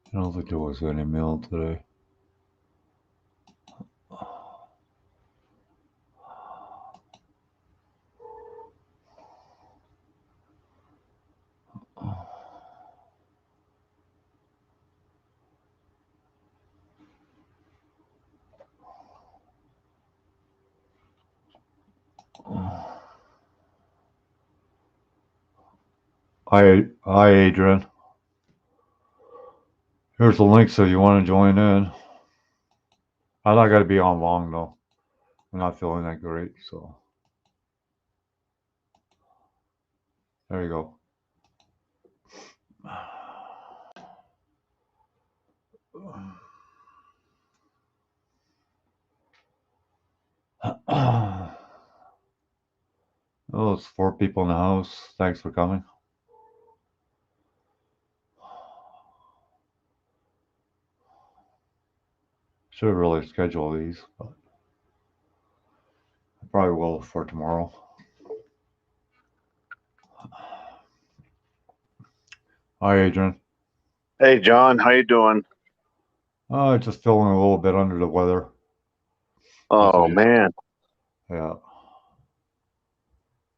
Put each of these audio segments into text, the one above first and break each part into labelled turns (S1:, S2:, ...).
S1: I don't think there was any mail today. Hi, Adrian. Here's the link so you want to join in. I'm not going to be on long, though. I'm not feeling that great, so. There you go. Oh, it's 4 people in the house. Thanks for coming. Should really schedule these, but I probably will for tomorrow. Hi, Adrian.
S2: Hey, John. How you doing?
S1: Just feeling a little bit under the weather.
S2: Oh, man.
S1: Yeah.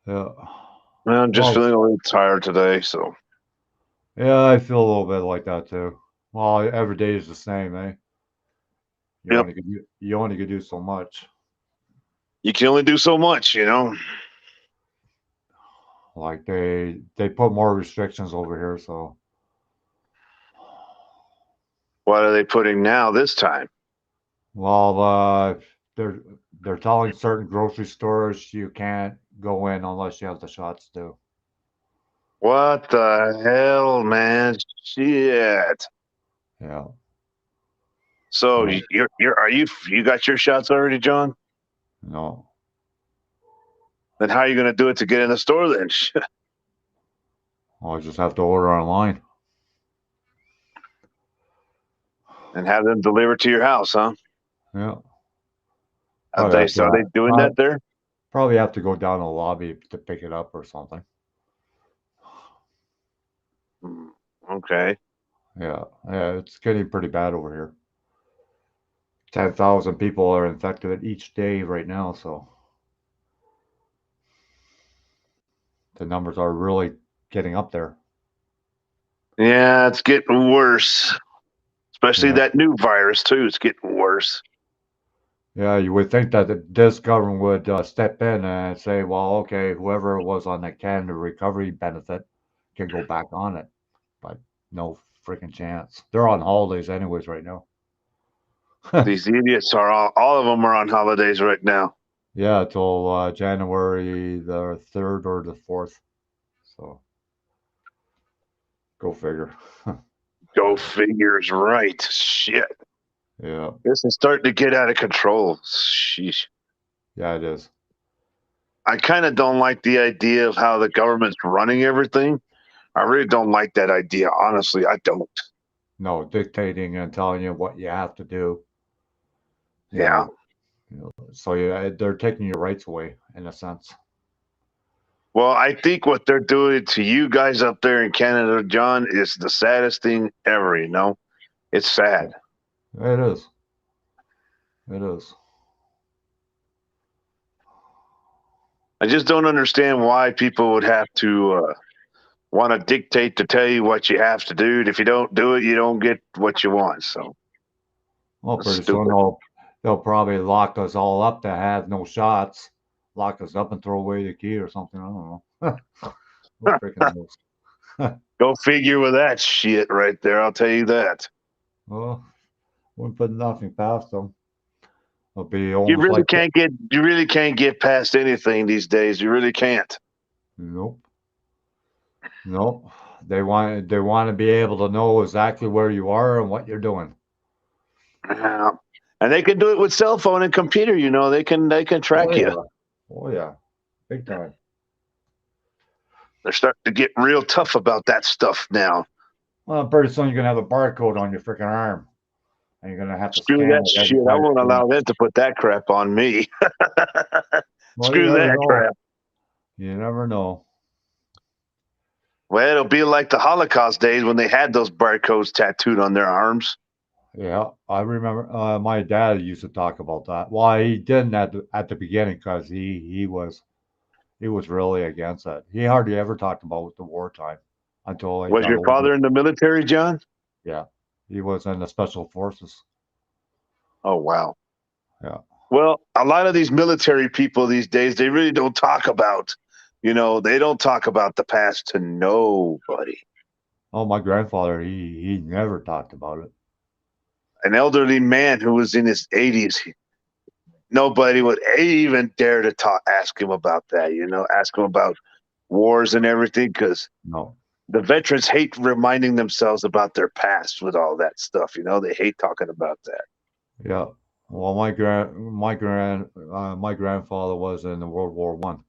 S1: Yeah.
S2: I'm just feeling a little tired today, so.
S1: Yeah, I feel a little bit like that too. Well, every day is the same, eh?
S2: Yep.
S1: You only could do so much.
S2: You can only do so much, you know.
S1: Like they put more restrictions over here, so.
S2: What are they putting now this time?
S1: Well, they're telling certain grocery stores you can't go in unless you have the shots too.
S2: What the hell, man? Shit.
S1: Yeah.
S2: So
S1: Yeah.
S2: you got your shots already, John?
S1: No.
S2: Then how are you going to do it to get in the store then?
S1: Well, I just have to order online.
S2: And have them delivered to your house, huh?
S1: Yeah.
S2: Are they doing that there?
S1: Probably have to go down to the lobby to pick it up or something.
S2: Okay.
S1: Yeah. Yeah, it's getting pretty bad over here. 10,000 people are infected each day right now, so the numbers are really getting up there.
S2: Yeah, it's getting worse. Especially that new virus, too. It's getting worse.
S1: Yeah, you would think that this government would step in and say, well, okay, whoever was on the Canada Recovery benefit can go back on it. But no freaking chance. They're on holidays anyways right now.
S2: These idiots are all of them are on holidays right now.
S1: Yeah, till January the 3rd or the 4th. So go figure.
S2: Go figures, right. Shit.
S1: Yeah.
S2: This is starting to get out of control. Sheesh.
S1: Yeah, it is.
S2: I kind of don't like the idea of how the government's running everything. I really don't like that idea. Honestly, I don't.
S1: No, dictating and telling you what you have to do.
S2: Yeah.
S1: So yeah, they're taking your rights away in a sense.
S2: Well, I think what they're doing to you guys up there in Canada, John, is the saddest thing ever, you know? It's sad.
S1: It is. It is.
S2: I just don't understand why people would have to want to dictate to tell you what you have to do. If you don't do it, you don't get what you want. So,
S1: Well, pretty soon
S2: stupid.
S1: they'll probably lock us all up to have no shots, lock us up and throw away the key or something. I don't know. Who freaking knows?
S2: Go figure with that shit right there. I'll tell you that.
S1: Well, wouldn't put nothing past them. It'll be
S2: You
S1: almost
S2: really
S1: like
S2: can't get. You really can't get past anything these days. You really can't.
S1: nope, nope. They want to be able to know exactly where you are and what you're doing.
S2: And they can do it with cell phone and computer. You know, they can
S1: Oh
S2: track you.
S1: yeah, oh yeah. big time.
S2: They're starting to get real tough about that stuff now.
S1: Well, pretty soon you're gonna have a barcode on your freaking arm, and you're gonna have to
S2: Screw
S1: scan
S2: that
S1: it every
S2: shit. I
S1: time.
S2: won't allow them to put that crap on me.
S1: Well, you
S2: Screw
S1: never
S2: that
S1: know.
S2: crap.
S1: You never know.
S2: Well, it'll be like the Holocaust days when they had those barcodes tattooed on their arms.
S1: Yeah, I remember my dad used to talk about that. Well, he didn't at the beginning because he was really against it. He hardly ever talked about the wartime until he
S2: Was
S1: got
S2: your
S1: older.
S2: father in the military, John?
S1: Yeah, he was in the special forces.
S2: Oh, wow.
S1: Yeah.
S2: Well, a lot of these military people these days, they really don't talk about, they don't talk about the past to nobody.
S1: Oh, my grandfather, he never talked about it.
S2: An elderly man who was in his 80s, nobody would even dare to ask him about that, ask him about wars and everything, because
S1: No.
S2: the veterans hate reminding themselves about their past with all that stuff. They hate talking about that.
S1: Yeah. Well, my grandfather was in the World War One,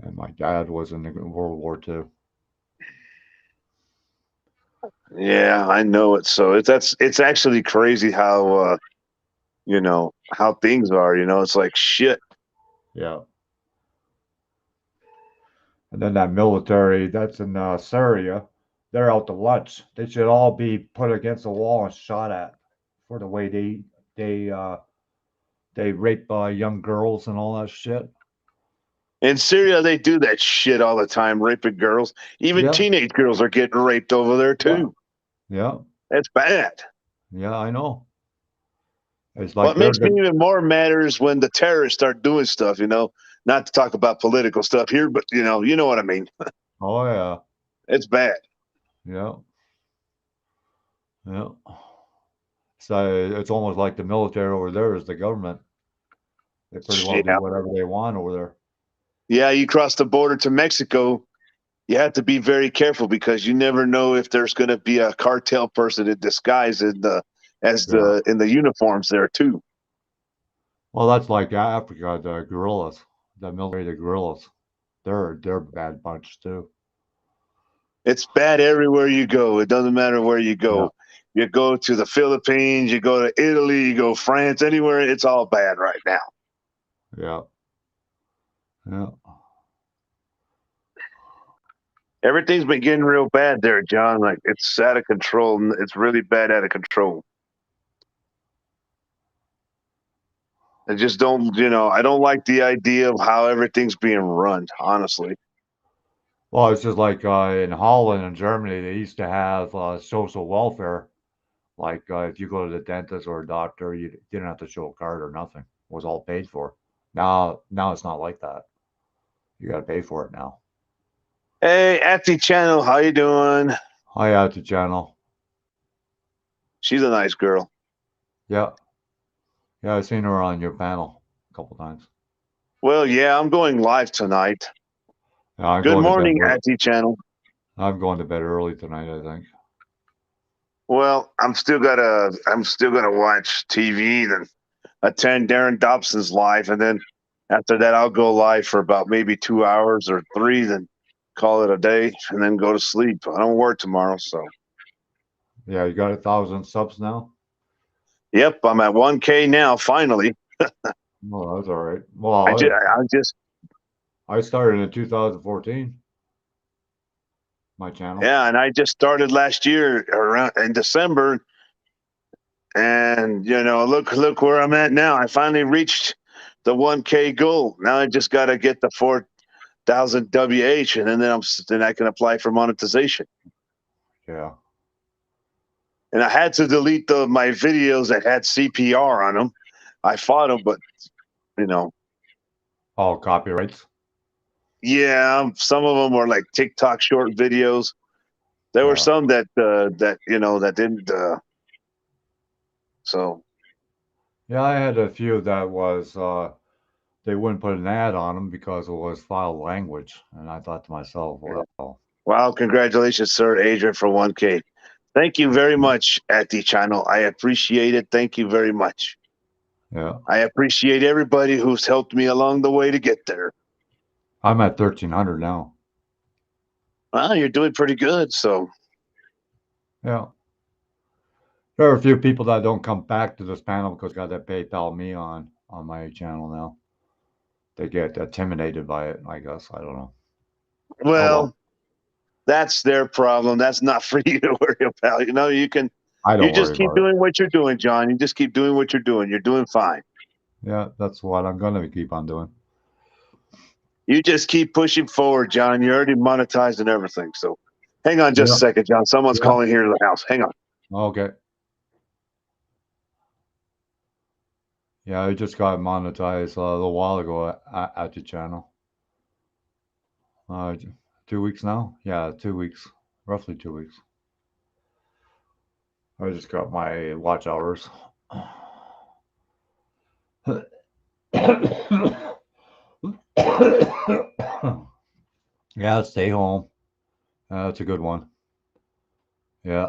S1: and my dad was in the World War Two.
S2: Yeah, I know it. So it's actually crazy how things are. It's like shit.
S1: Yeah. And then that military that's in Syria, they're out to lunch. They should all be put against the wall and shot at for the way they uh, they rape young girls and all that shit.
S2: In Syria, they do that shit all the time, raping girls. Even
S1: Yeah,
S2: teenage girls are getting raped over there
S1: yeah,
S2: too.
S1: yeah,
S2: That's bad.
S1: yeah. I know. It's like
S2: What
S1: they're
S2: makes me
S1: the
S2: even more matter is when the terrorists start doing stuff. Not to talk about political stuff here, but you know what I mean.
S1: oh yeah,
S2: It's bad.
S1: yeah, yeah. So it's almost like the military over there is the government. They pretty well do
S2: Yeah,
S1: whatever they want over there.
S2: yeah. You cross the border to Mexico, you have to be very careful because you never know if there's going to be a cartel person in disguise
S1: Yeah.
S2: in the uniforms there too.
S1: Well, that's like Africa, the guerrillas, the military, the guerrillas. They're a bad bunch too.
S2: It's bad everywhere you go. It doesn't matter where you
S1: Yeah,
S2: go. You go to the Philippines, you go to Italy, you go France, anywhere. It's all bad right now.
S1: yeah, yeah.
S2: Everything's been getting real bad there, John. Like it's out of control. It's really bad out of control. I just don't, I don't like the idea of how everything's being run. Honestly,
S1: Well, it's just like in Holland and Germany, they used to have social welfare. Like if you go to the dentist or a doctor, you didn't have to show a card or nothing. It was all paid for. Now it's not like that. You got to pay for it now.
S2: hey, at the channel, how you doing?
S1: Hi, out the channel.
S2: She's a nice girl.
S1: Yeah, yeah. I've seen her on your panel a couple times.
S2: Well, yeah, I'm going live tonight.
S1: Yeah, I'm
S2: Good
S1: going to bed.
S2: morning, at the channel.
S1: I'm going to bed early tonight. I think.
S2: Well, I'm still gonna watch TV, then attend Darren Dobson's live, and then after that, I'll go live for about maybe 2 hours or three, then call it a day, and then go to sleep. I don't work tomorrow, so
S1: Yeah, you got 1,000 subs now.
S2: yep, I'm at 1K now. Finally,
S1: Well, that's all right.
S2: I just
S1: I started in 2014. My channel.
S2: yeah, and I just started last year around in December, and look where I'm at now. I finally reached the 1K goal. Now I just got to get the 4,000 WH, and then I can apply for monetization.
S1: Yeah.
S2: And I had to delete my videos that had CPR on them. I fought them, but you know,
S1: Oh, copyrights.
S2: yeah, some of them were like TikTok short videos. There were
S1: Yeah.
S2: some that didn't. So
S1: Yeah, I had a few that was they wouldn't put an ad on them because it was file language, and I thought to myself,
S2: yeah.
S1: well,
S2: Wow, congratulations, sir, Adrian, for 1K. Thank you very much at the channel. I appreciate it. Thank you very much.
S1: yeah,
S2: I appreciate everybody who's helped me along the way to get there.
S1: I'm at 1,300 now.
S2: Well, you're doing pretty good. So,
S1: Yeah. There are a few people that don't come back to this panel because got that PayPal me on my channel now. They get intimidated by it, I guess. I don't know. Oh
S2: well,
S1: well.
S2: that's their problem. That's not for you to worry about.
S1: I
S2: You
S1: don't
S2: just
S1: worry
S2: keep
S1: about it.
S2: doing what you're doing, John. You just keep doing what you're doing. You're doing fine.
S1: Yeah, that's what I'm gonna keep on doing.
S2: You just keep pushing forward, John. You're already monetized and everything. So, hang on just a
S1: Yeah.
S2: second, John. Someone's
S1: Yeah.
S2: calling here to the house. Hang on.
S1: Okay. Yeah, I just got monetized a little while ago at the channel. Uh, 2 weeks now? Yeah, 2 weeks. Roughly 2 weeks. I just got my watch hours. Yeah, stay home. That's a good one. Yeah.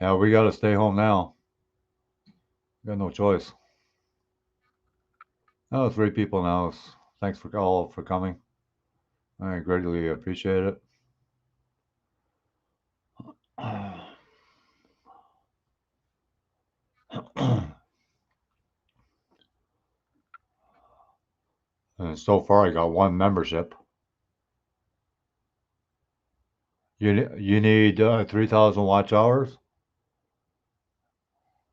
S1: Yeah, we gotta stay home now. Got no choice. Oh, 3 people now. Thanks for all for coming. I greatly appreciate it. And so far, I got one membership. You need 3,000 watch hours.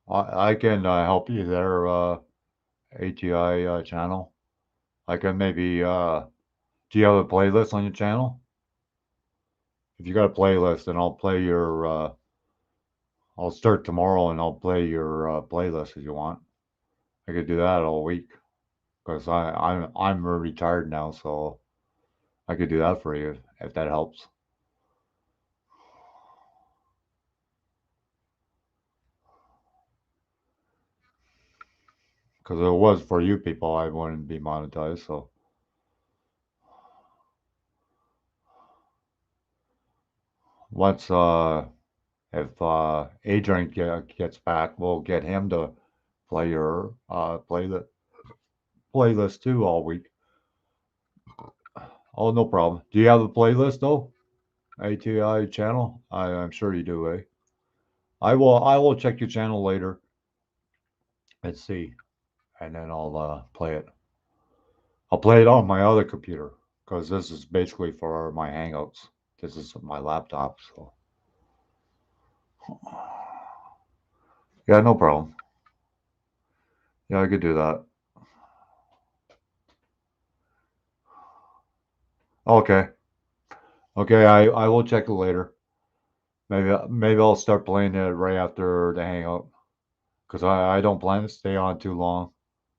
S1: I can help you there, ATI channel. I can maybe. Do you have a playlist on your channel? If you got a playlist, then I'll play your. I'll start tomorrow and I'll play your playlist if you want. I could do that all week because I'm retired now, so I could do that for you if that helps. Because if it was for you people, I wouldn't be monetized. So once if Adrian gets back, we'll get him to play your playlist too all week. Oh, no problem. Do you have a playlist though? ATI channel? I'm sure you do, eh? I will check your channel later and see, and then I'll play it. I'll play it on my other computer because this is basically for my Hangouts. This is my laptop, so yeah, no problem. Yeah, I could do that. Okay, okay, I will check it later. Maybe I'll start playing it right after the Hangout because I don't plan to stay on too long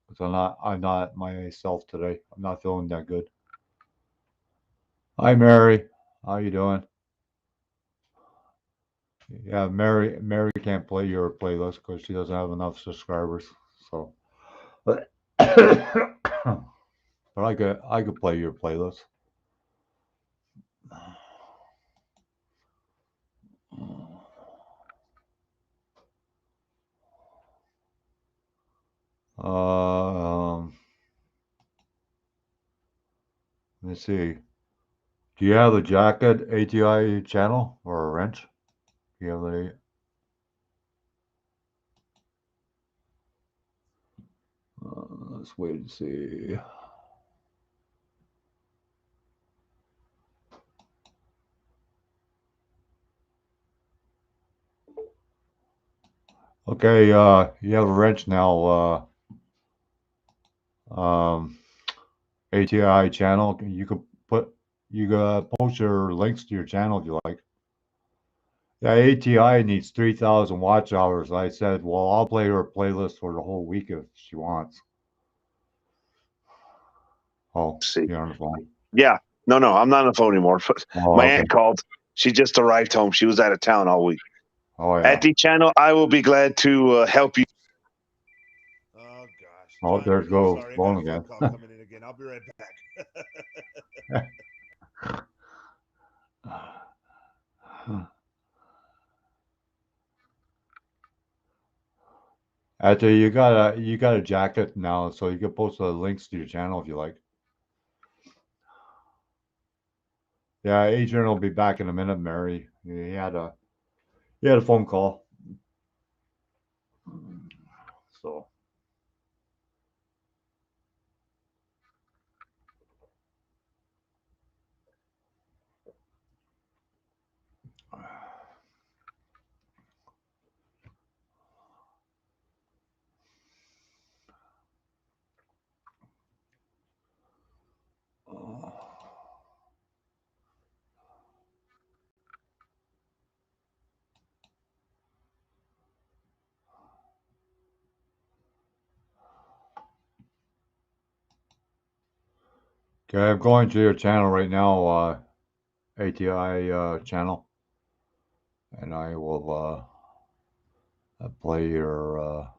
S1: because I'm not myself today. I'm not feeling that good. Hi, Mary. How you doing? Yeah, Mary can't play your playlist because she doesn't have enough subscribers. So, but I could play your playlist. Um, let me see. Do you have a jacket ATI channel or a wrench? Do you have a? Let's wait and see. Okay, you have a wrench now. ATI channel. You could post your links to your channel if you like. Yeah, ATI needs 3,000 watch hours. I said, well, I'll play her playlist for the whole week if she wants. Oh,
S2: Let's see.
S1: you're on the phone.
S2: Yeah. No, I'm not on the phone anymore. But
S1: Oh,
S2: my
S1: okay.
S2: aunt called. She just arrived home. She was out of town all week.
S1: Oh,
S2: At
S1: yeah.
S2: the channel, I will be glad to help you.
S3: Oh gosh,
S1: Oh,
S3: John,
S1: there's
S3: I'm
S1: go
S3: sorry. I got
S1: phone
S3: a phone
S1: again.
S3: call coming in again. I'll be right back.
S1: Actually, you got a jacket now, so you can post the links to your channel if you like. Yeah, Adrian will be back in a minute, Mary. He had a phone call. So okay, I'm going to your channel right now, ATI channel, and I will play your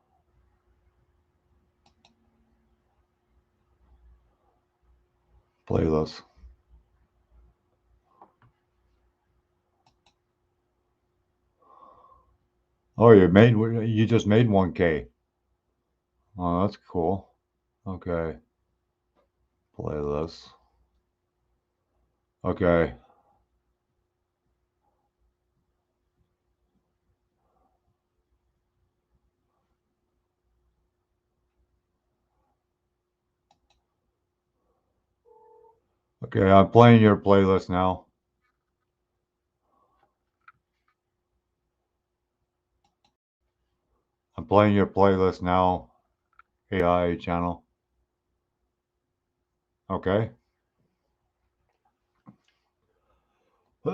S1: playlist. Oh, you just made 1K. Oh, that's cool. Okay, playlist. Okay, okay, I'm playing your playlist now. I'm playing your playlist now, AI channel. Okay. See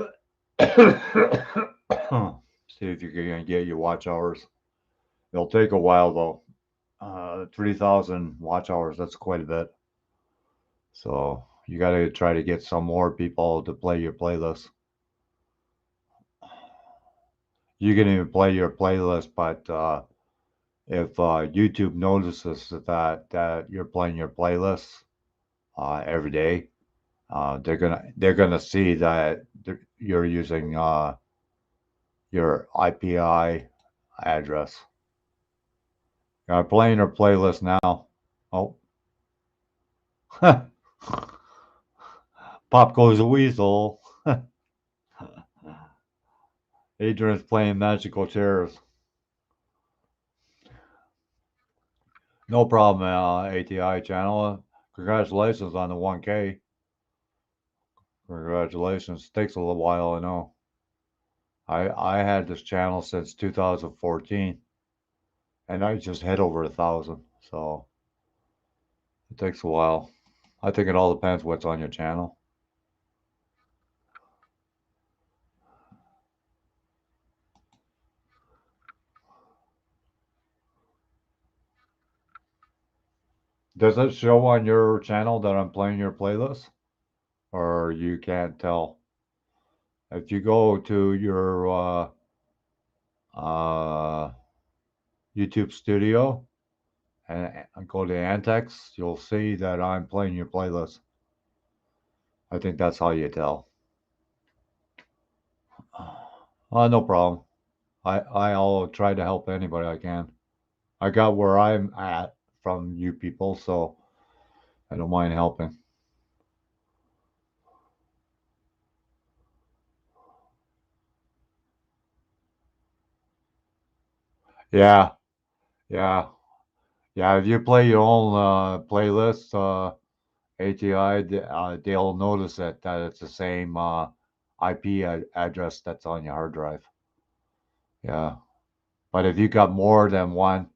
S1: if you can get your watch hours. It'll take a while though. 3,000 watch hours, that's quite a bit. So you got to try to get some more people to play your playlist. You can even play your playlist, but if YouTube notices that you're playing your playlist every day, they're gonna see that you're using your IPI address. I'm playing her playlist now. Oh, pop goes a weasel. Adrian's playing magical chairs. No problem, ATI channel. Congratulations on the 1K. Congratulations. Takes a little while, I know. I had this channel since 2014, and I just hit over 1,000. So it takes a while. I think it all depends what's on your channel. Does it show on your channel that I'm playing your playlist? Or you can't tell? If you go to your uh, YouTube studio and go to Antex, you'll see that I'm playing your playlist. I think that's how you tell. No problem. I'll try to help anybody I can. I got where I'm at from you people, so I don't mind helping. Yeah, yeah, yeah. If you play your own playlist, ATI, they'll notice it that it's the same IP address that's on your hard drive. Yeah, but if you got more than one,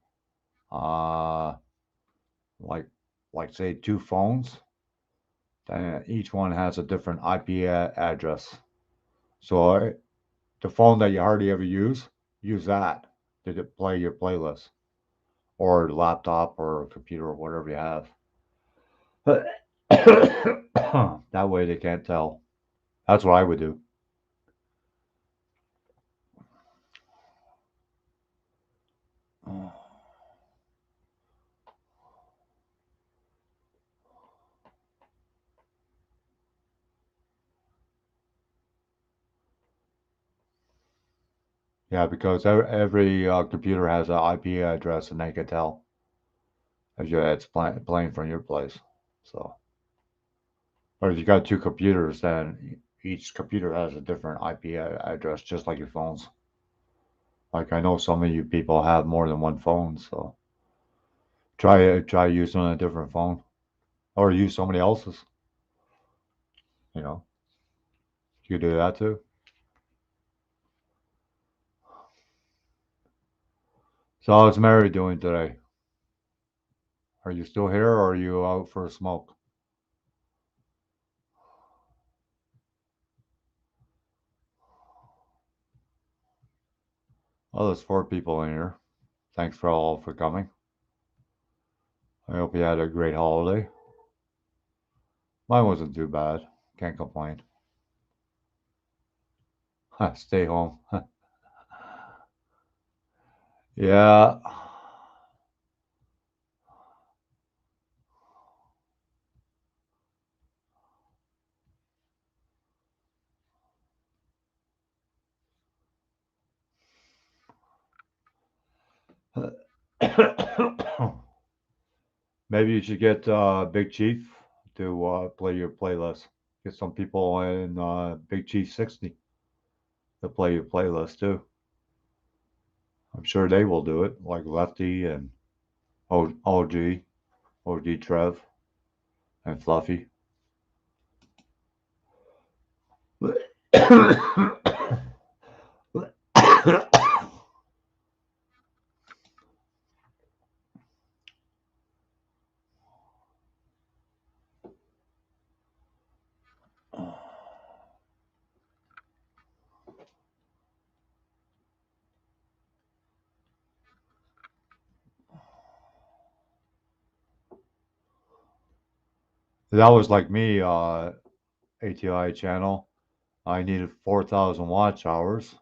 S1: uh, like say two phones, then each one has a different IP address. So the phone that you hardly ever use that to play your playlist, or laptop or computer or whatever you have. That way they can't tell. That's what I would do. Yeah, because every computer has an IP address, and they can tell if it's playing from your place. So, or if you got two computers, then each computer has a different IP address, just like your phones. Like I know some of you people have more than one phone, so try using a different phone or use somebody else's. You know, you do that too. So how's Mary doing today? Are you still here or are you out for a smoke? Well, there's four people in here. Thanks for all for coming. I hope you had a great holiday. Mine wasn't too bad. Can't complain. Stay home. Yeah. Maybe you should get Big Chief to play your playlist. Get some people in Big Chief 60 to play your playlist too. I'm sure they will do it, like Lefty and OG, OG Trev, and Fluffy. That was like me, ATI channel. I needed 4,000 watch hours.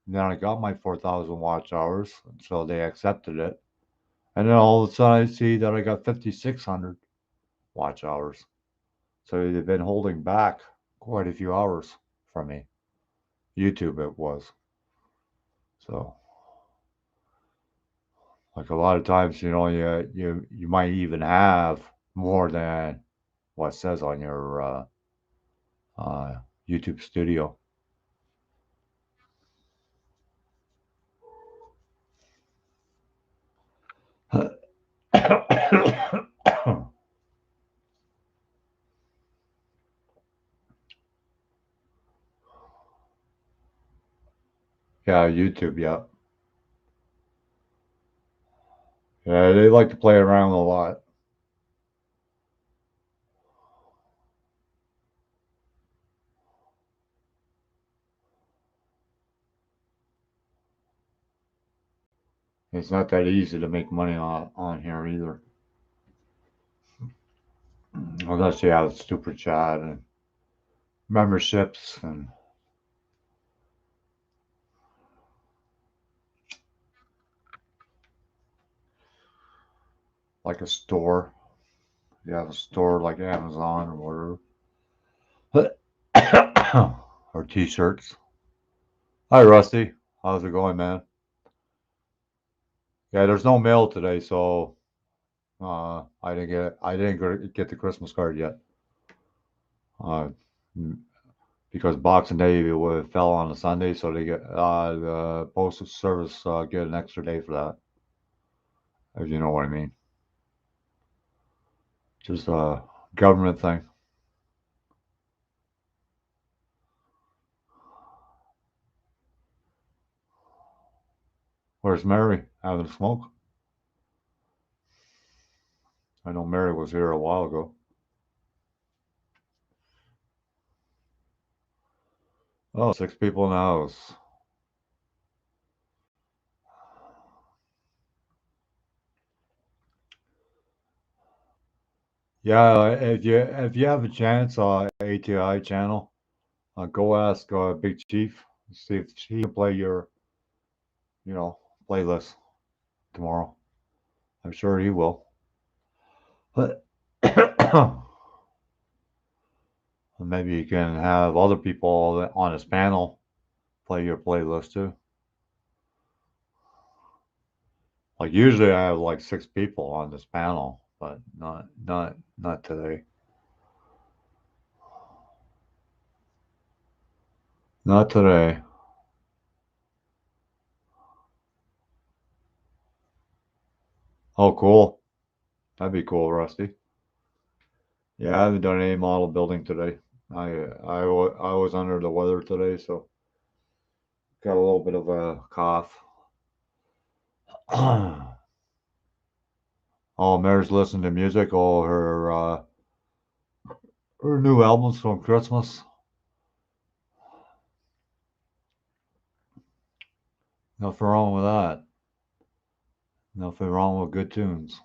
S1: And then I got my 4,000 watch hours, so they accepted it. And then all of a sudden I see that I got 5,600 watch hours. So they've been holding back quite a few hours from me. YouTube it was. So like a lot of times, you might even have more than what says on your uh, YouTube studio. Yeah, YouTube, yeah. Yeah, they like to play around a lot. It's not that easy to make money on here either. Unless you have super chat and memberships and like a store. You have a store like Amazon or whatever. Or t-shirts. Hi Rusty. How's it going, man? Yeah, there's no mail today, so I didn't get the Christmas card yet. Uh, because Boxing Day fell on a Sunday, so they get the postal service get an extra day for that. If you know what I mean. Just a government thing. Where's Mary? Having a smoke? I know Mary was here a while ago. Oh, six people in the house. Yeah, if you have a chance, ATI channel, go ask Big Chief, see if he can play your, you know, playlist tomorrow. I'm sure he will. But maybe you can have other people on his panel play your playlist too. Like usually I have like 6 people on this panel, but not today. Not today. Oh, cool. That'd be cool, Rusty. Yeah, I haven't done any model building today. I was under the weather today, so got a little bit of a cough. Oh, Mary's listening to music. Oh, her new albums from Christmas. Nothing wrong with that. Nothing wrong with good tunes.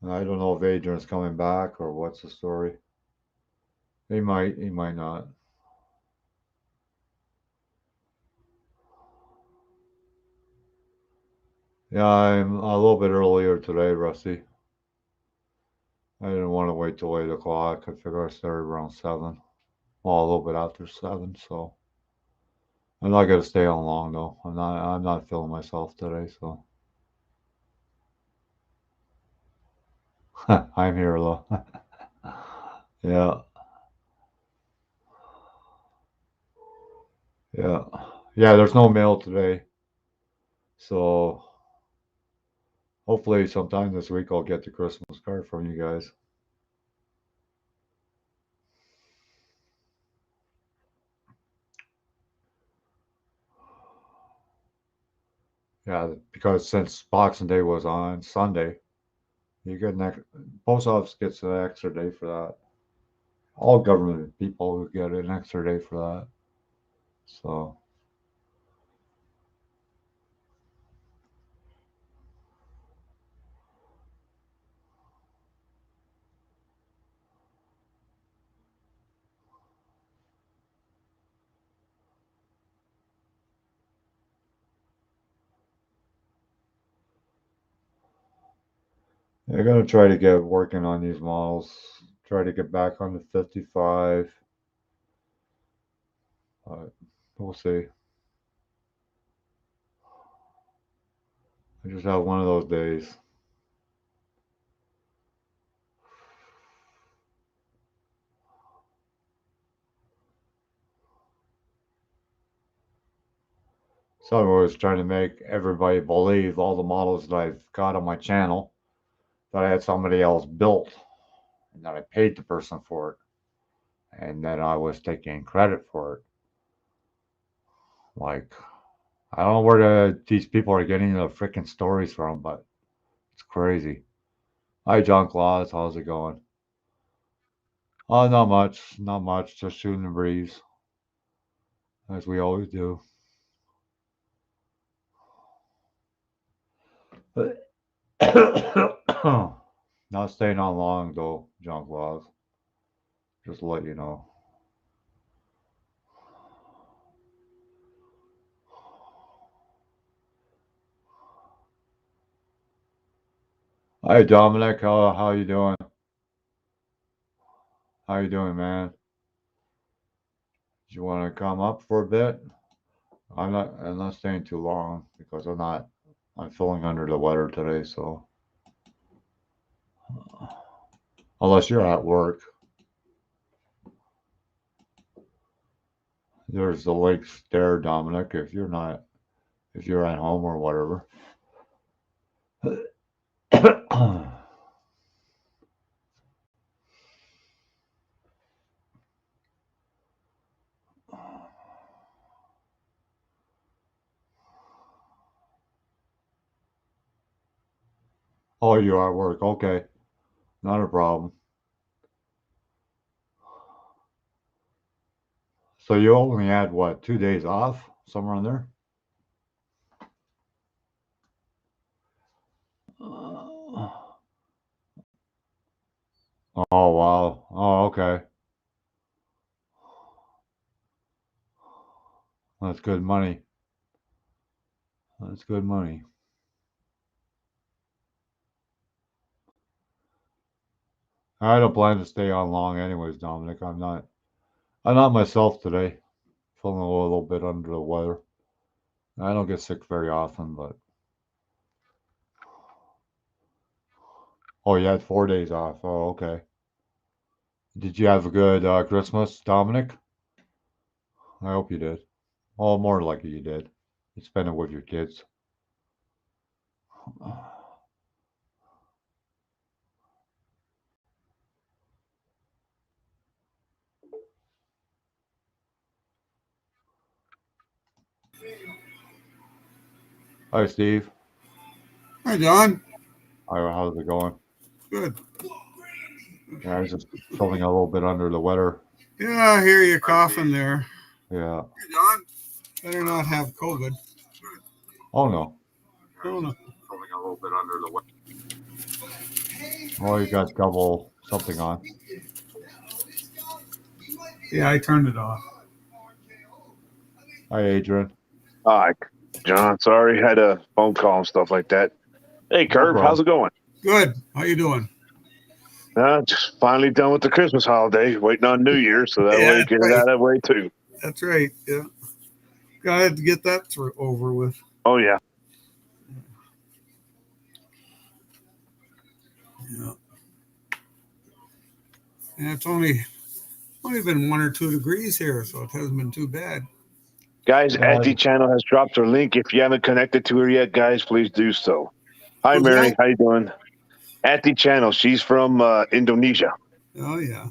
S1: I don't know if Adrian's coming back or what's the story. He might not. Yeah, I'm a little bit earlier today, Rusty. I didn't want to wait till 8 o'clock. I figured I started around 7. Well, a little bit after 7, so I'm not gonna stay on long though. I'm not feeling myself today, so I'm here though. Yeah, yeah. Yeah, there's no mail today. So hopefully sometime this week I'll get the Christmas card from you guys. Yeah, because since Boxing Day was on Sunday, you get post office gets an extra day for that. All government people get an extra day for that. So they're gonna try to get working on these models. Try to get back on the 55. We'll see. I just have one of those days. So I was trying to make everybody believe all the models that I've got on my channel that I had somebody else built and that I paid the person for it and that I was taking credit for it. Like, I don't know where these people are getting the freaking stories from, but it's crazy. Hi, John Claus. How's it going? Oh, not much. Not much. Just shooting the breeze, as we always do. Not staying on long, though, John Claus. Just to let you know. Hi, Dominic. How you doing? How you doing, man? Do you want to come up for a bit? I'm not staying too long because I'm feeling under the weather today, so unless you're at work, there's the links there, Dominic, if you're at home or whatever. Oh, you're at work. Okay. Not a problem. So you only had what, 2 days off? Somewhere in there? Oh wow. Oh, okay. That's good money. That's good money. I don't plan to stay on long, anyways, Dominic. I'm not myself today. Feeling a little bit under the weather. I don't get sick very often, but oh, you had 4 days off. Oh, okay. Did you have a good Christmas, Dominic? I hope you did. Oh, more likely you did. You spent it with your kids. Hi, Steve.
S4: Hi, John.
S1: How's it going?
S4: Good.
S1: Yeah, I was just feeling a little bit under the weather.
S4: Yeah, I hear you coughing there.
S1: Yeah.
S4: Hey, John. Better not have COVID.
S1: Oh no.
S4: Oh, no.
S2: Feeling a little bit under the weather.
S1: Oh, you got double something on.
S4: Yeah, I turned it off.
S1: Hi, Adrian.
S2: Hi, John. Sorry, had a phone call and stuff like that. Hey,
S1: No
S2: Curb, how's
S1: problem.
S2: it going?
S4: Good. How you doing?
S2: Just finally done with the Christmas holiday, waiting on New Year, so that
S4: Yeah,
S2: way
S4: that's
S2: get it
S4: right.
S2: out of that way too.
S4: That's right. Yeah. Glad to get that over with.
S2: Oh yeah.
S4: Yeah. And it's only been 1 or 2 degrees here, so it hasn't been too bad.
S2: Guys,
S1: Yeah,
S2: Auntie Channel has dropped her link. If you haven't connected to her yet, guys, please do so. Hi,
S4: Who's
S2: Mary.
S4: that?
S2: How you doing? Auntie Channel. She's from Indonesia.
S4: Oh yeah.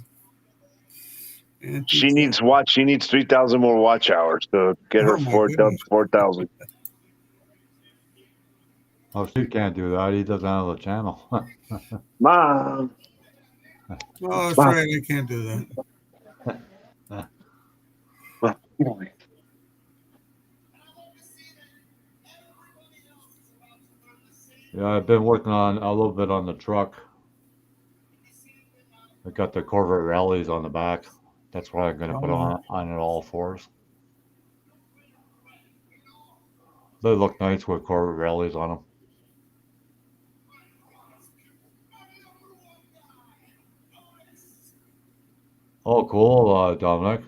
S4: Auntie
S2: She
S4: Jan.
S2: needs watch. She needs 3,000 more watch hours to get her
S4: Oh my goodness.
S2: 4,000.
S1: oh, Steve can't do that. He doesn't have the channel.
S2: Mom.
S4: Oh, that's
S2: Mom.
S4: right. I can't do that.
S1: Yeah, I've been working on a little bit on the truck. I got the Corvette rallies on the back. That's what I'm going to put
S4: Oh,
S1: on it all fours. They look nice with Corvette rallies on them. Oh, cool, Dominic.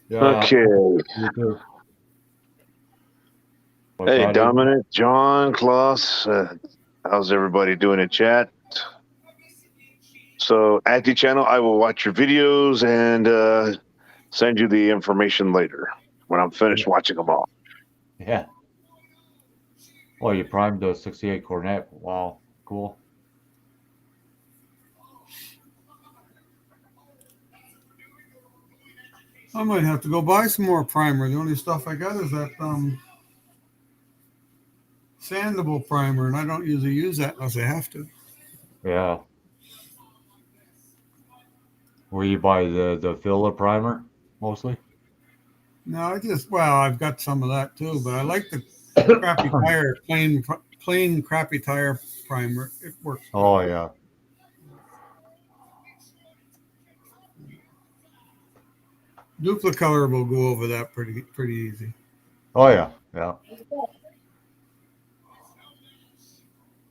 S1: Yeah,
S2: Okay.
S1: you too. What's
S2: Hey,
S1: that, Adrian?
S2: Dominic, John, Klaus. How's everybody doing in chat? So, Auntie Channel, I will watch your videos and send you the information later when I'm finished watching them all.
S1: Yeah. Oh, you primed the 68 Cornet. Wow, cool.
S4: I might have to go buy some more primer. The only stuff I got is that sandable primer, and I don't usually use that unless I have to.
S1: Yeah. Where you buy the filler primer mostly?
S4: No, I've got some of that too, but I like the crappy tire, plain crappy tire primer. It works good.
S1: Oh yeah.
S4: Duplicolor will go over that pretty easy.
S1: Oh yeah. Yeah.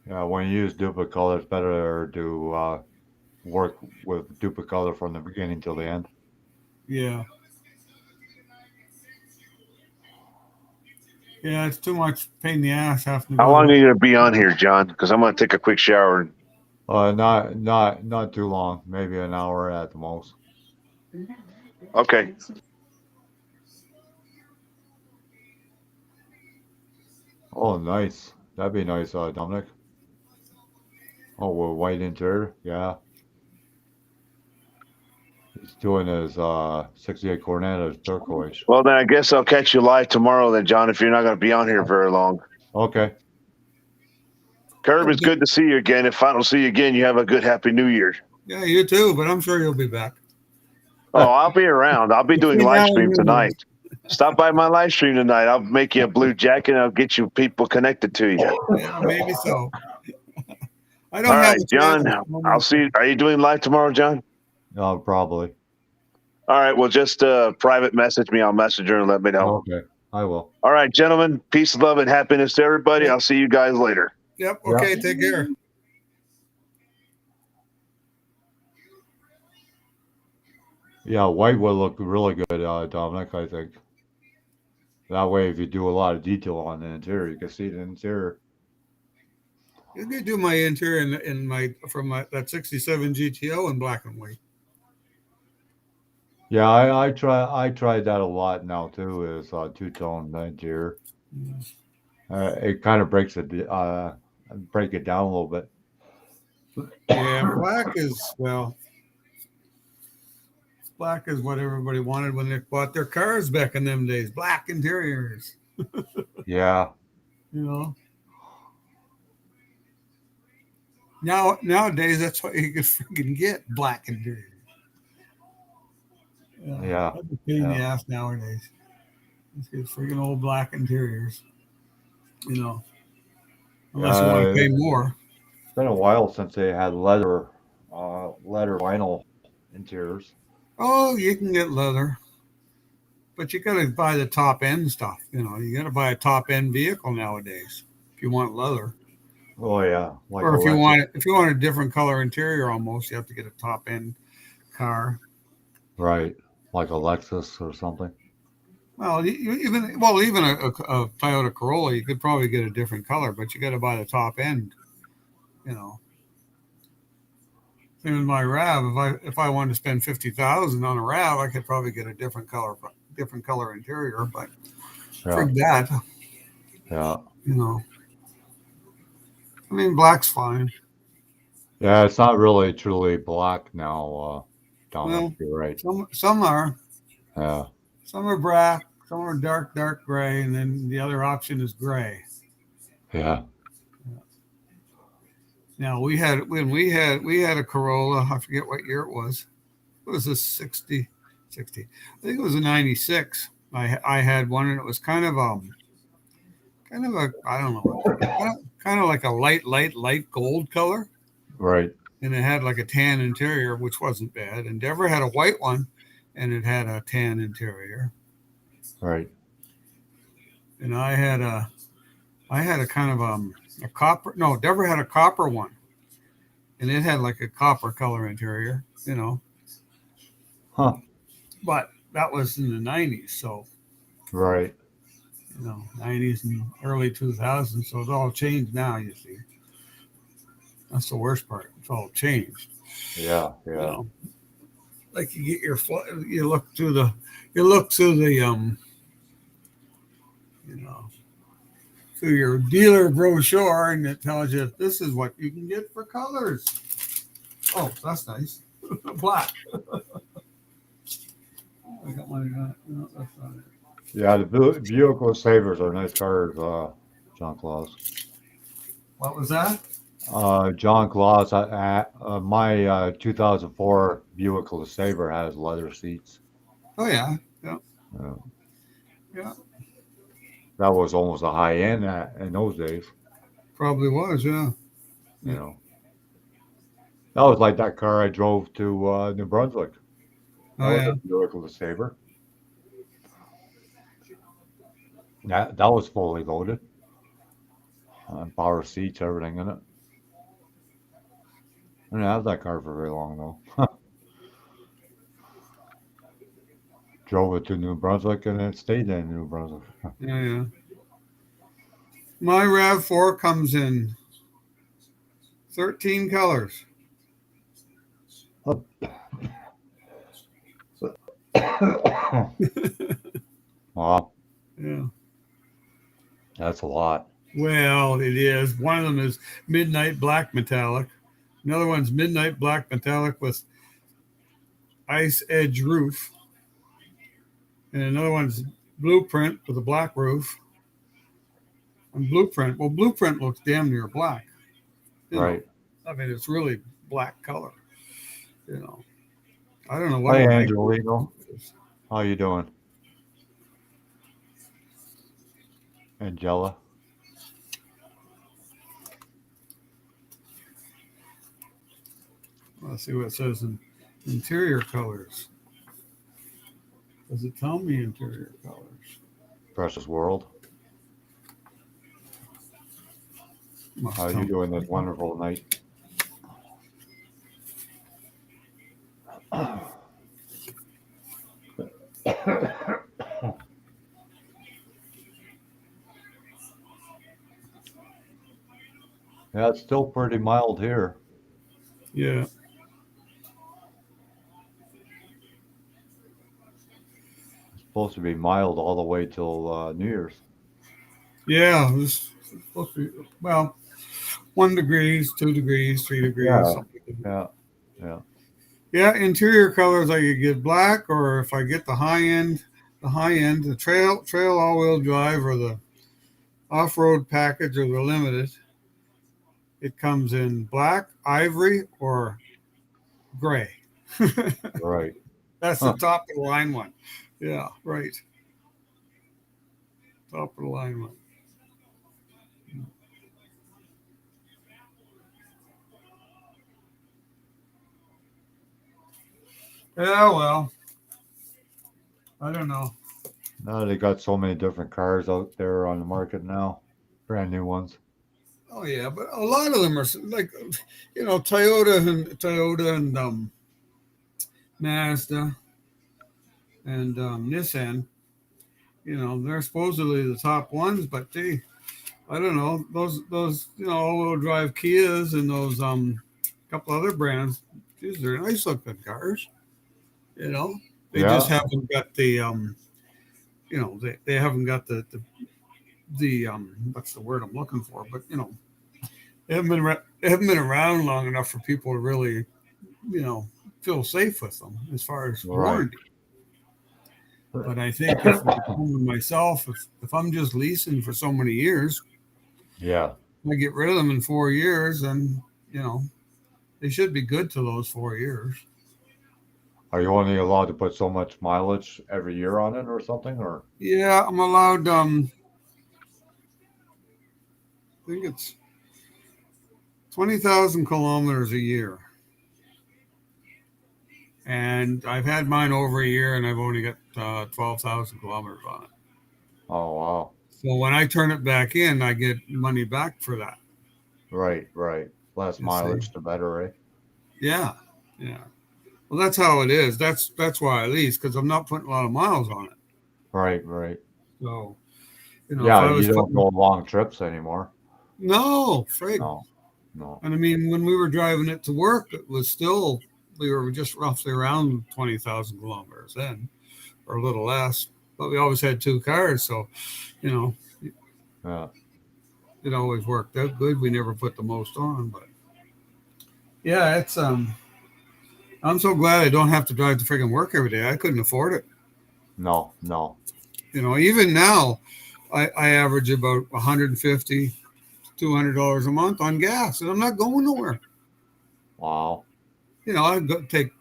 S1: Yeah. When you use Duplicolor, it's better to work with Duplicolor from the beginning till the end.
S4: Yeah. Yeah, it's too much pain in the ass having to
S2: How
S4: go
S2: long
S4: to.
S2: are you going to be on here, John? Because I'm going to take a quick shower.
S1: Not too long. Maybe an hour at the most.
S2: Okay.
S1: Oh, nice. That'd be nice, Dominic. Oh, with white interior. Yeah. He's doing his 68 Cornet as turquoise.
S2: Well, then I guess I'll catch you live tomorrow, then, John, if you're not going to be on here very long.
S1: Okay.
S2: Curb, it's good to see you again. If I don't see you again, you have a good Happy New Year.
S4: Yeah, you too, but I'm sure you'll be back.
S2: Oh, I'll be around. I'll be doing
S4: Between
S2: live
S4: now and
S2: stream
S4: New
S2: tonight. Stop by my live stream tonight. I'll make you a blue jacket and I'll get you people connected to you.
S4: Yeah, maybe so. I don't
S2: All
S4: have
S2: right,
S4: a
S2: John.
S4: channel.
S2: I'll see. Are you doing live tomorrow, John?
S1: Probably.
S2: All right. Well, just private message me on Messenger and let me know.
S1: Okay. I will.
S2: All right, gentlemen. Peace, love, and happiness to everybody. I'll see you guys later.
S4: Yep.
S1: Yeah.
S4: Okay. Take care.
S1: Yeah, white would look really good, Dominic, I think. That way, if you do a lot of detail on the interior, you can see the interior.
S4: You could do my interior in my from my that '67 GTO in black and white.
S1: Yeah, I tried that a lot now too. Is two-tone interior. It kind of break it down a little bit.
S4: Yeah, black is what everybody wanted when they bought their cars back in them days. Black interiors,
S1: Yeah,
S4: you know. Nowadays, that's what you can freaking get black interiors. Yeah,
S1: yeah,
S4: that's a pain in the
S1: yeah.
S4: ass nowadays. Let's get freaking old black interiors, you know. Unless you want to pay
S1: It's
S4: more.
S1: been a while since they had leather vinyl interiors.
S4: Oh, you can get leather, but you got to buy the top end stuff. You know, you got to buy a top end vehicle nowadays if you want leather.
S1: Oh yeah, like
S4: Or
S1: a Lexus,
S4: if you want a different color interior, almost you have to get a top end car.
S1: right? Like a Lexus or something.
S4: Well, even a Toyota Corolla, you could probably get a different color, but you got to buy the top end. You know, same with my Rav. If I wanted to spend 50,000 on a Rav, I could probably get a different color interior. But
S1: Yeah,
S4: frig that,
S1: yeah,
S4: you know. I mean, black's fine.
S1: yeah. It's not really truly black now, Dominic.
S4: Well,
S1: You're right.
S4: some are.
S1: Yeah,
S4: Some are black, some are dark gray, and then the other option is gray.
S1: yeah,
S4: Now we had a Corolla. I forget what year it was. It was a 60. I think it was a 96. I had one, and it was kind of a I don't know what kind of like a light gold color,
S1: right,
S4: and it had like a tan interior, which wasn't bad. Endeavor had a white one, and it had a tan interior,
S1: right,
S4: and I had a kind of a copper. No, Endeavor had a copper one, and it had like a copper color interior, you know.
S1: huh?
S4: But that was in the '90s, so
S1: Right.
S4: '90s and early 2000s. So it's all changed now. You see, that's the worst part. It's all changed.
S1: Yeah,
S4: You
S1: yeah,
S4: know, like you get you look through the you know, through your dealer brochure, and it tells you this is what you can get for colors. Oh, that's nice. Black. I got one. No, that's not it.
S1: yeah. The vehicle savers are nice cars, John Claus.
S4: What was that?
S1: John Claus, my 2004 Buick LeSabre has leather seats.
S4: Oh yeah, yeah,
S1: Uh,
S4: yeah.
S1: that was almost a high end in those days.
S4: Probably was. Yeah,
S1: You
S4: yeah.
S1: know, that was like that car I drove to New Brunswick. That
S4: Oh
S1: was a
S4: yeah.
S1: Buick LeSabre. That was fully loaded, power seats, everything in it. I didn't have that car for very long though. Drove it to New Brunswick and it stayed in New Brunswick.
S4: Yeah, yeah. My RAV4 comes in 13 colors.
S1: Wow,
S4: Yeah.
S1: that's a lot.
S4: Well, it is. One of them is midnight black metallic. Another one's midnight black metallic with ice edge roof. And another one's blueprint with a black roof. And blueprint looks damn near black. You know,
S1: Right.
S4: I mean, it's really black color. You know, I don't know what
S1: Hi,
S4: a white roof
S1: Angelino.
S4: is.
S1: How you doing? Angela.
S4: Let's see what it says in interior colors. Does it tell me interior colors?
S1: Precious World. How
S4: Must
S1: are
S4: tell
S1: you
S4: me.
S1: doing this wonderful night? Yeah, it's still pretty mild here.
S4: Yeah.
S1: It's supposed to be mild all the way till New Year's.
S4: Yeah. It's supposed to be, well, 1 degrees, 2 degrees, 3 degrees,
S1: Yeah,
S4: something.
S1: yeah, yeah.
S4: Yeah, interior colors I could get black, or if I get the high end, the trail all wheel drive or the off road package or the limited, it comes in black, ivory, or gray.
S1: Right.
S4: That's the
S1: Huh.
S4: top of the line one. Yeah, right. Top of the line one. Yeah, well, I don't know.
S1: Now they got so many different cars out there on the market now, brand new ones.
S4: Oh yeah, but a lot of them are like, Toyota and Mazda and Nissan. They're supposedly the top ones, but I don't know, those all-wheel drive Kias and those couple other brands. Geez, they're nice looking cars. You know, they just
S1: Yeah,
S4: haven't got they haven't got the what's the word I'm looking for? But they haven't been around long enough for people to really you know feel safe with them as far as
S1: right.
S4: warranty. But I think if like someone myself, if I'm just leasing for so many years,
S1: Yeah.
S4: I get rid of them in 4 years, and you know they should be good to those 4 years.
S1: Are you only allowed to put so much mileage every year on it or something? Or
S4: Yeah, I'm allowed. I think it's 20,000 kilometers a year, and I've had mine over a year, and I've only got 12,000 kilometers on it.
S1: oh wow.
S4: So when I turn it back in, I get money back for that.
S1: Right, right. Less
S4: You see?
S1: mileage, the better, eh?
S4: Yeah, yeah. Well, that's how it is. That's why I lease, because I'm not putting a lot of miles on it.
S1: Right, right.
S4: So if
S1: Yeah,
S4: I
S1: you
S4: was
S1: don't
S4: putting
S1: go long trips anymore.
S4: no frig,
S1: No, no.
S4: and I mean when we were driving it to work, it was still we were just roughly around 20,000 kilometers then, or a little less. But we always had two cars, so you know
S1: Yeah.
S4: it always worked out good. We never put the most on, but yeah, it's I'm so glad I don't have to drive to friggin' work every day. I couldn't afford it.
S1: No, no.
S4: Even now, I average about 150, $200 a month on gas, and I'm not going nowhere.
S1: Wow.
S4: I go take.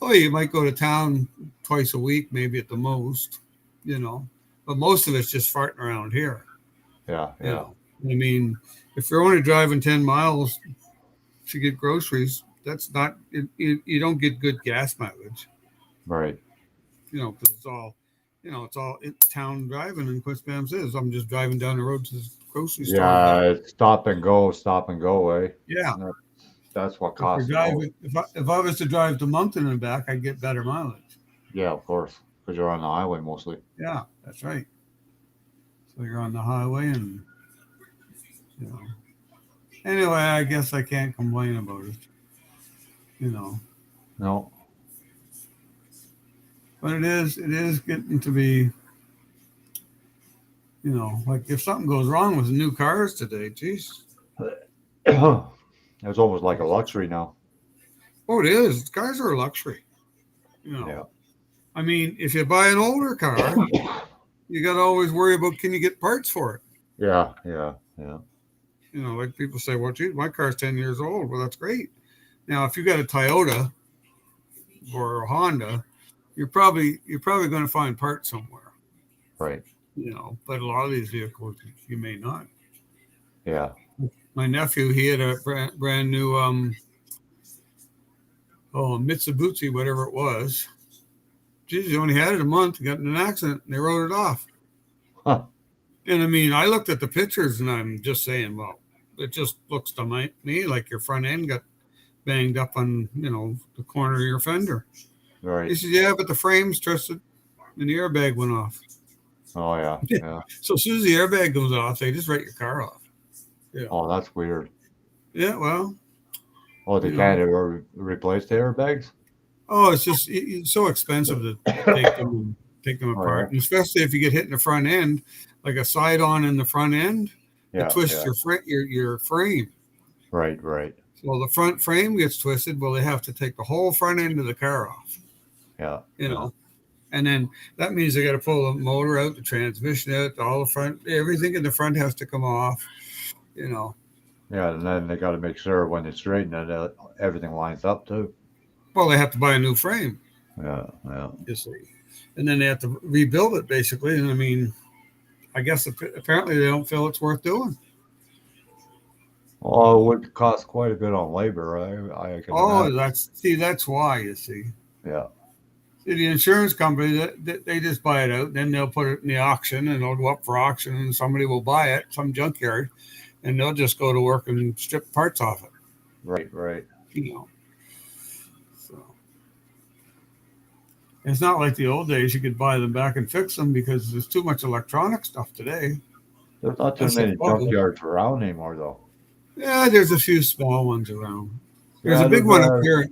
S4: Oh, you might go to town twice a week, maybe at the most. You know, but most of it's just farting around here.
S1: Yeah,
S4: You
S1: yeah.
S4: know, I mean, if you're only driving 10 miles to get groceries, that's not. You don't get good gas mileage.
S1: Right.
S4: Because it's town driving, and Quit Spam says I'm just driving down the road to the grocery store and back.
S1: Yeah, it's stop and go, eh?
S4: Yeah,
S1: That- That's what
S4: if you're
S1: costs the most.
S4: driving, if I was to drive to Moncton and back, I'd get better mileage.
S1: Yeah, of course, because you're on the highway mostly.
S4: Yeah, that's right. So you're on the highway, and you know. Anyway, I guess I can't complain about it. You know,
S1: No.
S4: but it is getting to be. Like if something goes wrong with new cars today, geez.
S1: It's almost like a luxury now.
S4: Oh, it is. Cars are a luxury. You know,
S1: Yeah.
S4: I mean, if you buy an older car, you got to always worry about can you get parts for it.
S1: Yeah, yeah, yeah.
S4: Like people say, well, geez, my car's 10 years old. Well, that's great. Now, if you got a Toyota or a Honda, you're probably going to find parts somewhere.
S1: Right.
S4: But a lot of these vehicles you may not.
S1: Yeah.
S4: My nephew, he had a brand new Mitsubishi, whatever it was. Geez, he only had it a month. He got in an accident, and they wrote it off.
S1: Huh.
S4: And I mean, I looked at the pictures, and I'm just saying, well, it just looks to me like your front end got banged up on, the corner of your fender. He
S1: Right.
S4: said, yeah, but the frame's twisted, and the airbag went off.
S1: Oh yeah, yeah.
S4: So as soon as the airbag goes off, they just write your car off.
S1: Oh, that's weird.
S4: Yeah, well,
S1: Oh, they
S4: you know,
S1: can't replace the airbags?
S4: oh, it's just it's so expensive to take them
S1: Oh, yeah.
S4: apart, and especially if you get hit in the front end, like a side on in the front end, it
S1: Yeah,
S4: twists
S1: yeah.
S4: your frame.
S1: Right, right.
S4: So the front frame gets twisted. Well, they have to take the whole front end of the car off.
S1: Yeah,
S4: You
S1: yeah.
S4: know, and then that means they got to pull the motor out, the transmission out, all the front, everything in the front has to come off. You know,
S1: Yeah, and then they got to make sure when they straighten it, everything lines up too.
S4: well, they have to buy a new frame.
S1: Yeah, yeah.
S4: You see, and then they have to rebuild it basically. And I mean, I guess apparently they don't feel it's worth doing.
S1: Well, it would cost quite a bit on labor, I can
S4: Oh,
S1: imagine.
S4: that's why you see.
S1: Yeah,
S4: See, the insurance company they just buy it out, then they'll put it in the auction, and it'll go up for auction, and somebody will buy it, some junkyard, and they'll just go to work and strip parts off it.
S1: right, right.
S4: You know, so it's not like the old days. You could buy them back and fix them because there's too much electronic stuff today.
S1: There's not too
S4: That's the
S1: many
S4: problem.
S1: junkyards around anymore, though.
S4: Yeah, there's a few small ones around. There's a
S1: Yeah,
S4: big one up here.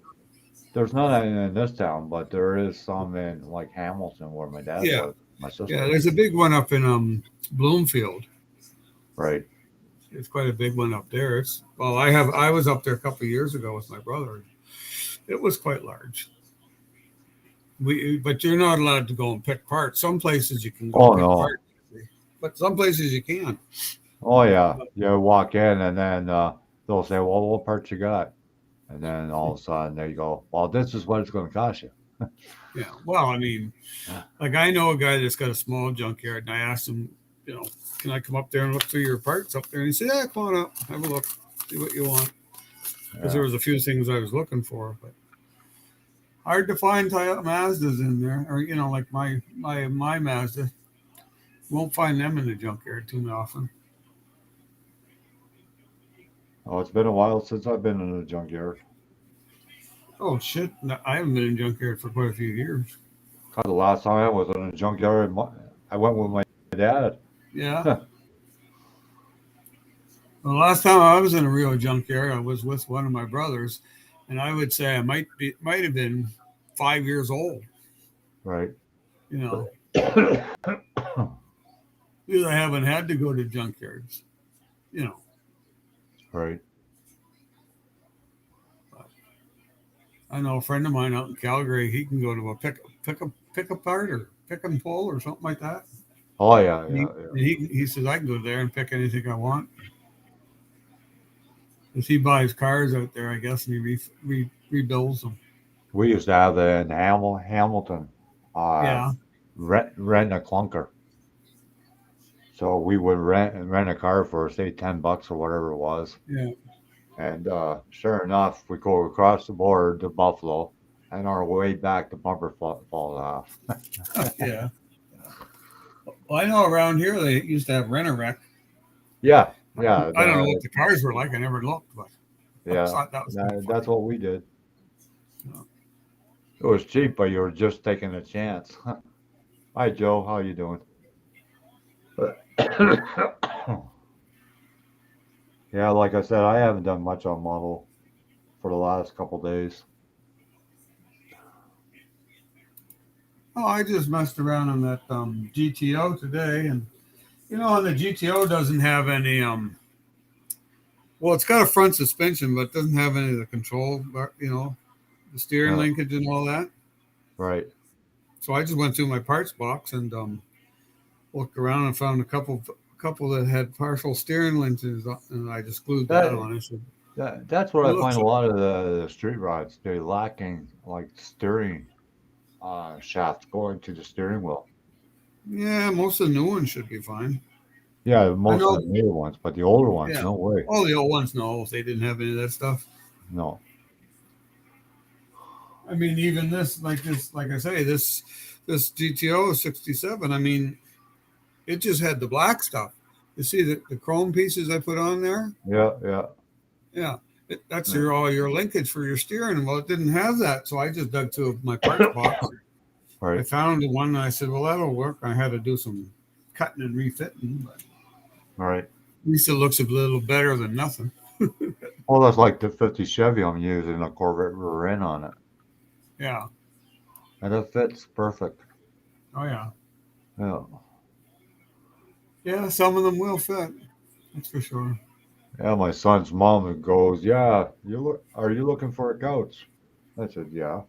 S1: there's not any in this town, but there is some in like Hamilton where my dad
S4: Yeah,
S1: lives, my
S4: yeah.
S1: sister.
S4: There's a big one up in Bloomfield.
S1: Right.
S4: It's quite a big one up there. It's well, I was up there a couple of years ago with my brother. It was quite large. But you're not allowed to go and pick parts. Some places you can go
S1: Oh
S4: pick
S1: no.
S4: parts, but some places you can't.
S1: Oh yeah. You walk in and then they'll say, "Well, what parts you got?" And then all of a sudden they go, "Well, this is what it's going to cost you."
S4: Yeah. Well, I mean, like I know a guy that's got a small junkyard, and I asked him, you know, can I come up there and look through your parts up there? And he said, yeah, come on up, have a look, see what you want. Because there
S1: Yeah.
S4: was a few things I was looking for, but hard to find Toyota Mazdas in there, or you know, like my Mazda. Won't find them in the junkyard too often.
S1: Oh, it's been a while since I've been in a junkyard.
S4: Oh shit! No, I haven't been in junkyard for quite a few years.
S1: God, the last time I was in a junkyard, I went with my dad.
S4: Yeah. Well, the last time I was in a real junkyard, I was with one of my brothers, and I would say I might have been 5 years old.
S1: Right.
S4: You know, because I haven't had to go to junkyards. You know,
S1: Right.
S4: but I know a friend of mine out in Calgary. He can go to a pick apart or pick and pull or something like that.
S1: Oh yeah,
S4: And he,
S1: yeah, yeah.
S4: he says I can go there and pick anything I want. Because he buys cars out there, I guess, and he rebuilds them.
S1: We used to have it in Hamilton, uh,
S4: Yeah,
S1: rent a clunker. So we would rent a car for say $10 or whatever it was,
S4: yeah,
S1: and sure enough, we go across the border to Buffalo, and our way back the bumper falls off.
S4: yeah. Well, I know around here they used to have Rent-A-Wreck.
S1: Yeah, yeah,
S4: I don't know what the cars were like. I never looked, but I
S1: yeah.
S4: thought that was kind of
S1: That's
S4: funny.
S1: what we did.
S4: Yeah.
S1: It was cheap, but you were just taking a chance. Hi, Joe. How you doing? Yeah, like I said, I haven't done much on model for the last couple days.
S4: Oh, I just messed around on that GTO today, and you know, and the GTO doesn't have any. Well, it's got a front suspension, but it doesn't have any of the control. You know, the steering
S1: Yeah,
S4: linkage and all that.
S1: right.
S4: So I just went through my parts box and looked around and found a couple that had partial steering linkages, and I just glued that
S1: That
S4: on. I said,
S1: that's what
S4: it
S1: I find
S4: looks.
S1: a lot of the street rods. They're lacking like steering shafts going to the steering wheel.
S4: Yeah, most of the new ones should be fine.
S1: Yeah,
S4: I
S1: most of
S4: know.
S1: the newer ones, but the older ones,
S4: Yeah,
S1: no way.
S4: all the old ones, no, they didn't have any of that stuff.
S1: No.
S4: I mean, even like I say, this GTO 67. I mean, it just had the black stuff. You see the chrome pieces I put on there?
S1: Yeah, yeah,
S4: Yeah, that's
S1: yeah.
S4: all your linkage for your steering. Well, it didn't have that, so I just dug through my parts box. I
S1: Right.
S4: found the one, and I said, "Well, that'll work." I had to do some cutting and refitting, but
S1: Right.
S4: at least it looks a little better than nothing.
S1: Well, that's like the 50 Chevy I'm using, a Corvette rear end on it.
S4: Yeah.
S1: And it fits perfect.
S4: Oh yeah.
S1: Yeah.
S4: Yeah. Some of them will fit. That's for sure.
S1: Yeah, my son's mom goes, "Yeah, are you looking for a couch?" I said, "Yeah."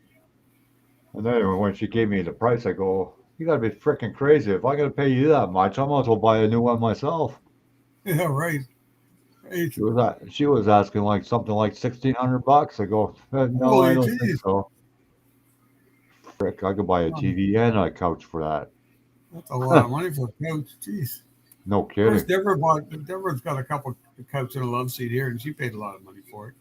S1: And then when she gave me the price, I go, "You gotta be freaking crazy. If I gotta pay you that much, I might as well buy a new one myself."
S4: Yeah. Right. Right.
S1: She was asking like something like $1,600. I go, "No, I
S4: Holy
S1: don't think
S4: jeez.
S1: so." Frick, I could buy a
S4: Um,
S1: TV and a couch for
S4: that's a lot of money for a couch. Jeez.
S1: No
S4: Of course,
S1: kidding.
S4: Deborah's got a couple of couches and a love seat here, and she paid a lot of money for it.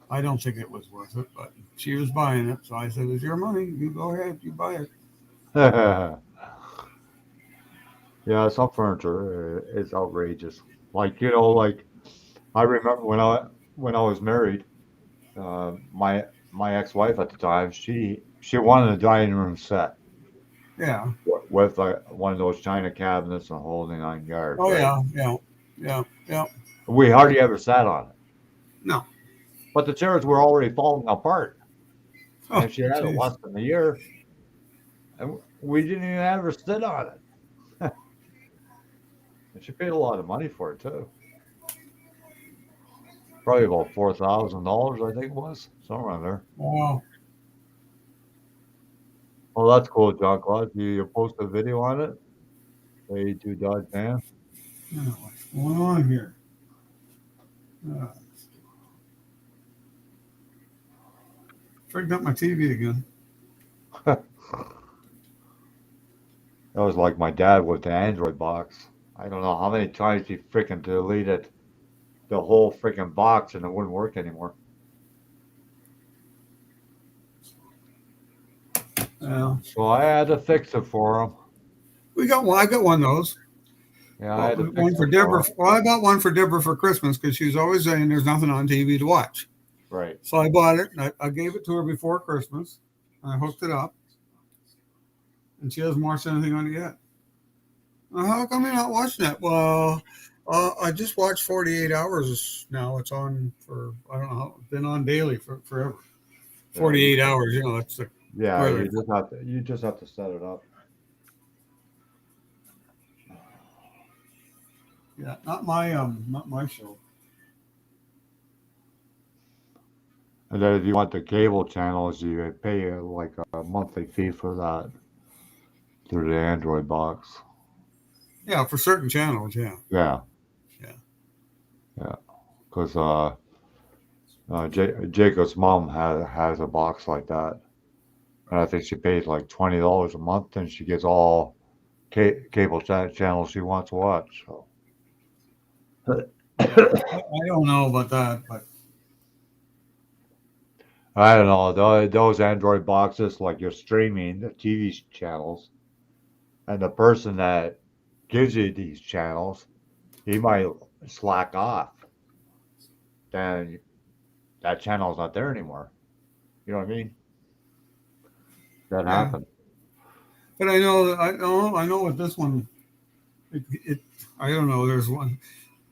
S4: I don't think it was worth it, but she was buying it, so I said, "It's your money. You go ahead. You buy it."
S1: Yeah, some furniture is outrageous. Like, like I remember when I was married, my ex-wife at the time, she wanted a dining room set
S4: Yeah.
S1: with one of those china cabinets and holding nine yards,
S4: Oh
S1: right?
S4: yeah. Yeah. Yeah. Yeah.
S1: We hardly ever sat on it,
S4: No.
S1: but the chairs were already falling apart,
S4: Oh,
S1: and she had it
S4: jeez.
S1: less than a year, and we didn't even have her sit on it. And she paid a lot of money for it too. Probably about $4,000, I think it was, somewhere around there.
S4: Wow.
S1: Well, that's cool, John Claude. You post a video on it? A2 Dodge Van?
S4: Yeah, what's going on here? Uh, Tricked up my TV again.
S1: That was like my dad with the Android box. I don't know how many times he freaking deleted the whole freaking box and it wouldn't work anymore.
S4: Yeah.
S1: So I had to fix it for him.
S4: We got one. I got one of those.
S1: Yeah, I
S4: Well,
S1: had to fix
S4: one for
S1: it for
S4: Deborah.
S1: him.
S4: Well, I bought one for Deborah for Christmas because she was always saying there's nothing on TV to watch.
S1: Right.
S4: So I bought it. And I gave it to her before Christmas. And I hooked it up, and she hasn't watched anything on it yet. Well, how come you're not watching that? Well, I just watched 48 hours now. It's on for I don't know how it's been on daily for forever.
S1: Yeah, you,
S4: 48 hours. You know that's the
S1: yeah,
S4: equivalent.
S1: you just have to set it up.
S4: Yeah, not my show.
S1: And then if you want the cable channels, you pay like a monthly fee for that through the Android box.
S4: Yeah, for certain channels. Yeah,
S1: Yeah,
S4: yeah.
S1: yeah. Because Jacob's mom has a box like that, and I think she pays like $20 a month, and she gets all cable channels she wants to watch. So
S4: Yeah, I don't know about that, but
S1: I don't know those Android boxes, like you're streaming the TV channels, and the person that gives you these channels, he might slack off. Then that channel's not there anymore. You know what I mean? That
S4: yeah.
S1: happened.
S4: But I know with this one, it I don't know. There's one,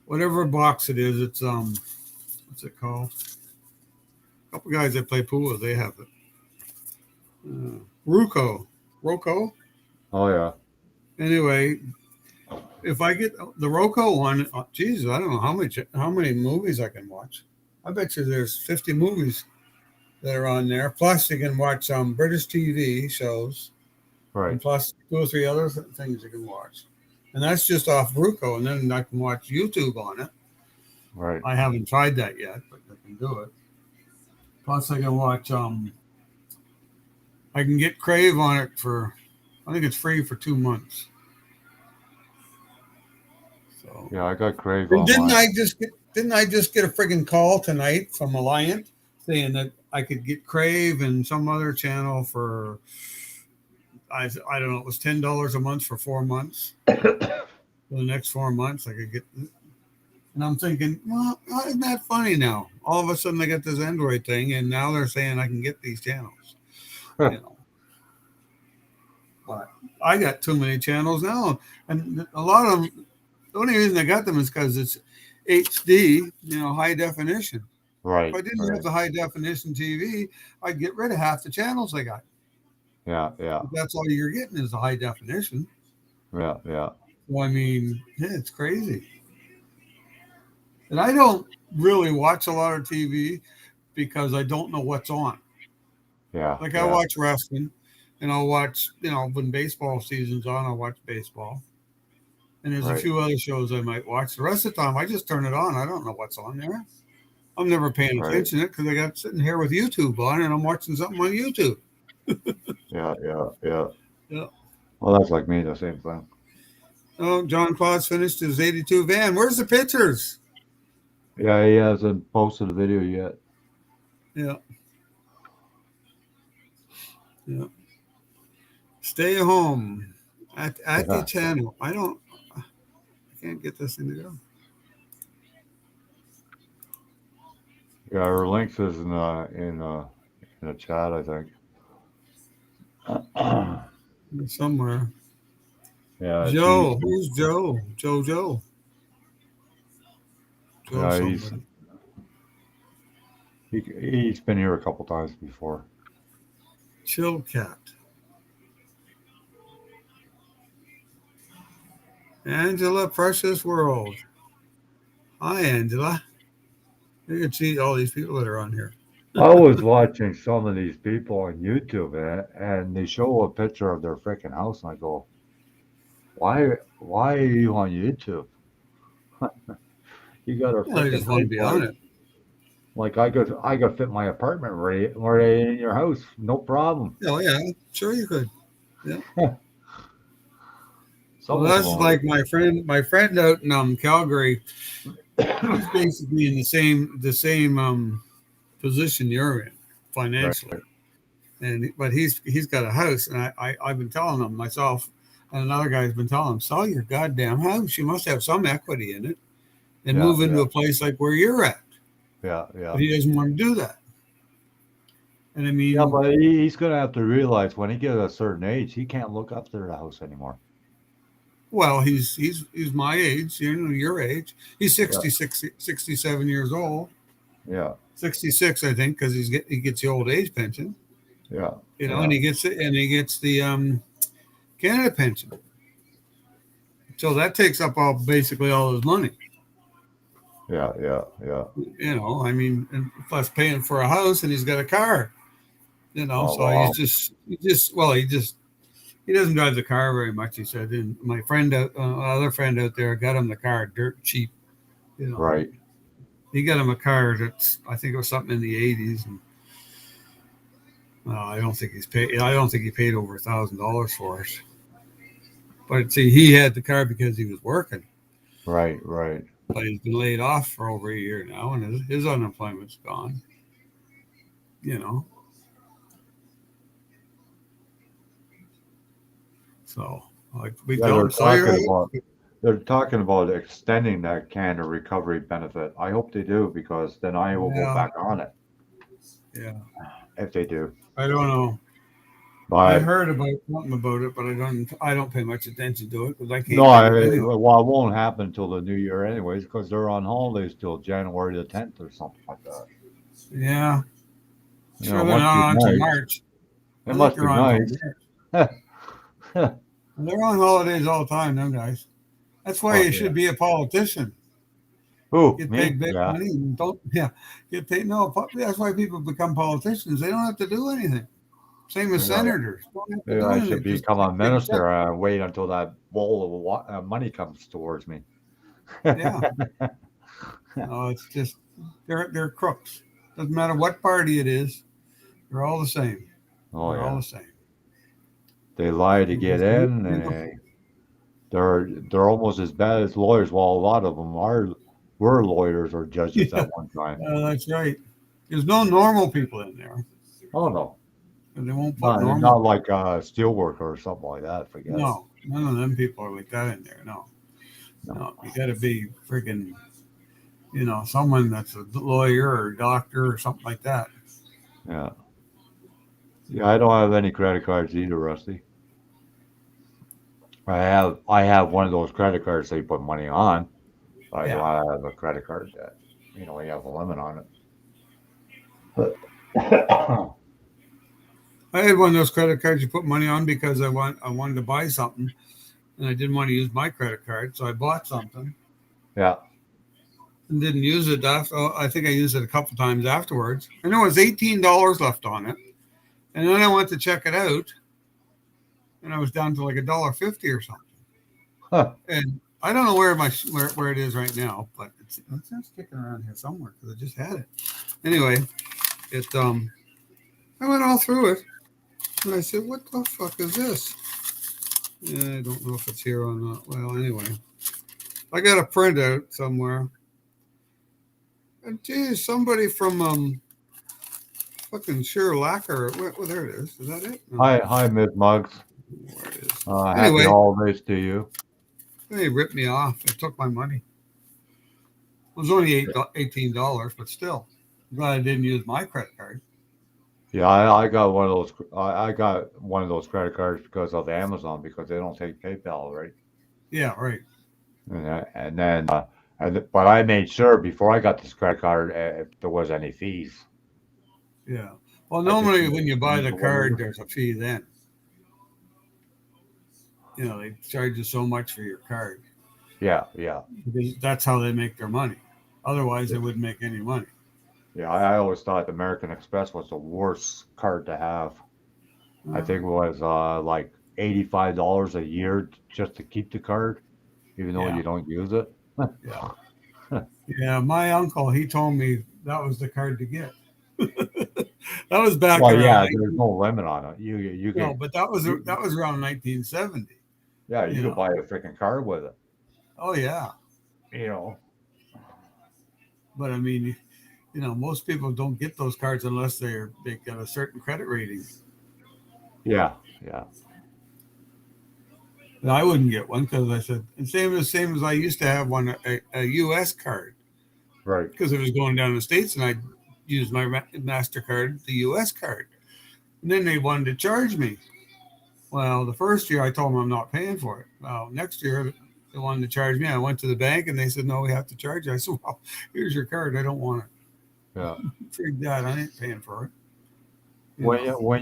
S4: whatever box it is. It's what's it called? A couple guys that play pool, they have it. Ruco, Roco.
S1: Oh yeah.
S4: Anyway, if I get the Roco one, Jesus, I don't know how many movies I can watch. I bet you there's 50 movies that are on there. Plus, you can watch British TV shows, and
S1: Right.
S4: plus two or three other things you can watch. And that's just off Ruco, and then I can watch YouTube on it.
S1: Right.
S4: I haven't tried that yet, but I can do it. Plus, I can watch. I can get Crave on it for. I think it's free for 2 months. So,
S1: Yeah, I got Crave
S4: and
S1: on mine.
S4: didn't I just get a friggin' call tonight from Alliant saying that I could get Crave and some other channel for I don't know, it was $10 a month for 4 months. For the next 4 months, I could get. And I'm thinking, well, isn't that funny now? All of a sudden, I got this Android thing, and now they're saying I can get these channels. You know, but I got too many channels now, and a lot of them. The only reason I got them is because it's HD, high definition.
S1: Right.
S4: If I didn't have
S1: Right.
S4: the high definition TV, I'd get rid of half the channels I got.
S1: Yeah. Yeah.
S4: But that's all you're getting is the high definition.
S1: Yeah. Yeah.
S4: Well, I mean, yeah, it's crazy. And I don't really watch a lot of TV because I don't know what's on.
S1: Yeah.
S4: Like I
S1: Yeah.
S4: watch wrestling, and I'll watch, when baseball season's on, I'll watch baseball. And there's a
S1: Right.
S4: few other shows I might watch. The rest of the time, I just turn it on. I don't know what's on there. I'm never paying
S1: Right.
S4: attention to it because I got sitting here with YouTube on and I'm watching something on YouTube.
S1: Yeah. Yeah. Yeah.
S4: Yeah.
S1: Well, that's like me. The same thing.
S4: Oh, John Claude's finished his 82 van. Where's the pictures?
S1: Yeah. He hasn't posted a video yet.
S4: Yeah. Yeah. Stay home at the
S1: Yeah.
S4: channel. I can't get this thing to go.
S1: Yeah. Her links is in a chat, I think.
S4: Somewhere.
S1: Yeah. She's.
S4: Joe. Who's Joe? Joe. Joe
S1: Yeah.
S4: somebody.
S1: He's been here a couple times before.
S4: Chill cat. Angela Precious World. Hi, Angela. You can see all these people that are on here.
S1: I was watching some of these people on YouTube, and they show a picture of their freaking house, and I go, why are you on YouTube? You got a
S4: Well, I
S1: freaking
S4: just want to
S1: nice
S4: be on
S1: place.
S4: it.
S1: Like I could fit my apartment right in your house, no problem.
S4: Oh, yeah. Sure you could. Yeah. Well,
S1: Some of them
S4: that's
S1: are.
S4: like my friend out in Calgary. He's basically in the same position you're in
S1: Right,
S4: financially, but he's got a house, and I've been telling him myself, and another guy's been telling him, sell your goddamn house. You must have some equity in it, and
S1: yeah,
S4: move into
S1: yeah,
S4: a place like where you're at.
S1: yeah, yeah.
S4: But he doesn't want to do that. And I
S1: Yeah,
S4: mean,
S1: but he's gonna have to realize when he gets a certain age, he can't look up to the house anymore.
S4: well, he's my age, your age. He's
S1: Yeah,
S4: 66, 67 years old.
S1: yeah,
S4: 66, I think, because he gets the old age pension,
S1: yeah,
S4: and
S1: yeah,
S4: he gets the Canada pension. So that takes up basically all his money.
S1: yeah, yeah, yeah.
S4: I mean, and plus paying for a house, and he's got a car.
S1: Oh
S4: So
S1: wow.
S4: he doesn't drive the car very much. He said, and my friend, other friend out there, got him the car dirt cheap. You know,
S1: Right.
S4: he got him a car that's, I think it was something in the 80s, and I don't think he's paid. I don't think he paid over $1,000 for it. But see, he had the car because he was working,
S1: Right. Right.
S4: but he's been laid off for over a year now, and his unemployment's gone. You know, so like we
S1: Yeah,
S4: tell him, sell your house.
S1: they're talking about extending that kind of recovery benefit. I hope they do because then I will go
S4: Yeah,
S1: back on it
S4: yeah.
S1: if they do.
S4: I don't know. I
S1: But
S4: heard about something about it, but I don't pay much attention to it because I
S1: no,
S4: can't get it anyway.
S1: well, it won't happen until the new year anyways because they're on holidays till January the 10th or something like that.
S4: Yeah,
S1: You know,
S4: sure
S1: it
S4: they're
S1: must be
S4: not on till
S1: nice.
S4: March.
S1: It
S4: I think
S1: must be
S4: they're on till
S1: nice.
S4: March.
S1: Oh
S4: They're on holidays all the time, them guys. That's why you
S1: yeah.
S4: should be a politician.
S1: Who?
S4: Get
S1: Me?
S4: paid big
S1: Yeah.
S4: money and don't, yeah, get paid. No, that's why people become politicians. They don't have to do anything. Same as
S1: Maybe
S4: senators. Don't have to
S1: maybe
S4: do
S1: I should
S4: anything. Just
S1: become a
S4: take big checks.
S1: minister and wait until that bowl of money comes towards me.
S4: Yeah. No, it's just they're crooks. Doesn't matter what party it is. They're all the same.
S1: Oh
S4: They're all
S1: yeah.
S4: the same.
S1: They lie to
S4: They
S1: get
S4: just
S1: in.
S4: think of,
S1: They're almost as bad as lawyers. Well, a lot of them were lawyers or judges
S4: yeah,
S1: at one time.
S4: that's right. There's no normal people in there,
S1: Oh no,
S4: and they won't put
S1: not
S4: normal.
S1: like a steel worker or something like that. Forget it.
S4: No, none of them people are like that in there. No,
S1: No.
S4: no. You got to be freaking, someone that's a lawyer or a doctor or something like that.
S1: Yeah, yeah. I don't have any credit cards either, Rusty. I have one of those credit cards that you put money on, but I
S4: Yeah.
S1: don't have a credit card that you have a limit on it.
S4: I had one of those credit cards you put money on because I wanted to buy something and I didn't want to use my credit card, so I bought something
S1: Yeah.
S4: and didn't use it. After, I think I used it a couple times afterwards, and there was $18 left on it. And then I went to check it out, and I was down to like $1.50 or something.
S1: Huh.
S4: And I don't know where it is right now, but it's sticking around here somewhere because I just had it. Anyway, it I went all through it, and I said, "What the fuck is this?" Yeah, I don't know if it's here or not. Well, anyway, I got a printout somewhere. And geez, somebody from fucking Sure Lacquer. Well, there it is. Is that it? No,
S1: Hi, Miss Muggs.
S4: where it is.
S1: Happy
S4: Anyway,
S1: holidays to you.
S4: they ripped me off. They took my money. It was only $18, but still, I'm glad I didn't use my credit card.
S1: Yeah, I got one of those. I got one of those credit cards because of Amazon because they don't take PayPal, right?
S4: Yeah, right.
S1: And then but I made sure before I got this credit card if there was any fees.
S4: Yeah. Well,
S1: I just
S4: normally
S1: use
S4: when you buy
S1: use
S4: the
S1: the one
S4: card,
S1: you.
S4: there's a fee then. They charge you so much for your card
S1: Yeah, yeah,
S4: because that's how they make their money. Otherwise, they wouldn't make any money.
S1: yeah. I always thought American Express was the worst card to have. I
S4: Uh,
S1: think it was like $85 a year just to keep the card, even though
S4: yeah,
S1: you don't use it.
S4: yeah, yeah. My uncle, he told me that was the card to get. That was back
S1: Well,
S4: around
S1: yeah, there's
S4: 19,
S1: no limit on it. You
S4: no,
S1: can
S4: but that was
S1: you,
S4: around 1970.
S1: yeah, you
S4: You
S1: could
S4: know.
S1: buy a freaking card with it.
S4: Oh yeah,
S1: You know.
S4: but I mean, most people don't get those cards unless they got a certain credit rating.
S1: Yeah, yeah,
S4: And I wouldn't get one because I said, and same as I used to have one a U.S. card
S1: right,
S4: because it was going down to the states and I used my Mastercard, the U.S. card, and then they wanted to charge me. Well, the first year I told them I'm not paying for it. Well, next year they wanted to charge me. I went to the bank and they said, no, we have to charge you. I said, well, here's your card. I don't want
S1: yeah.
S4: it. Frig that. I ain't paying for it. You
S1: When
S4: know.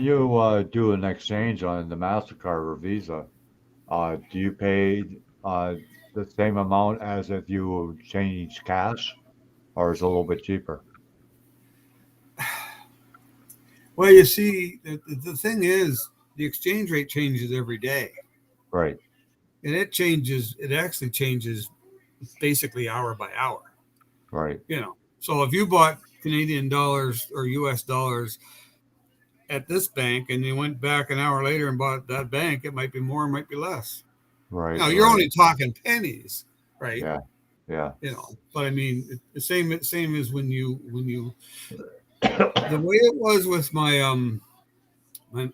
S1: you do an exchange on the Mastercard or Visa, do you pay the same amount as if you change cash, or is it a little bit cheaper?
S4: Well, you see, the thing is, the exchange rate changes every day,
S1: Right,
S4: and it changes. It actually changes basically hour by hour.
S1: right,
S4: So if you bought Canadian dollars or U.S. dollars at this bank and you went back an hour later and bought that bank, it might be more, it might be less.
S1: right,
S4: You're
S1: right.
S4: only talking pennies, right?
S1: Yeah, yeah,
S4: But I mean, the same as when you the way it was with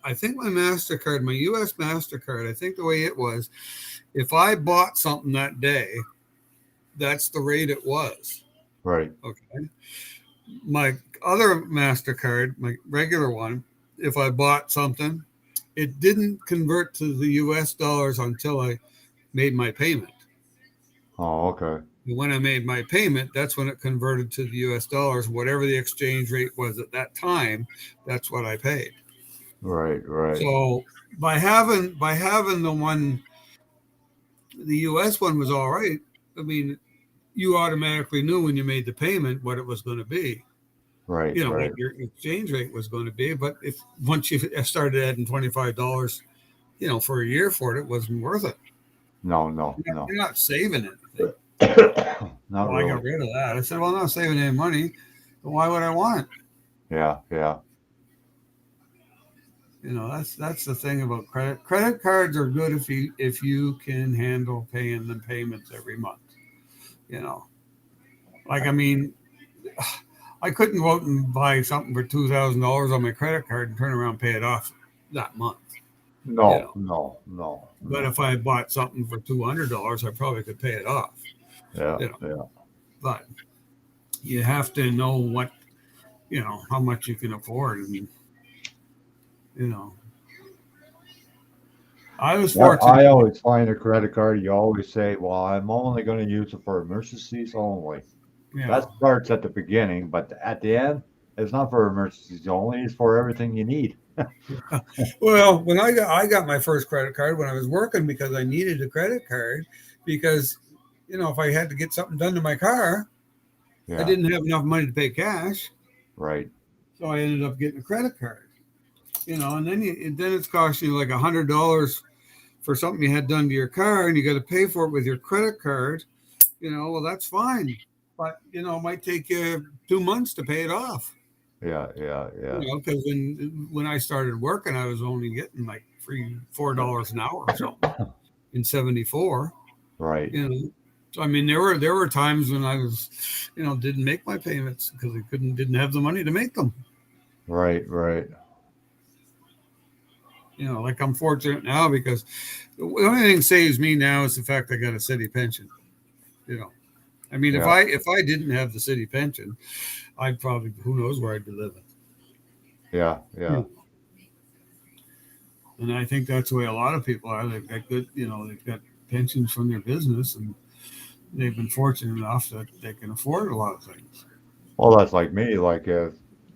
S4: I think my Mastercard, my U.S. Mastercard, I think the way it was, if I bought something that day, that's the rate it was.
S1: right,
S4: Okay. My other Mastercard, my regular one, if I bought something, it didn't convert to the U.S. dollars until I made my payment.
S1: Oh, okay.
S4: And when I made my payment, that's when it converted to the U.S. dollars. Whatever the exchange rate was at that time, that's what I paid.
S1: Right, right.
S4: So by having the U.S. one was all right. I mean, you automatically knew when you made the payment what it was going to be.
S1: Right,
S4: What
S1: right.
S4: your exchange rate was going to be. But if once you started adding $25, for a year for it, it wasn't worth it.
S1: No, no,
S4: You're
S1: no.
S4: not saving anything.
S1: Not
S4: Well, I
S1: really.
S4: got rid of that. I said, well, I'm not saving any money. But why would I want it?
S1: Yeah, yeah.
S4: That's the thing about credit. Credit cards are good if you can handle paying the payments every month. You know, like I mean, I couldn't go out and buy something for $2,000 on my credit card and turn around and pay it off that month. You
S1: No,
S4: know,
S1: no, no,
S4: but
S1: no.
S4: if I bought something for $200, I probably could pay it off.
S1: Yeah,
S4: You know,
S1: yeah.
S4: but you have to know how much you can afford, and you know, I was
S1: I
S4: fortunate.
S1: always find a credit card, you always say, well, I'm only going to use it for emergencies only.
S4: Yeah,
S1: That starts at the beginning, but at the end, It's not for emergencies only. It's for everything you need.
S4: Well, when I got my first credit card when I was working because I needed a credit card because if I had to get something done to my car, I
S1: Yeah,
S4: didn't have enough money to pay cash,
S1: right.
S4: so I ended up getting a credit card. And then it's costing you like $100 for something you had done to your car, and you got to pay for it with your credit card. Well, that's fine, but it might take you 2 months to pay it off.
S1: Yeah, yeah, yeah.
S4: Because when I started working, I was only getting like $4 an hour or something in '74.
S1: Right,
S4: So I mean, there were times when I was, didn't make my payments because I didn't have the money to make them.
S1: right, right.
S4: Like I'm fortunate now because the only thing saves me now is the fact I got a city pension. You know, I mean, if
S1: Yeah,
S4: I didn't have the city pension, I'd probably who knows where I'd be living.
S1: yeah,
S4: Yeah.
S1: yeah.
S4: And I think that's the way a lot of people are. They've got good, they've got pensions from their business, and they've been fortunate enough that they can afford a lot of things.
S1: Well, that's like me. Like the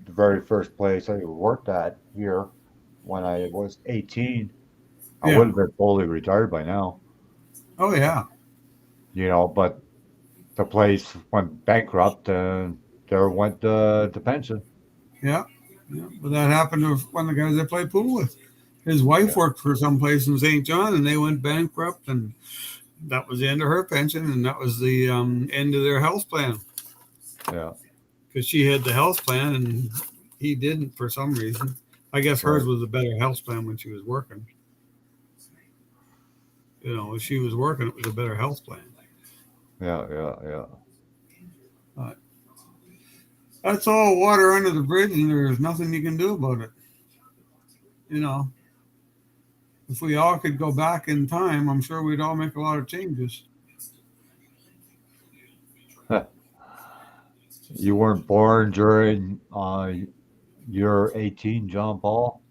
S1: very first place I worked at here when I was 18, I would
S4: Yeah.
S1: have been fully retired by now.
S4: Oh yeah.
S1: But the place went bankrupt and there went the pension.
S4: Yeah. Yeah. But that happened to one of the guys I played pool with. His wife
S1: Yeah,
S4: worked for some place in St. John, and they went bankrupt, and that was the end of her pension, and that was the end of their health plan
S1: yeah,
S4: because she had the health plan and he didn't for some reason. I guess hers
S1: right.
S4: was a better health plan when she was working. When she was working, it was a better health plan.
S1: Yeah, yeah, yeah.
S4: But that's all water under the bridge, and there's nothing you can do about it. You know, if we all could go back in time, I'm sure we'd all make a lot of changes.
S1: You weren't born during year 18, John Paul?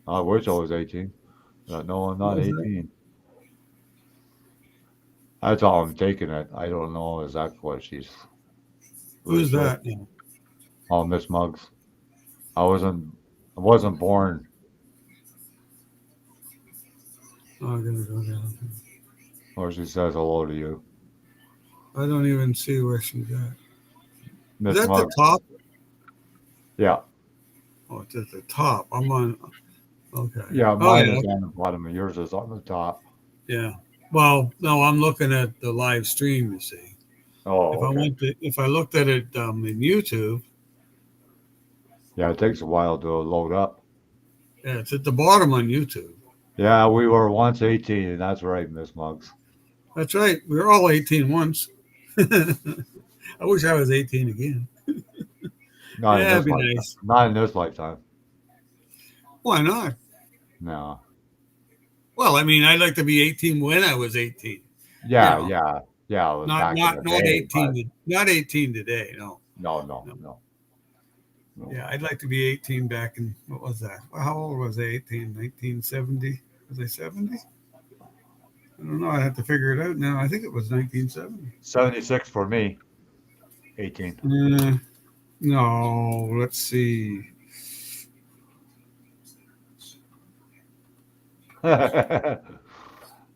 S1: I wish I was 18. No, I'm
S4: What
S1: not
S4: was that?
S1: 18. That's all I'm taking it. I don't know exactly what she's
S4: Who's
S1: referring.
S4: that? Yeah.
S1: Oh, Miss Muggs. I wasn't I wasn't born.
S4: Oh, I gotta go down.
S1: Or she says hello to you.
S4: I don't even see where she's at. Is
S1: Miss
S4: that the
S1: Muggs.
S4: top?
S1: Yeah.
S4: Oh, it's at the top. I'm on. Okay.
S1: Yeah,
S4: Oh
S1: mine
S4: yeah.
S1: is on the bottom and yours is on the top.
S4: Yeah. Well, no, I'm looking at the live stream. You see,
S1: Oh, okay.
S4: if I looked at it in YouTube,
S1: Yeah, it takes a while to load up.
S4: yeah, it's at the bottom on YouTube.
S1: Yeah, we were once 18, that's right, Miss Muggs.
S4: That's right. We were all 18 once. I wish I was 18 again.
S1: Not in
S4: Yeah, it'd
S1: this
S4: be
S1: lifetime.
S4: nice.
S1: Not in this lifetime.
S4: Why not?
S1: No.
S4: Well, I mean, I'd like to be 18 when I was 18. You
S1: Yeah,
S4: know,
S1: yeah, yeah. It was
S4: not
S1: back in
S4: not
S1: the
S4: not
S1: day,
S4: 18
S1: but
S4: not 18 today. No,
S1: no, no,
S4: no.
S1: no, no.
S4: Yeah, I'd like to be 18 back in what was that? Well, how old was I? 18, 1970? Was I 70? I don't know. I have to figure it out now. I think it was 1970.
S1: 76 for me. 18.
S4: No, let's see.
S1: Hey,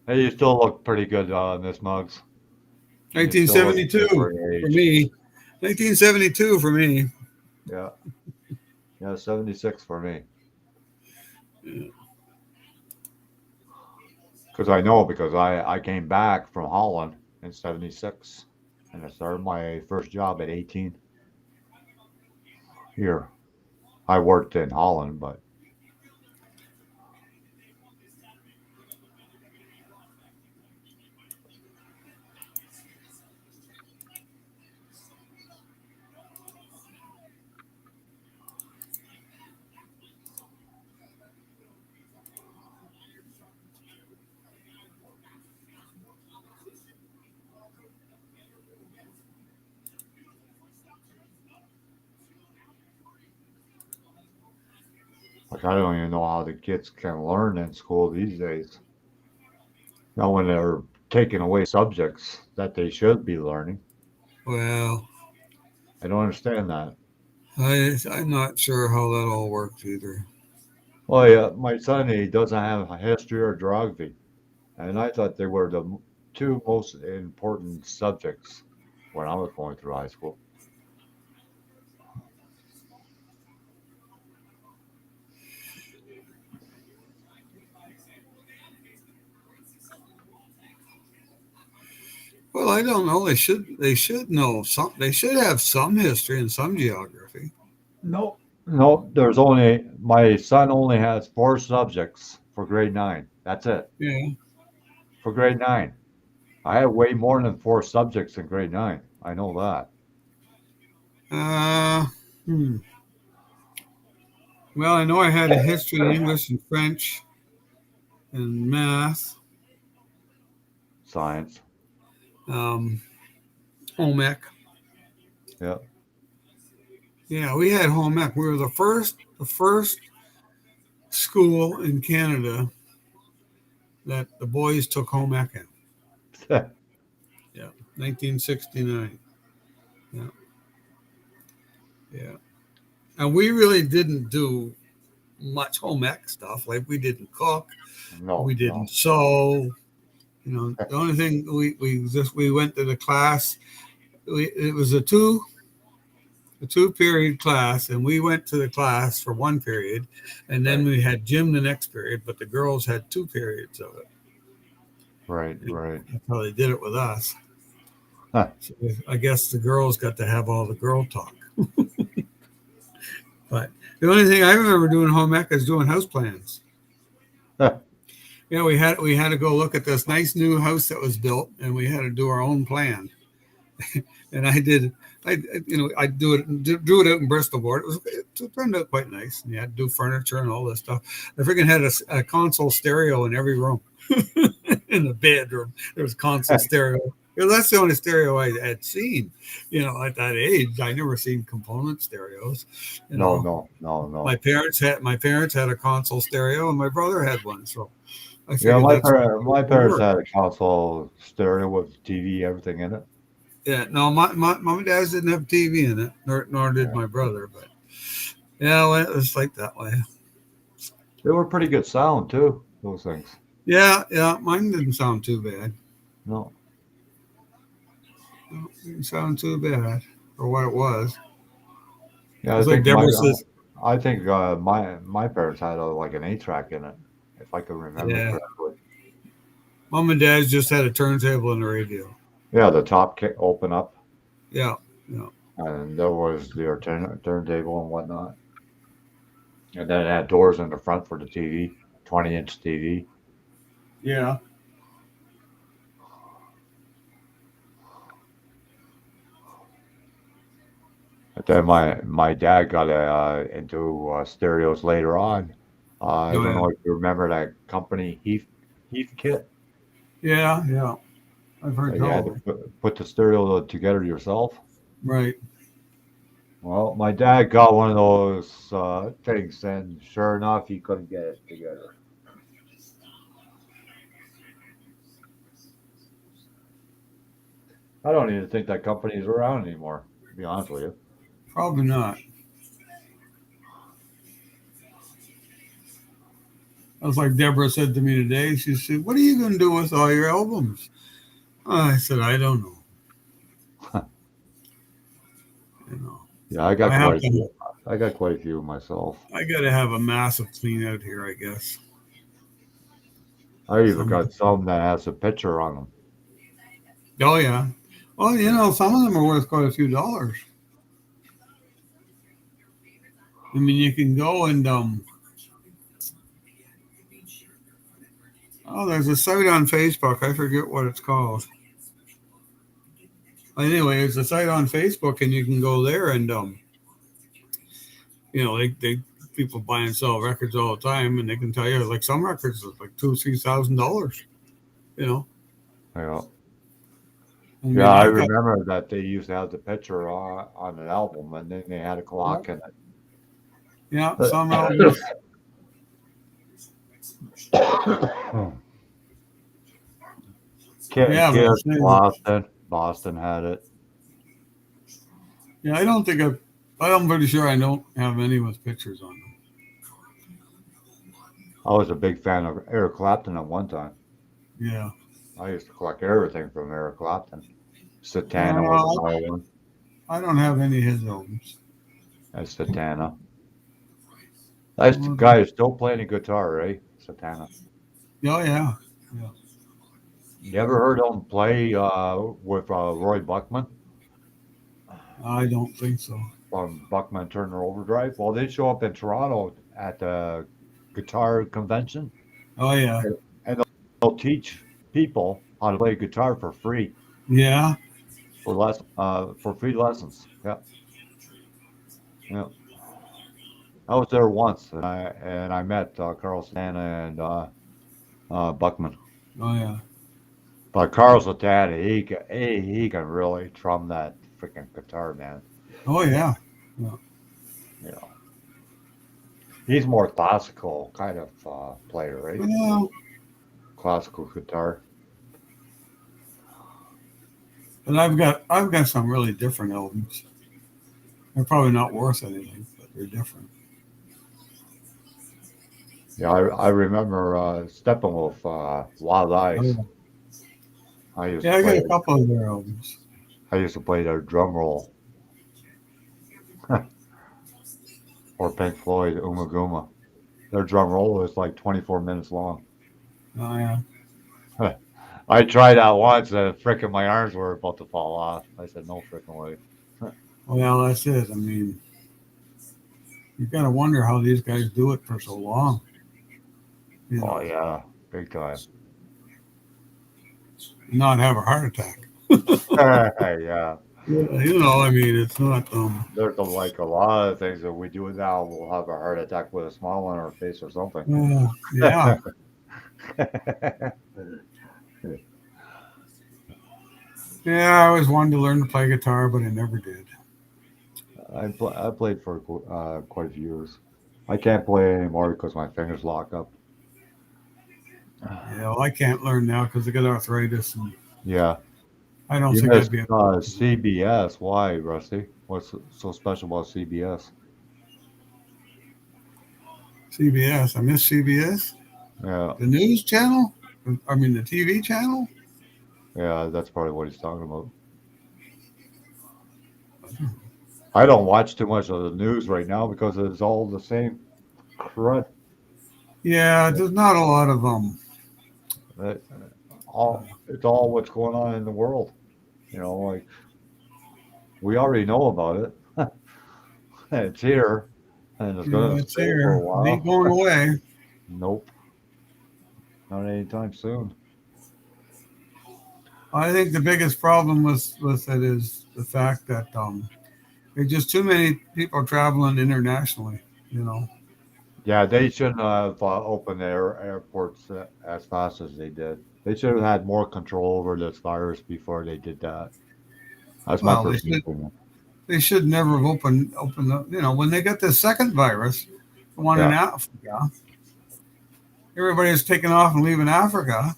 S1: you still look pretty good, Miss Muggs. You still look good
S4: 1972
S1: for your
S4: for
S1: age.
S4: me. 1972 for me.
S1: Yeah, yeah, 76 for me.
S4: Yeah.
S1: Because I know because I came back from Holland in 76 and I started my first job at 18 here. I worked in Holland, but like I don't even know how the kids can learn in school these days. Not when they're taking away subjects that they should be learning.
S4: Well,
S1: I don't understand that.
S4: I'm not sure how that all works either.
S1: Well, yeah, my son, he doesn't have a history or geography, and I thought they were the two most important subjects when I was going through high school.
S4: Well, I don't know. They should know some. They should have some history and some geography.
S1: No, no, there's only my son only has four subjects for grade nine. That's it
S4: Yeah.
S1: for grade nine. I have way more than four subjects in grade nine. I know that.
S4: Uh, hmm. Well, I know I had a history, English, and French, and math,
S1: Science.
S4: um, home ec.
S1: Yeah.
S4: Yeah, we had home ec. We were the first school in Canada that the boys took home ec in. Yeah, 1969. Yeah, yeah. And we really didn't do much home ec stuff. Like we didn't cook, we
S1: No,
S4: didn't
S1: no.
S4: sew. The only thing we went to the class. It was a two period class, and we went to the class for one period, and then
S1: Right,
S4: we had gym the next period. But the girls had two periods of it.
S1: right, right.
S4: That's how they did it with us.
S1: Huh.
S4: So I guess the girls got to have all the girl talk. But the only thing I remember doing home ec is doing house plans. We had to go look at this nice new house that was built, and we had to do our own plan. And I did. I drew it out in Bristol board. It turned out quite nice. And you had to do furniture and all this stuff. I freaking had a console stereo in every room. In the bedroom, there was console stereo. That's the only stereo I had seen. At that age, I never seen component stereos. You
S1: No,
S4: know,
S1: no, no,
S4: my
S1: no.
S4: parents had a console stereo, and my brother had one. So I
S1: Yeah,
S4: figured that's what
S1: my
S4: would
S1: parents
S4: work.
S1: had a console stereo with TV, everything in it.
S4: Yeah, no, my mom and dad's didn't have TV in it, nor did
S1: Yeah.
S4: my brother. But yeah, well, it was like that way.
S1: They were pretty good sound too, those things.
S4: Yeah, yeah, mine didn't sound too bad.
S1: No.
S4: No, didn't sound too bad for what it was.
S1: Yeah, I
S4: It's like
S1: think my
S4: Deborah says.
S1: I think my parents had like an 8 track in it, if I can remember
S4: Yeah,
S1: correctly.
S4: mom and dad's just had a turntable and a radio.
S1: Yeah, the top open up,
S4: Yeah, yeah,
S1: and there was their turntable and whatnot, and then it had doors in the front for the TV, 20-inch TV.
S4: yeah.
S1: But then my dad got into stereos later on. I
S4: Oh
S1: don't
S4: yeah,
S1: know if you remember that company Heath Kit.
S4: yeah, yeah. I've heard
S1: You had
S4: tell
S1: to
S4: them.
S1: put the stereo together yourself.
S4: Right.
S1: Well, my dad got one of those things, and sure enough, he couldn't get it together. I don't even think that company is around anymore, to be honest with you.
S4: Probably not. That's like Deborah said to me today. She said, "What are you going to do with all your albums?" I said, "I don't know. You know,
S1: Yeah, I
S4: I
S1: got
S4: have
S1: quite a
S4: to.
S1: few. I got quite a few myself.
S4: I got to have a massive clean out here, I guess.
S1: I even
S4: Some.
S1: got some that has a picture on them.
S4: Oh yeah. Well, some of them are worth quite a few dollars. I mean, you can go and oh, there's a site on Facebook. I forget what it's called. Anyway, it's a site on Facebook, and you can go there and they people buy and sell records all the time, and they can tell you like some records are like $2,000-3,000. You know,
S1: Yeah.
S4: I
S1: Yeah,
S4: mean,
S1: I
S4: I've got
S1: remember that they used to have the picture on an album, and then they had a
S4: yeah,
S1: clock in
S4: yeah, some
S1: it.
S4: albums. Yeah, but I'm
S1: Kiss,
S4: saying,
S1: Boston had it.
S4: yeah, I don't think I've I'm pretty sure I don't have any with pictures on them.
S1: I was a big fan of Eric Clapton at one time.
S4: Yeah.
S1: I used to collect everything from Eric Clapton. Satana was
S4: Uh,
S1: another one.
S4: I don't have any of his albums.
S1: That's Satana. That's the
S4: Oh,
S1: guy who's still playing the guitar, right? Satana.
S4: yeah. Yeah.
S1: You ever heard him play with Roy Buckman
S4: I don't think so.
S1: from Buckman Turner Overdrive? Well, they show up in Toronto at the guitar convention,
S4: Oh, yeah.
S1: and they'll teach people how to play guitar for free
S4: Yeah.
S1: for free lessons. Yeah, yeah. I was there once, and I met Carl Santana and Buckman.
S4: Oh, yeah.
S1: But Carl Santana, he can really trum that freaking guitar, man.
S4: Oh, yeah. Yeah.
S1: You know, he's more classical kind of player, right?
S4: Well,
S1: Classical guitar.
S4: but I've got some really different albums. They're probably not worth anything, but they're different.
S1: Yeah, I remember Steppenwolf, Wild
S4: Oh,
S1: Eyes.
S4: yeah.
S1: I used to
S4: Yeah, I got
S1: play.
S4: a couple of their albums.
S1: I used to play their drum roll or Pink Floyd, Umaguma. Their drum roll was like 24 minutes long.
S4: Oh, yeah.
S1: I tried that once, and frickin' my arms were about to fall off. I said, no frickin' way.
S4: Well, that's it. I mean, you got to wonder how these guys do it for so long. You
S1: Oh
S4: know,
S1: yeah, big time.
S4: not have a heart attack.
S1: Yeah,
S4: Yeah, I mean, it's not.
S1: there's like a lot of things that we do now. We'll have a heart attack with a smile on our face or something.
S4: Yeah, yeah. I always wanted to learn to play guitar, but I never did.
S1: I played for quite a few years. I can't play anymore because my fingers lock up.
S4: Yeah, well, I can't learn now because I got arthritis, and
S1: Yeah,
S4: I don't
S1: you
S4: think I'd
S1: missed
S4: be able to.
S1: CBS. Why, Rusty? What's so special about CBS?
S4: CBS. I miss CBS.
S1: Yeah,
S4: The news channel. I mean, the TV channel.
S1: yeah, that's probably what he's talking about. I don't watch too much of the news right now because it's all the same crud.
S4: Yeah, there's not a lot of
S1: That
S4: uh,
S1: all it's all what's going on in the world. Like we already know about it. It's here, and it's
S4: yeah,
S1: gonna
S4: it's
S1: stay for a
S4: here. It ain't
S1: while.
S4: going away.
S1: Nope, not anytime soon.
S4: I think the biggest problem with it is the fact that there's just too many people traveling internationally. You know.
S1: Yeah, they shouldn't have opened their airports as fast as they did. They should have had more control over this virus before they did that. That's my
S4: Well,
S1: personal opinion.
S4: they should never have opened up. When they got the second virus, the one in
S1: Yeah,
S4: Africa, everybody was taking off and leaving Africa.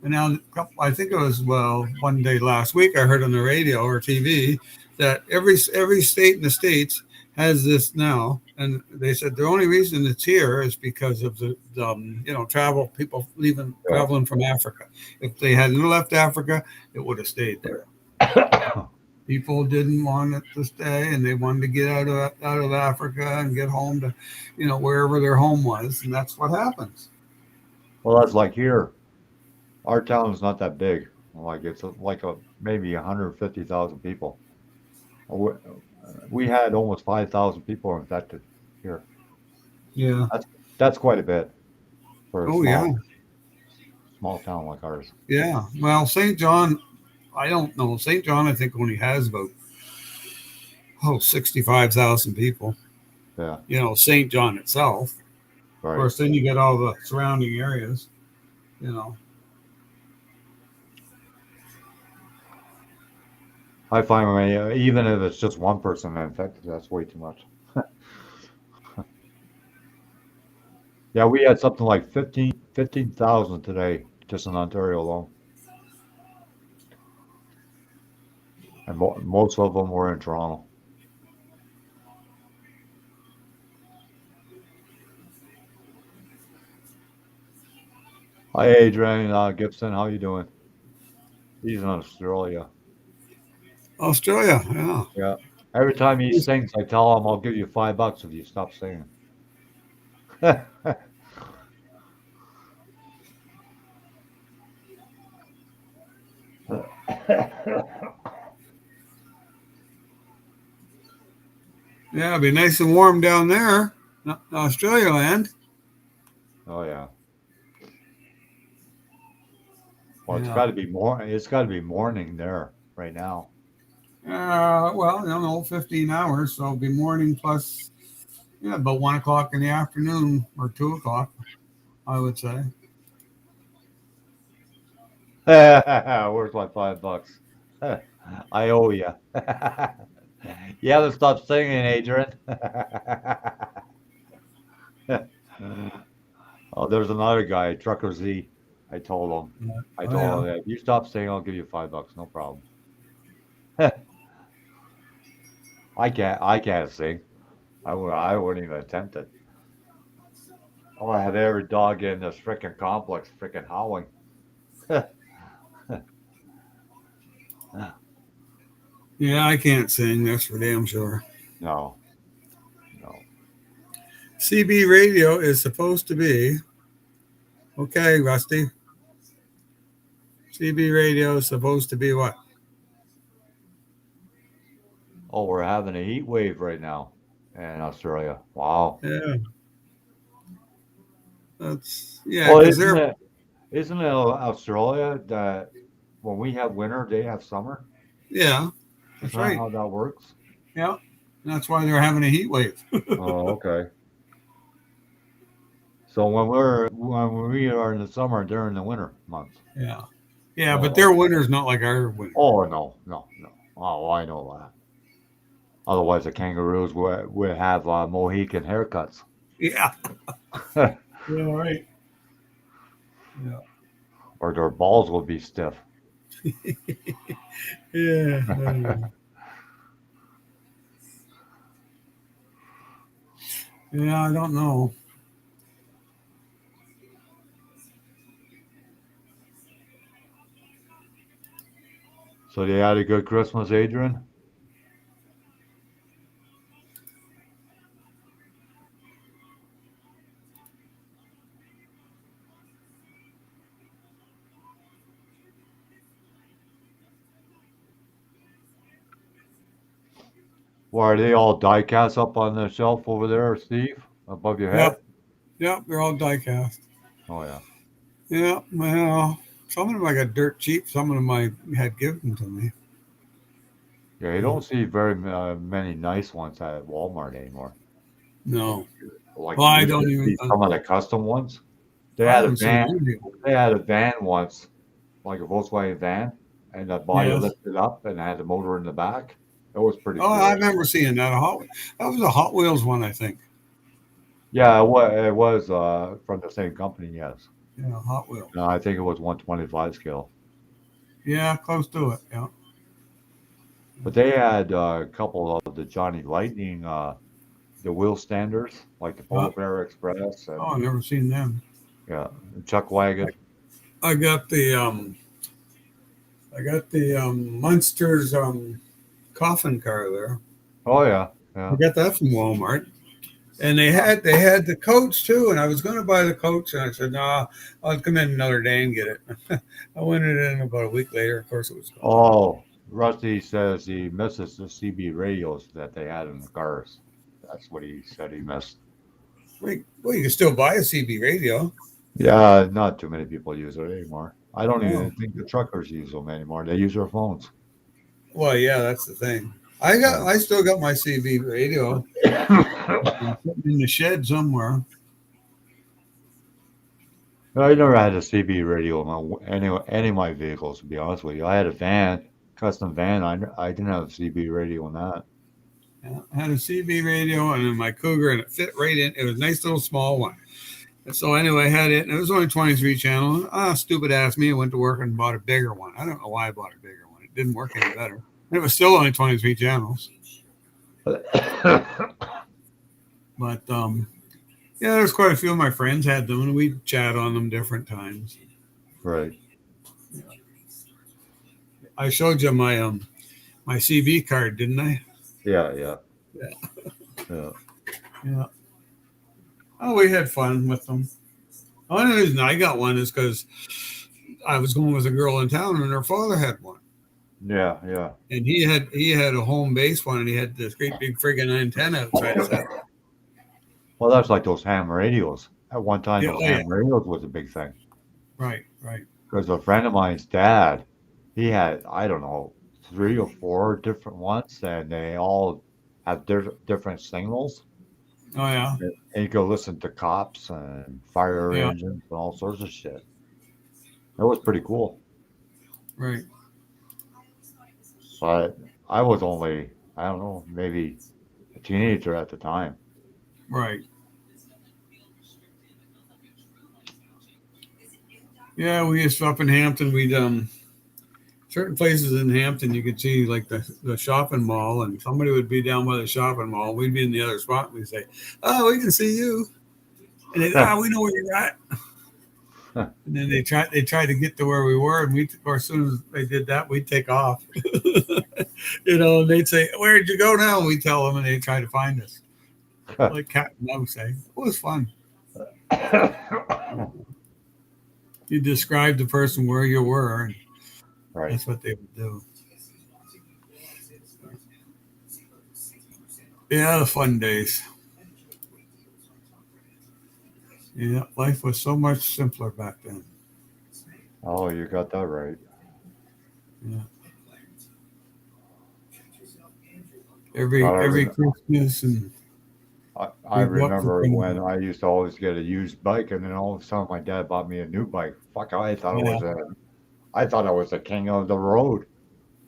S4: And now, I think it was one day last week, I heard on the radio or TV that every state in the states has this now, and they said the only reason it's here is because of the travel people leaving
S1: yeah.
S4: traveling from Africa. If they hadn't left Africa, it would have stayed there. People didn't want it to stay, and they wanted to get out of Africa and get home to, wherever their home was, and that's what happens.
S1: Well, that's like here. Our town is not that big. Like it's like maybe 150,000 people. We, we had almost 5,000 people infected here.
S4: Yeah.
S1: That's quite a bit for a
S4: Oh yeah.
S1: small town like ours.
S4: Yeah. Well, St. John, I don't know. St. John, I think only has about 65,000 people.
S1: Yeah,
S4: St. John itself. Of
S1: right.
S4: course, then you get all the surrounding areas. You know.
S1: I find even if it's just one person infected, that's way too much. Yeah, we had something like 15,000 today just in Ontario alone, and most of them were in Toronto. Hi, Adrian Gibson. How you doing? He's in Australia.
S4: Australia, yeah.
S1: Yeah. Every time he sings, I tell him I'll give you $5 if you stop singing.
S4: Yeah, it'd be nice and warm down there, Australia land.
S1: Oh yeah. Well, it's
S4: Yeah.
S1: got to be more. It's got to be morning there right now.
S4: Well, 15 hours, so it'll be morning plus, yeah, about 1 o'clock in the afternoon or 2 o'clock, I would say.
S1: Where's my $5? I owe you. You haven't stopped singing, Adrian. Oh, there's another guy, Trucker Z. I told him.
S4: Yeah.
S1: I
S4: Oh yeah.
S1: told him, if you stop singing, I'll give you $5. No problem. I can't. I can't sing. I wouldn't even attempt it. Oh, I have every dog in this freaking complex freaking howling.
S4: Yeah, I can't sing. That's for damn sure.
S1: No, no.
S4: CB radio is supposed to be okay, Rusty. CB radio is supposed to be what?
S1: Oh, we're having a heat wave right now in Australia. Wow.
S4: Yeah, yeah,
S1: Well,
S4: because they're
S1: isn't it Australia that when we have winter, they have summer?
S4: yeah, that's
S1: Isn't that
S4: right.
S1: how that works?
S4: Yeah, that's why they're having a heat wave.
S1: Oh, okay. So when we are in the summer, they're in the winter months.
S4: Yeah, yeah, but
S1: Oh,
S4: their
S1: okay.
S4: winter's not like our winter.
S1: Oh no, no, no. Oh, I know that. Otherwise, the kangaroos would have Mohican haircuts.
S4: Yeah, yeah, right. Yeah,
S1: Or their balls will be stiff.
S4: yeah, I know. Yeah. I don't know.
S1: So they had a good Christmas, Adrian? Why are they all die cast up on the shelf over there, Steve? Above your head?
S4: Yep, yep, they're all die cast.
S1: Oh yeah.
S4: Yeah, well, some of them I got dirt cheap. Some of them I had given to me.
S1: Yeah, you don't see very many nice ones at Walmart anymore.
S4: No,
S1: Like
S4: well,
S1: you
S4: I
S1: used to
S4: don't even.
S1: see some of the custom ones. They
S4: I
S1: had a
S4: haven't seen
S1: van.
S4: any.
S1: They had a van once, like a Volkswagen van, and the body
S4: Yes.
S1: lifted up and had the motor in the back. It was pretty
S4: Oh, I
S1: cool.
S4: remember seeing that. That was a Hot Wheels one, I think.
S1: Yeah, it was from the same company, yes.
S4: Yeah, Hot Wheels.
S1: No, I think it was 125 scale.
S4: Yeah, close to it. Yeah.
S1: But they had a couple of the Johnny Lightning, the wheel standers, like the
S4: Uh,
S1: Polar Bear Express
S4: oh,
S1: and
S4: I never seen them.
S1: yeah, the Chuck Wagon.
S4: I got the Munsters coffin car there.
S1: Oh yeah,
S4: I
S1: yeah.
S4: got that from Walmart. And they had the coach too, and I was going to buy the coach, and I said, "Nah, I'll come in another day and get it." I went in about a week later. Of course, it was gone.
S1: Oh, Rusty says he misses the CB radios that they had in the cars. That's what he said he missed.
S4: Wait, well, you can still buy a CB radio.
S1: Yeah, not too many people use it anymore. I don't
S4: Oh,
S1: even think the truckers use them anymore. They use their phones.
S4: well, yeah, that's the thing.
S1: Yeah.
S4: I still got my CB radio sitting in the shed somewhere.
S1: I never had a CB radio in any of my vehicles, to be honest with you. I had a van, custom van. I didn't have a CB radio in that.
S4: Yeah, I had a CB radio and then my Cougar, and it fit right in. It was a nice little small one. And so anyway, I had it, and it was only 23 channel. Ah, stupid ass me. I went to work and bought a bigger one. I don't know why I bought a bigger one. It didn't work any better. And it was still only 23 channels. But Yeah, there's quite a few of my friends had them, and we'd chat on them different times.
S1: Right.
S4: I showed you my CV card, didn't I?
S1: Yeah, yeah,
S4: Yeah.
S1: yeah.
S4: Yeah. Oh, we had fun with them. The only reason I got one is because I was going with a girl in town, and her father had one,
S1: Yeah, yeah.
S4: and he had a home base one, and he had this great big friggin' antenna outside his house.
S1: Well, that's like those ham radios. At one time,
S4: Yeah.
S1: those
S4: Oh yeah.
S1: ham radios was a big thing.
S4: Right. Right.
S1: Because a friend of mine's dad, he had, I don't know, 3 or 4 different ones, and they all have different signals.
S4: Oh yeah.
S1: And you go listen to cops and fire
S4: Yeah.
S1: engines and all sorts of shit. That was pretty cool.
S4: Right.
S1: But I was only, I don't know, maybe a teenager at the time.
S4: Right. Yeah, we used to up in Hampton. We'd certain places in Hampton you could see like the shopping mall, and somebody would be down by the shopping mall. We'd be in the other spot, and we'd say, "Oh, we can see you," and they, we know where you're at. And then they tried to get to where we were, and or as soon as they did that, we'd take off. And they'd say, "Where'd you go now?" And we tell them, and they try to find us, like cat and mouse. Say, it was fun. You describe the person where you were, and
S1: Right.
S4: that's what they would do. Yeah, the fun days. Yeah, life was so much simpler back then.
S1: Oh, you got that right.
S4: Yeah,
S1: God,
S4: every Christmas, and
S1: I
S4: we'd walk for
S1: remember
S4: fun.
S1: when I used to always get a used bike, and then all of a sudden my dad bought me a new bike. Fuck,
S4: Yeah,
S1: I thought I was the king of the road,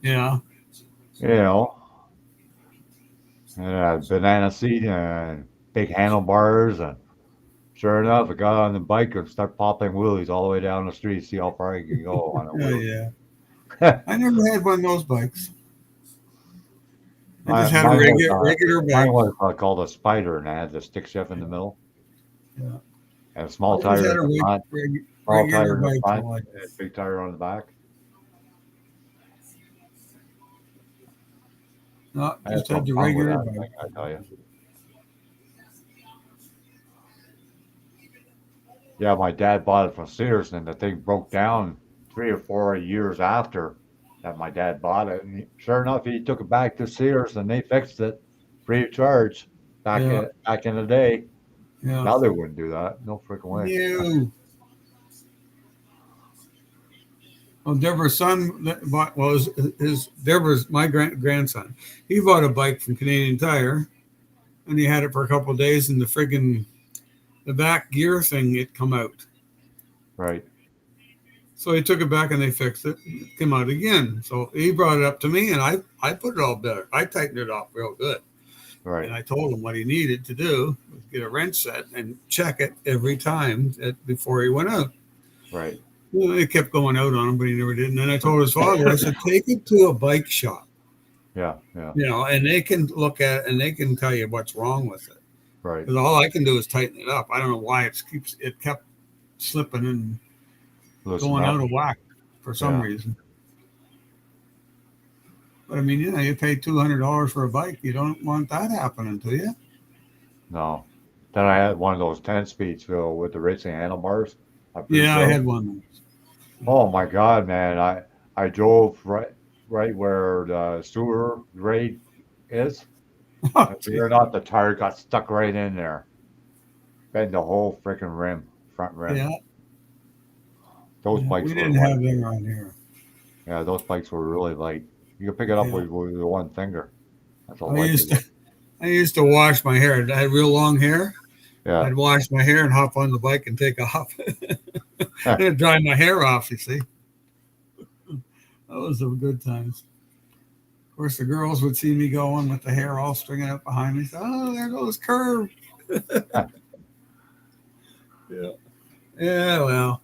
S4: yeah,
S1: you know. And it had banana seat and big handlebars, and sure enough, I got on the bike and start popping wheelies all the way down the street, see how far I could go on a
S4: yeah,
S1: wheel.
S4: yeah. I never had one of those bikes. I just
S1: My,
S4: had a
S1: mine was
S4: regular
S1: mine
S4: bike.
S1: was called a spider, and it had the stick shift in the middle
S4: Yeah,
S1: and a small
S4: I just
S1: tire
S4: had
S1: in
S4: a
S1: the front, small
S4: regular
S1: tire in the
S4: bike for
S1: front,
S4: like.
S1: and a big tire on the back.
S4: No,
S1: I had
S4: just had
S1: some
S4: the
S1: fun with
S4: regular
S1: that
S4: bike.
S1: thing, I tell you. Yeah, my dad bought it from Sears, and the thing broke down 3 or 4 years after that my dad bought it. And sure enough, he took it back to Sears, and they fixed it free of charge
S4: Yeah,
S1: back in the day.
S4: yeah.
S1: Now they wouldn't do that. No freaking way.
S4: No. Well, Deborah's son bought well his Deborah's my grandson. He bought a bike from Canadian Tire, and he had it for a couple of days, and the back gear thing it come out.
S1: Right,
S4: So he took it back and they fixed it. It came out again. So he brought it up to me, and I put it all better. I tightened it off real good, and
S1: right,
S4: I told him what he needed to do was get a wrench set and check it every time before he went out.
S1: right.
S4: Well, it kept going out on him, but he never did. And then I told his father, I said, take it to a bike shop,
S1: Yeah, yeah,
S4: and they can look at it and they can tell you what's wrong with it.
S1: right.
S4: Because all I can do is tighten it up. I don't know why it kept slipping and
S1: Listen
S4: going
S1: up.
S4: out of whack for some
S1: Yeah,
S4: reason. But I mean, you pay $200 for a bike. You don't want that happening to you.
S1: no. Then I had one of those 10 speeds, Phil, with the racing handlebars. I'm pretty
S4: Yeah, I
S1: sure.
S4: had one.
S1: Oh my God, man! I drove right where the sewer grate is,
S4: Oh,
S1: and
S4: gee.
S1: sure enough, the tire got stuck right in there, bent the whole freaking front rim.
S4: Yeah,
S1: Those
S4: yeah.
S1: bikes
S4: We
S1: were
S4: didn't have
S1: light.
S4: them around here.
S1: Yeah, those bikes were really light. You could pick it up
S4: Yeah.
S1: with one finger. That's how
S4: I
S1: light they
S4: used
S1: were.
S4: to I used to wash my hair. I had real long hair.
S1: Yeah.
S4: I'd wash my hair and hop on the bike and take off. It'd dry my hair off, you see. That was some good times. Of course, the girls would see me going with the hair all stringing up behind me. Oh, there goes Curve. Yeah. Yeah, well,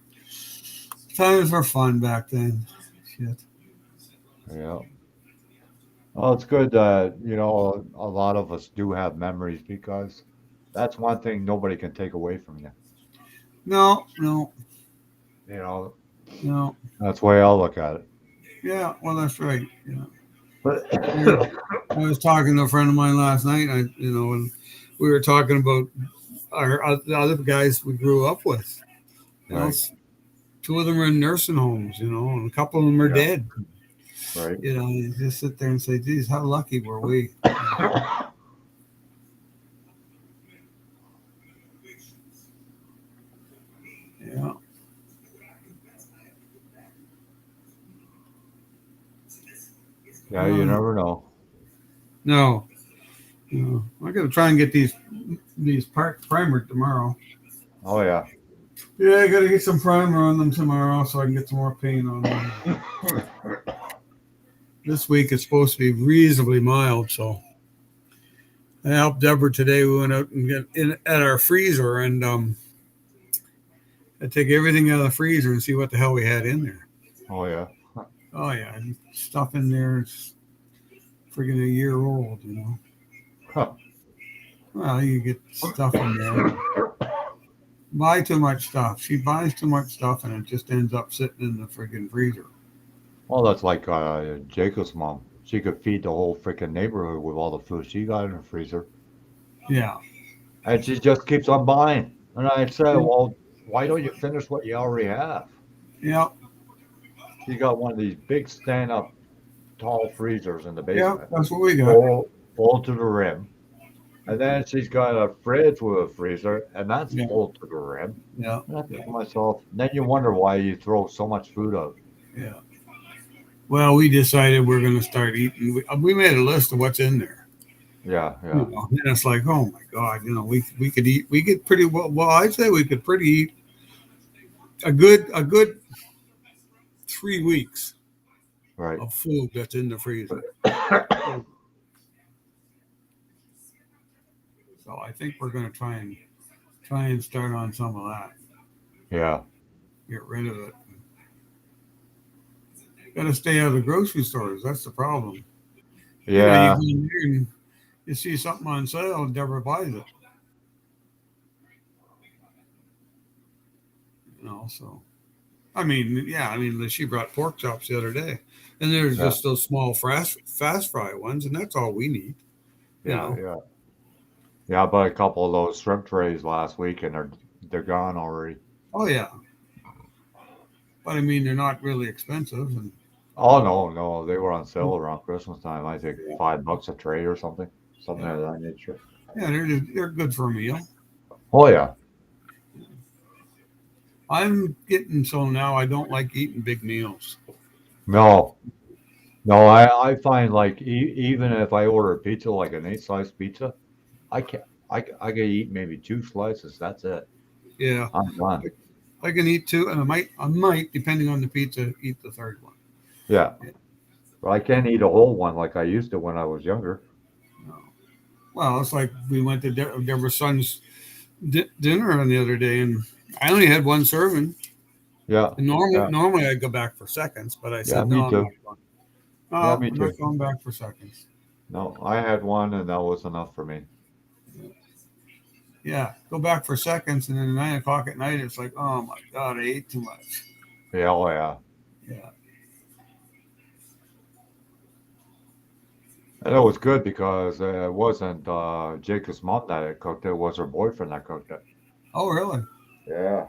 S4: times were fun back then. Shit.
S1: Yeah. Well, it's good that, a lot of us do have memories because, That's one thing nobody can take away from you.
S4: No, no,
S1: You know,
S4: no.
S1: that's the way I'll look at it.
S4: Yeah, well, that's right. Yeah.
S1: But
S4: I was talking to a friend of mine last night. And we were talking about the other guys we grew up with. You know,
S1: right,
S4: two of them are in nursing homes. And a couple of them are
S1: yeah,
S4: dead.
S1: right.
S4: You just sit there and say, "Geez, how lucky were we?" Yeah.
S1: Yeah, you never know.
S4: No, no. I got to try and get these parts primered tomorrow.
S1: Oh yeah.
S4: Yeah, I got to get some primer on them tomorrow so I can get some more paint on them. This week it's supposed to be reasonably mild, so I helped Deborah today. We went out and get in at our freezer, and I take everything out of the freezer and see what the hell we had in there.
S1: Oh yeah.
S4: Oh yeah, stuff in there is friggin' a year old.
S1: Huh.
S4: Well, you get stuff in there. Buy too much stuff. She buys too much stuff, and it just ends up sitting in the friggin' freezer.
S1: Well, that's like Jacob's mom. She could feed the whole freaking neighborhood with all the food she got in her freezer,
S4: Yeah.
S1: and she just keeps on buying. And I said,
S4: Yeah.
S1: well, why don't you finish what you already have?
S4: Yeah.
S1: She got one of these big stand-up tall freezers in the
S4: Yeah.
S1: basement,
S4: That's what we got.
S1: full to the rim. And then she's got a fridge with a freezer, and that's
S4: Yeah.
S1: full to the rim.
S4: Yeah.
S1: And I think to myself, then you wonder why you throw so much food out.
S4: Yeah. Well, we decided we're going to start eating. We made a list of what's in there.
S1: Yeah, yeah,
S4: And it's like, oh my God, we could eat. We get pretty well. Well, I'd say we could pretty eat a good 3 weeks
S1: right.
S4: of food that's in the freezer. So I think we're going to try and start on some of that.
S1: Yeah,
S4: Get rid of it. Got to stay out of the grocery stores. That's the problem. You go
S1: yeah,
S4: in there and you see something on sale, Deborah buys it. So I mean, yeah, she brought pork chops the other day, and there's
S1: yeah,
S4: just those small fast fry ones, and that's all we need. You
S1: yeah,
S4: know.
S1: yeah. Yeah, I bought a couple of those shrimp trays last week, and they're gone already.
S4: Oh yeah, but they're not really expensive, and
S1: Oh no, no, they were on sale around Christmas time. I think $5 a tray or something
S4: yeah,
S1: of that nature.
S4: yeah, they're good for a meal.
S1: Oh yeah,
S4: I'm getting so now I don't like eating big meals.
S1: no, no. I find like even if I order a pizza, like an 8 slice pizza, I can I can eat maybe 2 slices. That's it.
S4: Yeah,
S1: I'm done.
S4: I can eat two, and I might, depending on the pizza, eat the third one.
S1: Yeah,
S4: Yeah.
S1: but I can't eat a whole one like I used to when I was younger.
S4: No. Well, it's like we went to Deborah's son's dinner on the other day, and I only had one serving.
S1: Yeah,
S4: And normally,
S1: yeah,
S4: normally I'd go back for seconds, but I
S1: yeah.
S4: said no,
S1: Me
S4: I'm not
S1: too.
S4: going.
S1: Yeah,
S4: No,
S1: me
S4: I'm not
S1: too.
S4: going back for seconds.
S1: No, I had one, and that was enough for me.
S4: Yeah, go back for seconds, and then 9 o'clock at night, it's like, oh my God, I ate too much.
S1: Yeah, oh yeah.
S4: Yeah,
S1: And it was good because it wasn't Jacob's mom that had cooked it, it was her boyfriend that cooked it.
S4: oh really?
S1: Yeah.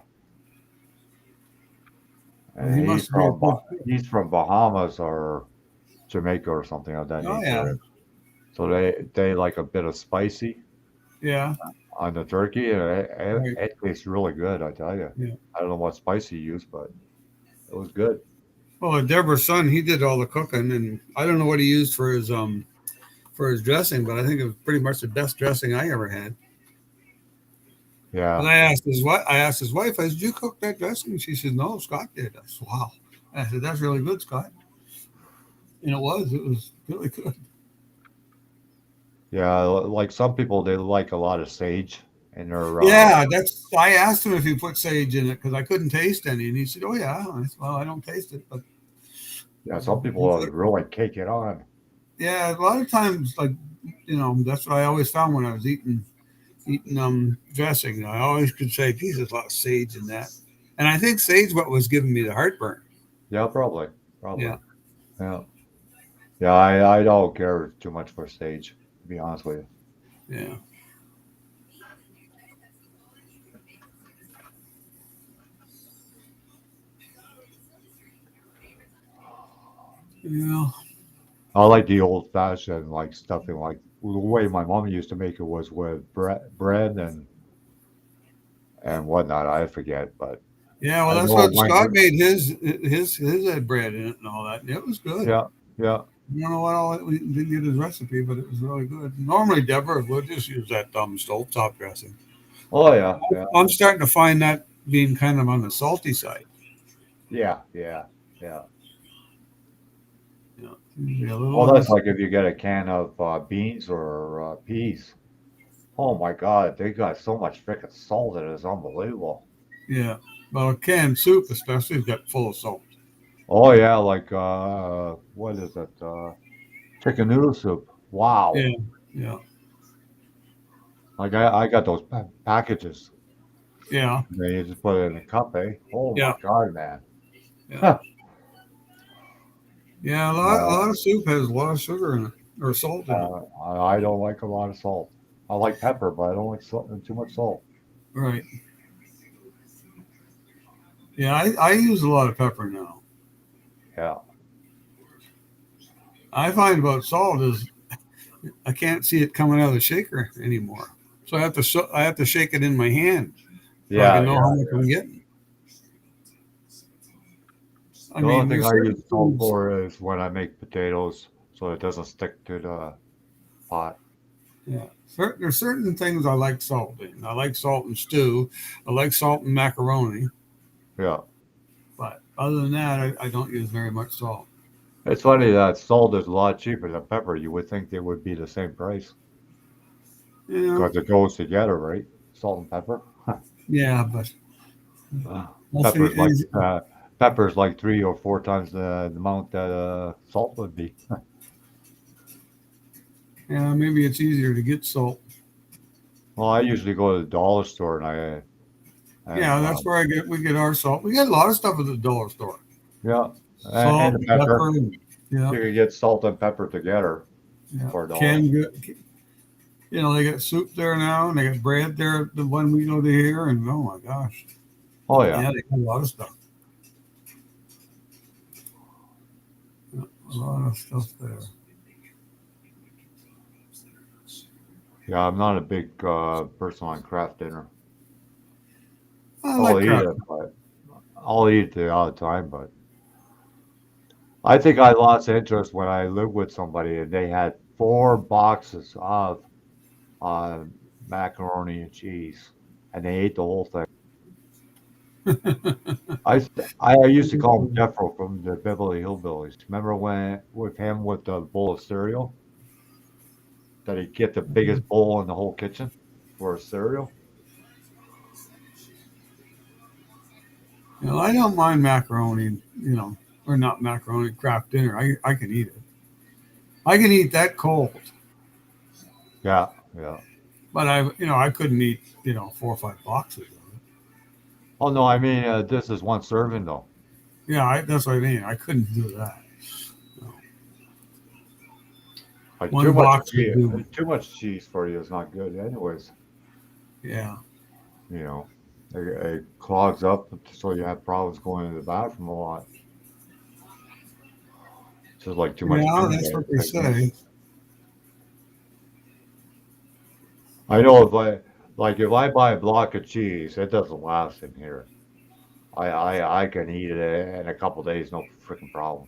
S4: Well, he
S1: And
S4: must be a good cook.
S1: He's from Bahamas or Jamaica or something of that
S4: Oh yeah,
S1: nature. So they like a bit of spicy
S4: yeah,
S1: on the turkey, and
S4: right,
S1: it tastes really good, I tell you.
S4: yeah.
S1: I don't know what spice he used, but it was good.
S4: Well, Deborah's son, he did all the cooking, and I don't know what he used for his dressing, but I think it was pretty much the best dressing I ever had. And
S1: Yeah.
S4: I asked his wife, I said, "Did you cook that dressing?" She said, "No, Scott did." I said, "Wow." I said, "That's really good, Scott." And it was really good.
S1: Yeah, like some people, they like a lot of sage in their
S4: Yeah, I asked him if he put sage in it because I couldn't taste any, and he said, "Oh yeah." I said, "Well, I don't taste it, but
S1: yeah, some people
S4: he put it."
S1: really cake it on.
S4: Yeah, a lot of times, like that's what I always found when I was eating dressing. I always could say, "Geez, there's a lot of sage in that," and I think sage what was giving me the heartburn.
S1: Yeah, probably. Probably.
S4: Yeah,
S1: Yeah. Yeah, I don't care too much for stage, to be honest with you.
S4: yeah, yeah,
S1: I like the old fashioned like stuffing like the way my mom used to make it was with bread and whatnot. I forget, but
S4: yeah. Well,
S1: I
S4: that's
S1: know
S4: what
S1: my
S4: Scott made his had bread in it and all that. And it was good.
S1: yeah, yeah.
S4: I don't know what all we didn't get his recipe, but it was really good. Normally, Deborah would just use that stove top dressing.
S1: Oh yeah, yeah,
S4: I'm starting to find that being kind of on the salty side.
S1: yeah, yeah, yeah.
S4: Yeah, maybe a little
S1: Well,
S4: on
S1: that's
S4: this.
S1: like if you get a can of beans or peas. Oh my God, they got so much freaking salt in it. It's unbelievable.
S4: Yeah, well, canned soup especially has got full of salt.
S1: Oh yeah, like what is it? Chicken noodle soup.
S4: Yeah,
S1: Wow.
S4: yeah,
S1: Like I got those packages.
S4: yeah,
S1: And then you just put it in a cup, eh? Oh my
S4: yeah,
S1: God, man.
S4: yeah,
S1: Huh.
S4: yeah. A
S1: No,
S4: lot of soup has a lot of sugar in it or salt in it.
S1: I don't like a lot of salt. I like pepper, but I don't like too much salt.
S4: Right. Yeah, I use a lot of pepper now.
S1: Yeah.
S4: I find about salt is I can't see it coming out of the shaker anymore. So I have to shake it in my hand so I
S1: Yeah,
S4: can know how
S1: yeah.
S4: much I'm getting. I
S1: The only
S4: mean,
S1: thing
S4: there's
S1: I
S4: certain
S1: use salt
S4: foods.
S1: for is when I make potatoes, so it doesn't stick to the pot.
S4: Yeah, there's certain things I like salt in. I like salt in stew. I like salt in macaroni.
S1: Yeah.
S4: But other than that, I don't use very much salt.
S1: It's funny that salt is a lot cheaper than pepper. You would think they would be the same price
S4: Yeah,
S1: because it goes together, right? Salt and pepper.
S4: yeah, but we'll see.
S1: Pepper's like pepper's like 3 or 4 times the amount that salt would be.
S4: Yeah, maybe it's easier to get salt.
S1: Well, I usually go to the dollar store and
S4: Yeah, that's where we get our salt. We get a lot of stuff at the dollar store.
S1: yeah, and
S4: Salt,
S1: the
S4: and
S1: pepper.
S4: pepper, and, yeah,
S1: You can get salt and pepper together
S4: yeah.
S1: for a dollar.
S4: Canned good. They got soup there now, and they got bread there. The one we go to here, and oh my gosh,
S1: Oh yeah,
S4: yeah, they got a lot of stuff. Yeah, a lot of stuff there.
S1: yeah. I'm not a big person on craft dinner.
S4: I
S1: I'll
S4: like
S1: eat
S4: craft.
S1: it, but I'll eat it the odd time. But I think I lost interest when I lived with somebody and they had 4 boxes of uh, macaroni and cheese, and they ate the whole thing. I used to call him Jeffro from the Beverly Hillbillies. Remember when with him with the bowl of cereal that he'd get the biggest bowl in the whole kitchen for cereal?
S4: I don't mind macaroni. Or not macaroni, craft dinner. I can eat it. I can eat that cold,
S1: Yeah, yeah.
S4: but I couldn't eat 4 or 5 boxes of it.
S1: Oh no, I mean this is one serving though.
S4: Yeah, that's what I mean. I couldn't do that. No.
S1: Like
S4: One box would do.
S1: too much cheese for you is not good, anyways.
S4: Yeah,
S1: You know, it clogs up, so you have problems going to the bathroom a lot. It's just like too much
S4: yeah,
S1: peanut
S4: that's what
S1: butter
S4: they
S1: taken in.
S4: say.
S1: I know if I buy a block of cheese, it doesn't last in here. I can eat it in a couple days, no freaking problem.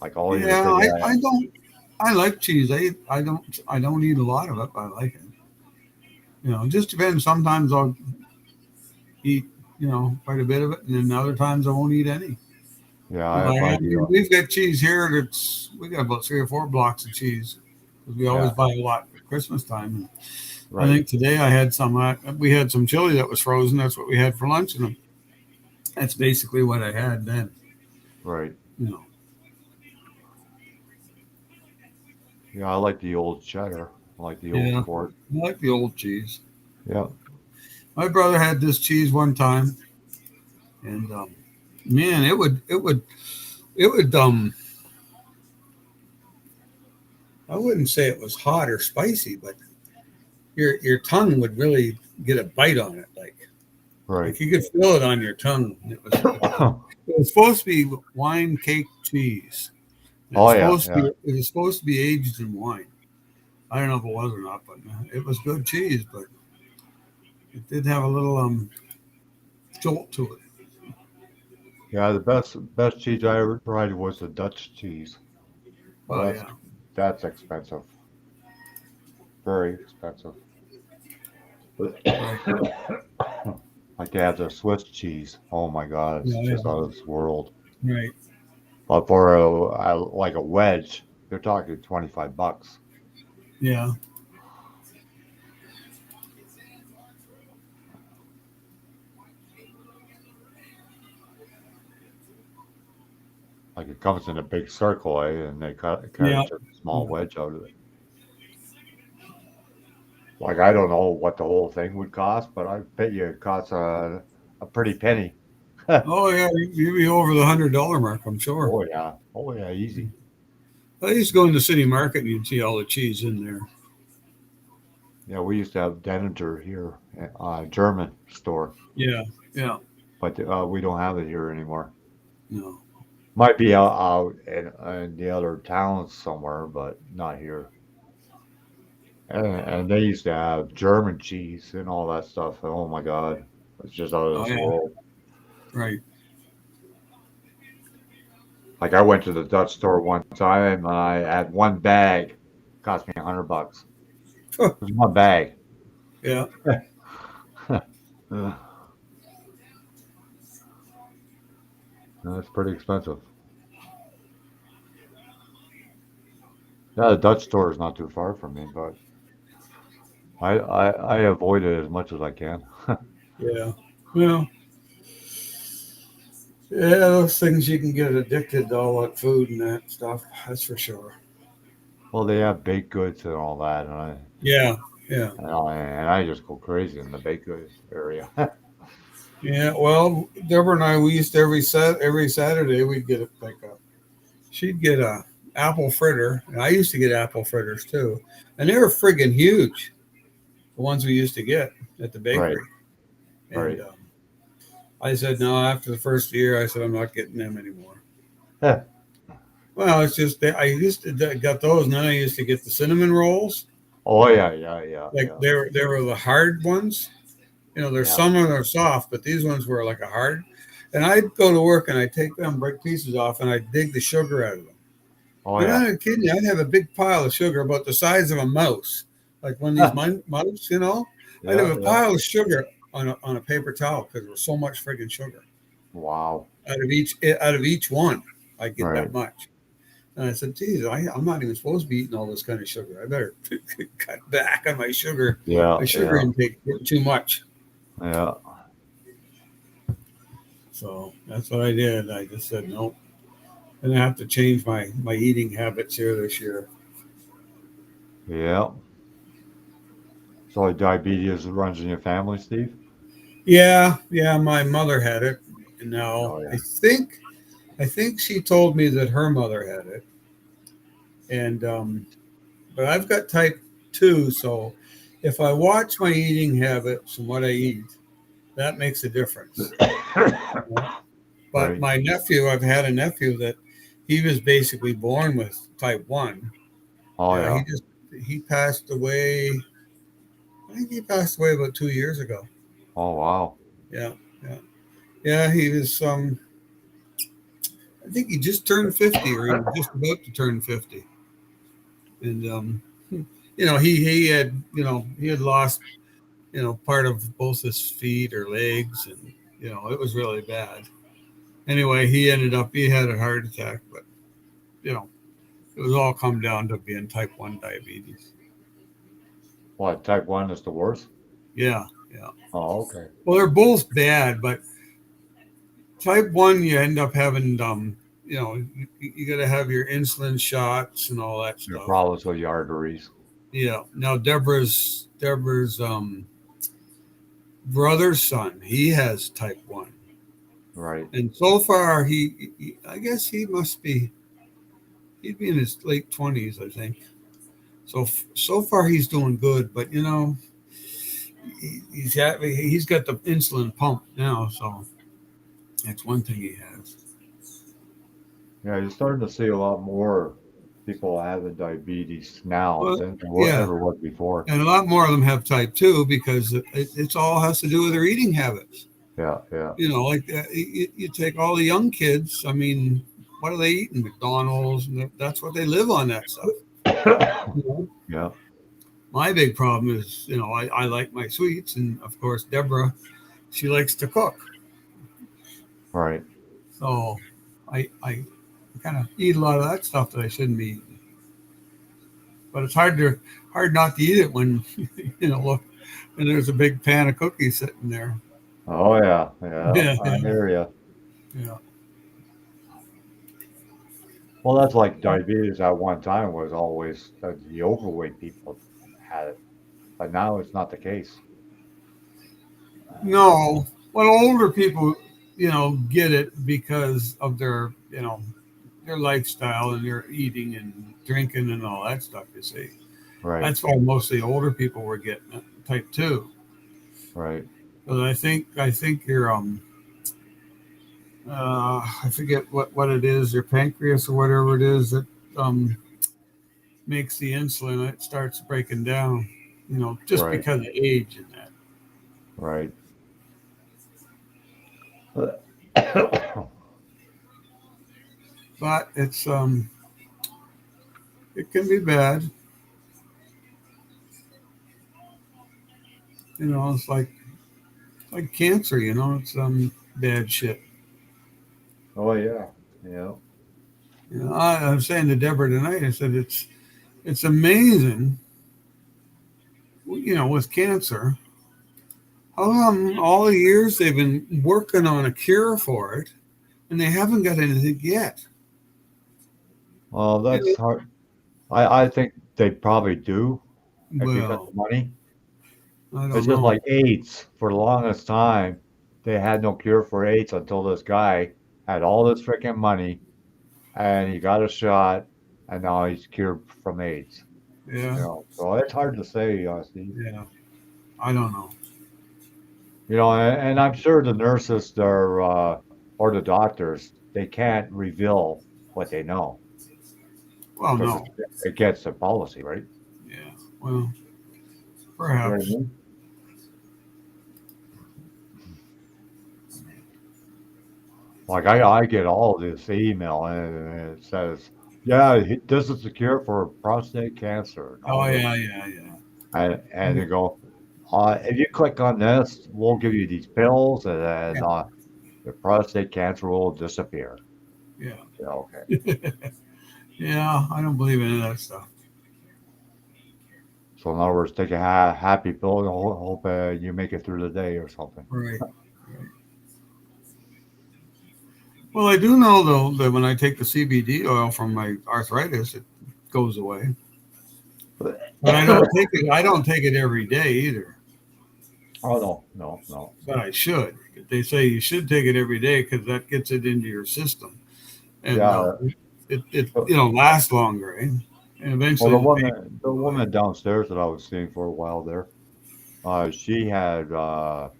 S1: Like I'll eat a
S4: Yeah,
S1: big
S4: I don't. I like cheese. I don't eat a lot of it, but I like it. It just depends. Sometimes I'll eat quite a bit of it, and then other times I won't eat any.
S1: yeah, I have
S4: Like
S1: my deal.
S4: we've got cheese here. We got about 3 or 4 blocks of cheese because we always
S1: Yeah,
S4: buy a lot at Christmas time. I
S1: right,
S4: think today I had some. We had some chili that was frozen. That's what we had for lunch, and that's basically what I had then.
S1: right.
S4: You know.
S1: Yeah, I like the old cheddar. like the old
S4: Yeah,
S1: sport.
S4: I like the old cheese.
S1: Yeah.
S4: My brother had this cheese one time, and man, it would. I wouldn't say it was hot or spicy, but your tongue would really get a bite on it,
S1: Right.
S4: like you could feel it on your tongue. It was supposed to be wine cake cheese.
S1: Oh yeah, yeah.
S4: It was supposed to be aged in wine. I don't know if it was or not, but it was good cheese. But it did have a little jolt to it.
S1: Yeah, the best cheese I ever tried was the Dutch cheese. But
S4: Oh yeah,
S1: that's expensive. Very expensive.
S4: right,
S1: Like they have the Swiss cheese. Oh my God, it's
S4: yeah,
S1: just
S4: yeah,
S1: out of this world.
S4: right,
S1: But for like a wedge, you're talking $25.
S4: yeah,
S1: Like it comes in a big circle, eh? And they cut
S4: yeah,
S1: a small
S4: yeah.
S1: wedge out of it. Like I don't know what the whole thing would cost, but I bet you it costs a pretty penny.
S4: Oh yeah, you'd be over the $100 mark, I'm sure.
S1: Oh yeah, oh yeah, easy.
S4: I used to go in the city market and you'd see all the cheese in there.
S1: Yeah, we used to have Denninger here, German store,
S4: Yeah, yeah,
S1: but we don't have it here anymore.
S4: no,
S1: Might be out in the other towns somewhere, but not here. And they used to have German cheese and all that stuff. Oh my God, it's just out of
S4: oh
S1: this
S4: yeah,
S1: world.
S4: right.
S1: Like I went to the Dutch store one time and I had one bag, cost me $100. It was one bag.
S4: Yeah,
S1: Ugh, that's pretty expensive. Yeah, the Dutch store is not too far from me, but I avoid it as much as I can.
S4: yeah. Well, yeah, those things you can get addicted to all that food and that stuff. That's for sure.
S1: Well, they have baked goods and all that,
S4: Yeah, yeah,
S1: and I just go crazy in the baked goods area.
S4: yeah. Well, Deborah and I, we used to every Saturday we'd get she'd get a apple fritter, and I used to get apple fritters too, and they were friggin' huge. The ones we used to get at the
S1: Right,
S4: bakery, and
S1: right.
S4: I said no. After the first year, I said I'm not getting them anymore.
S1: Yeah.
S4: Well, it's just that I used to got those, and then I used to get the cinnamon rolls.
S1: Oh yeah, yeah, yeah,
S4: Like
S1: yeah,
S4: they were the hard ones. There's
S1: yeah.
S4: some that are soft, but these ones were like a hard. And I'd go to work and I'd take them, break pieces off, and I'd dig the sugar out of them.
S1: Oh
S4: And
S1: yeah,
S4: I'm not kidding you, I'd have a big pile of sugar about the size of a mouse, like one of these mice, I'd have
S1: yeah,
S4: a
S1: yeah.
S4: pile of sugar on a paper towel because there was so much friggin' sugar
S1: Wow.
S4: out of each one. I'd get
S1: Right.
S4: that much. And I said, geez, I'm not even supposed to be eating all this kind of sugar. I better cut back on
S1: Yeah,
S4: my sugar
S1: yeah,
S4: intake, getting too much.
S1: yeah,
S4: So that's what I did. I just said, nope. And I have to change my eating habits here this year.
S1: yeah. So diabetes runs in your family, Steve?
S4: Yeah, yeah. My mother had it, and now
S1: Oh yeah.
S4: I think she told me that her mother had it, and but I've got type 2. So if I watch my eating habits and what I eat, that makes a difference. You know? But
S1: Right.
S4: I've had a nephew that he was basically born with type 1.
S1: Oh
S4: Yeah,
S1: yeah.
S4: he passed away. I think he passed away about 2 years ago.
S1: Oh wow.
S4: Yeah, yeah, yeah. He was. I think he just turned 50, or he was just about to turn 50, and he had lost part of both his feet or legs, and it was really bad. Anyway, he had a heart attack, but you know it was all come down to being type 1 diabetes.
S1: What, type 1 is the worst?
S4: Yeah, yeah.
S1: Oh, okay.
S4: Well, they're both bad, but type 1 you end up having you got to have your insulin shots and all that
S1: Your
S4: stuff.
S1: problems with your arteries.
S4: Yeah. Now Deborah's brother's son, he has type 1.
S1: Right.
S4: And so far I guess he'd be in his late 20s, I think. So far he's doing good, but he's got the insulin pump now, so that's one thing he has.
S1: Yeah, you're starting to see a lot more people having diabetes now
S4: Well,
S1: than there
S4: yeah,
S1: ever was before.
S4: and a lot more of them have type 2 because it's all has to do with their eating habits.
S1: Yeah, yeah.
S4: Like you take all the young kids. I mean, what are they eating? McDonald's, and that's what they live on. That stuff. You know?
S1: Yeah,
S4: My big problem is, I like my sweets, and of course, Deborah, she likes to cook.
S1: right.
S4: So I kind of eat a lot of that stuff that I shouldn't be eating. But it's hard not to eat it when look, and there's a big pan of cookies sitting there.
S1: Oh yeah, yeah.
S4: Yeah,
S1: I hear you.
S4: yeah.
S1: Well, that's like diabetes at one time was always the overweight people had it, but now it's not the case.
S4: No, well, older people, get it because of their lifestyle and their eating and drinking and all that stuff. You see,
S1: Right,
S4: that's why mostly older people were getting it, type 2.
S1: right,
S4: But I think your I forget what it is, your pancreas or whatever it is that um makes the insulin. It starts breaking down, just
S1: right,
S4: because of age and that.
S1: right.
S4: But it can be bad. It's like cancer. It's bad shit.
S1: Oh yeah, yeah.
S4: I was saying to Deborah tonight. I said it's amazing. With cancer, how come all the years they've been working on a cure for it, and they haven't got anything yet?
S1: Well, that's
S4: You
S1: hard. I think they probably do if you got
S4: Well,
S1: the money.
S4: I
S1: It's
S4: don't
S1: just
S4: know.
S1: like AIDS. For the longest time, they had no cure for AIDS until this guy had all this freaking money and he got a shot, and now he's cured from AIDS.
S4: Yeah,
S1: So it's hard to say, Steve.
S4: yeah. I don't know.
S1: And I'm sure the nurses are, or the doctors, they can't reveal what they know
S4: Well,
S1: because
S4: no.
S1: it's against their policy, right?
S4: Yeah. Well,
S1: You know what I
S4: perhaps.
S1: mean? Like I get all this email and it says, "Yeah, this is the cure for prostate cancer and
S4: Oh
S1: all this,"
S4: yeah, yeah, yeah.
S1: and they go, "If you click on this, we'll give you these pills, and then
S4: Yeah.
S1: your prostate cancer will disappear."
S4: Yeah.
S1: Yeah, okay.
S4: Yeah. I don't believe any of that stuff.
S1: So in other words, take a happy pill and hope you make it through the day or something.
S4: Right. Right. Well, I do know though that when I take the CBD oil from my arthritis, it goes away. But I don't take it. I don't take it every day either.
S1: Oh no, no, no.
S4: But I should. They say you should take it every day because that gets it into your system, and
S1: Yeah.
S4: it
S1: uh,
S4: lasts longer, eh? And
S1: Well,
S4: eventually
S1: the
S4: the pain
S1: woman, the
S4: goes away.
S1: woman downstairs that I was seeing for a while there, she had that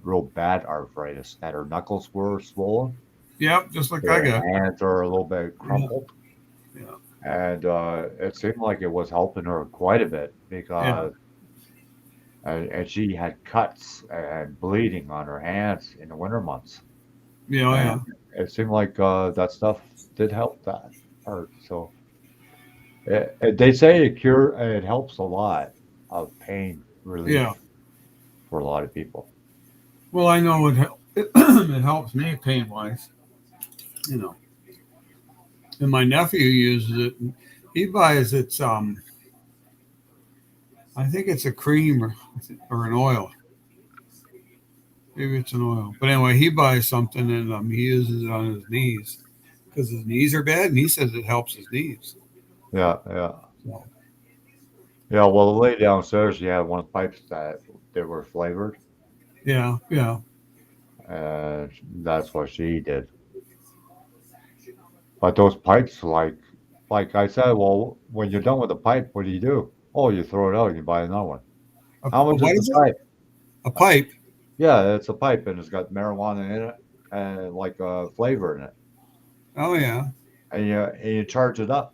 S1: real bad arthritis, that her knuckles were swollen,
S4: Yep, just like I
S1: her
S4: got.
S1: hands are a little bit
S4: Yeah,
S1: crumpled,
S4: yeah,
S1: and it seemed like it was helping her quite a bit
S4: yeah,
S1: because and she had cuts and bleeding on her hands in the winter months,
S4: yeah, oh,
S1: and
S4: yeah,
S1: it seemed like that stuff did help that part. So they say it helps a lot of pain
S4: yeah.
S1: relief for a lot of people.
S4: Well, I know it helps me pain wise, you know. And my nephew uses it. And he buys I think it's a cream or an oil. Maybe it's an oil. But anyway, he buys something and he uses it on his knees because his knees are bad, and he says it helps his knees.
S1: Yeah, yeah.
S4: So,
S1: Yeah, well, the lady downstairs, she had one of the pipes that they were flavored,
S4: Yeah, yeah.
S1: and that's what she did. But those pipes, like I said, well, when you're done with the pipe, what do you do? Oh, you throw it out and you buy another one. How much is
S4: What
S1: the
S4: is it?
S1: pipe?
S4: A pipe?
S1: Yeah, it's a pipe and it's got marijuana in it and like a flavor in it,
S4: Oh yeah.
S1: and you charge it up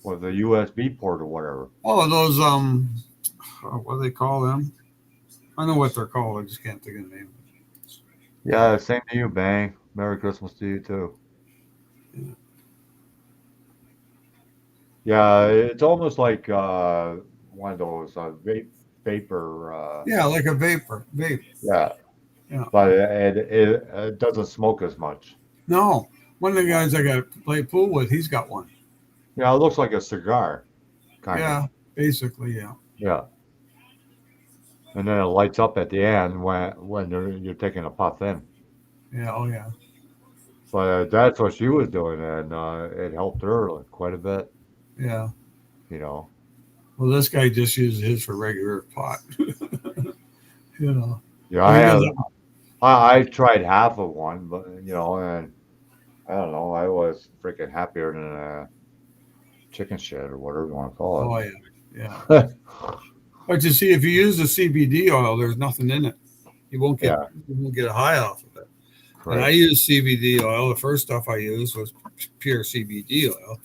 S1: with a USB port or whatever.
S4: Oh, those what do they call them? I know what they're called. I just can't think of the name.
S1: Yeah, same to you, Bang. Merry Christmas to you too. Yeah, it's almost like one of those vapor.
S4: Yeah, like a vape.
S1: Yeah,
S4: Yeah.
S1: but it doesn't smoke as much.
S4: No, one of the guys I got to play pool with, he's got one.
S1: Yeah, it looks like a cigar, kind of.
S4: Yeah, basically, yeah,
S1: Yeah, and then it lights up at the end when you're taking a puff in.
S4: yeah, oh yeah,
S1: But that's what she was doing, and it helped her like, quite a bit.
S4: yeah.
S1: You know.
S4: Well, this guy just uses his for regular pot. you know,
S1: Yeah,
S4: well,
S1: I
S4: he
S1: had
S4: doesn't.
S1: I tried half of one, but and I don't know, I was freaking happier than a chicken shit or whatever you want to call
S4: Oh yeah, yeah.
S1: it.
S4: But you see, if you use the CBD oil, there's nothing in it.
S1: Yeah,
S4: You won't get a high off of it. And I
S1: right,
S4: use CBD oil. The first stuff I used was pure CBD oil,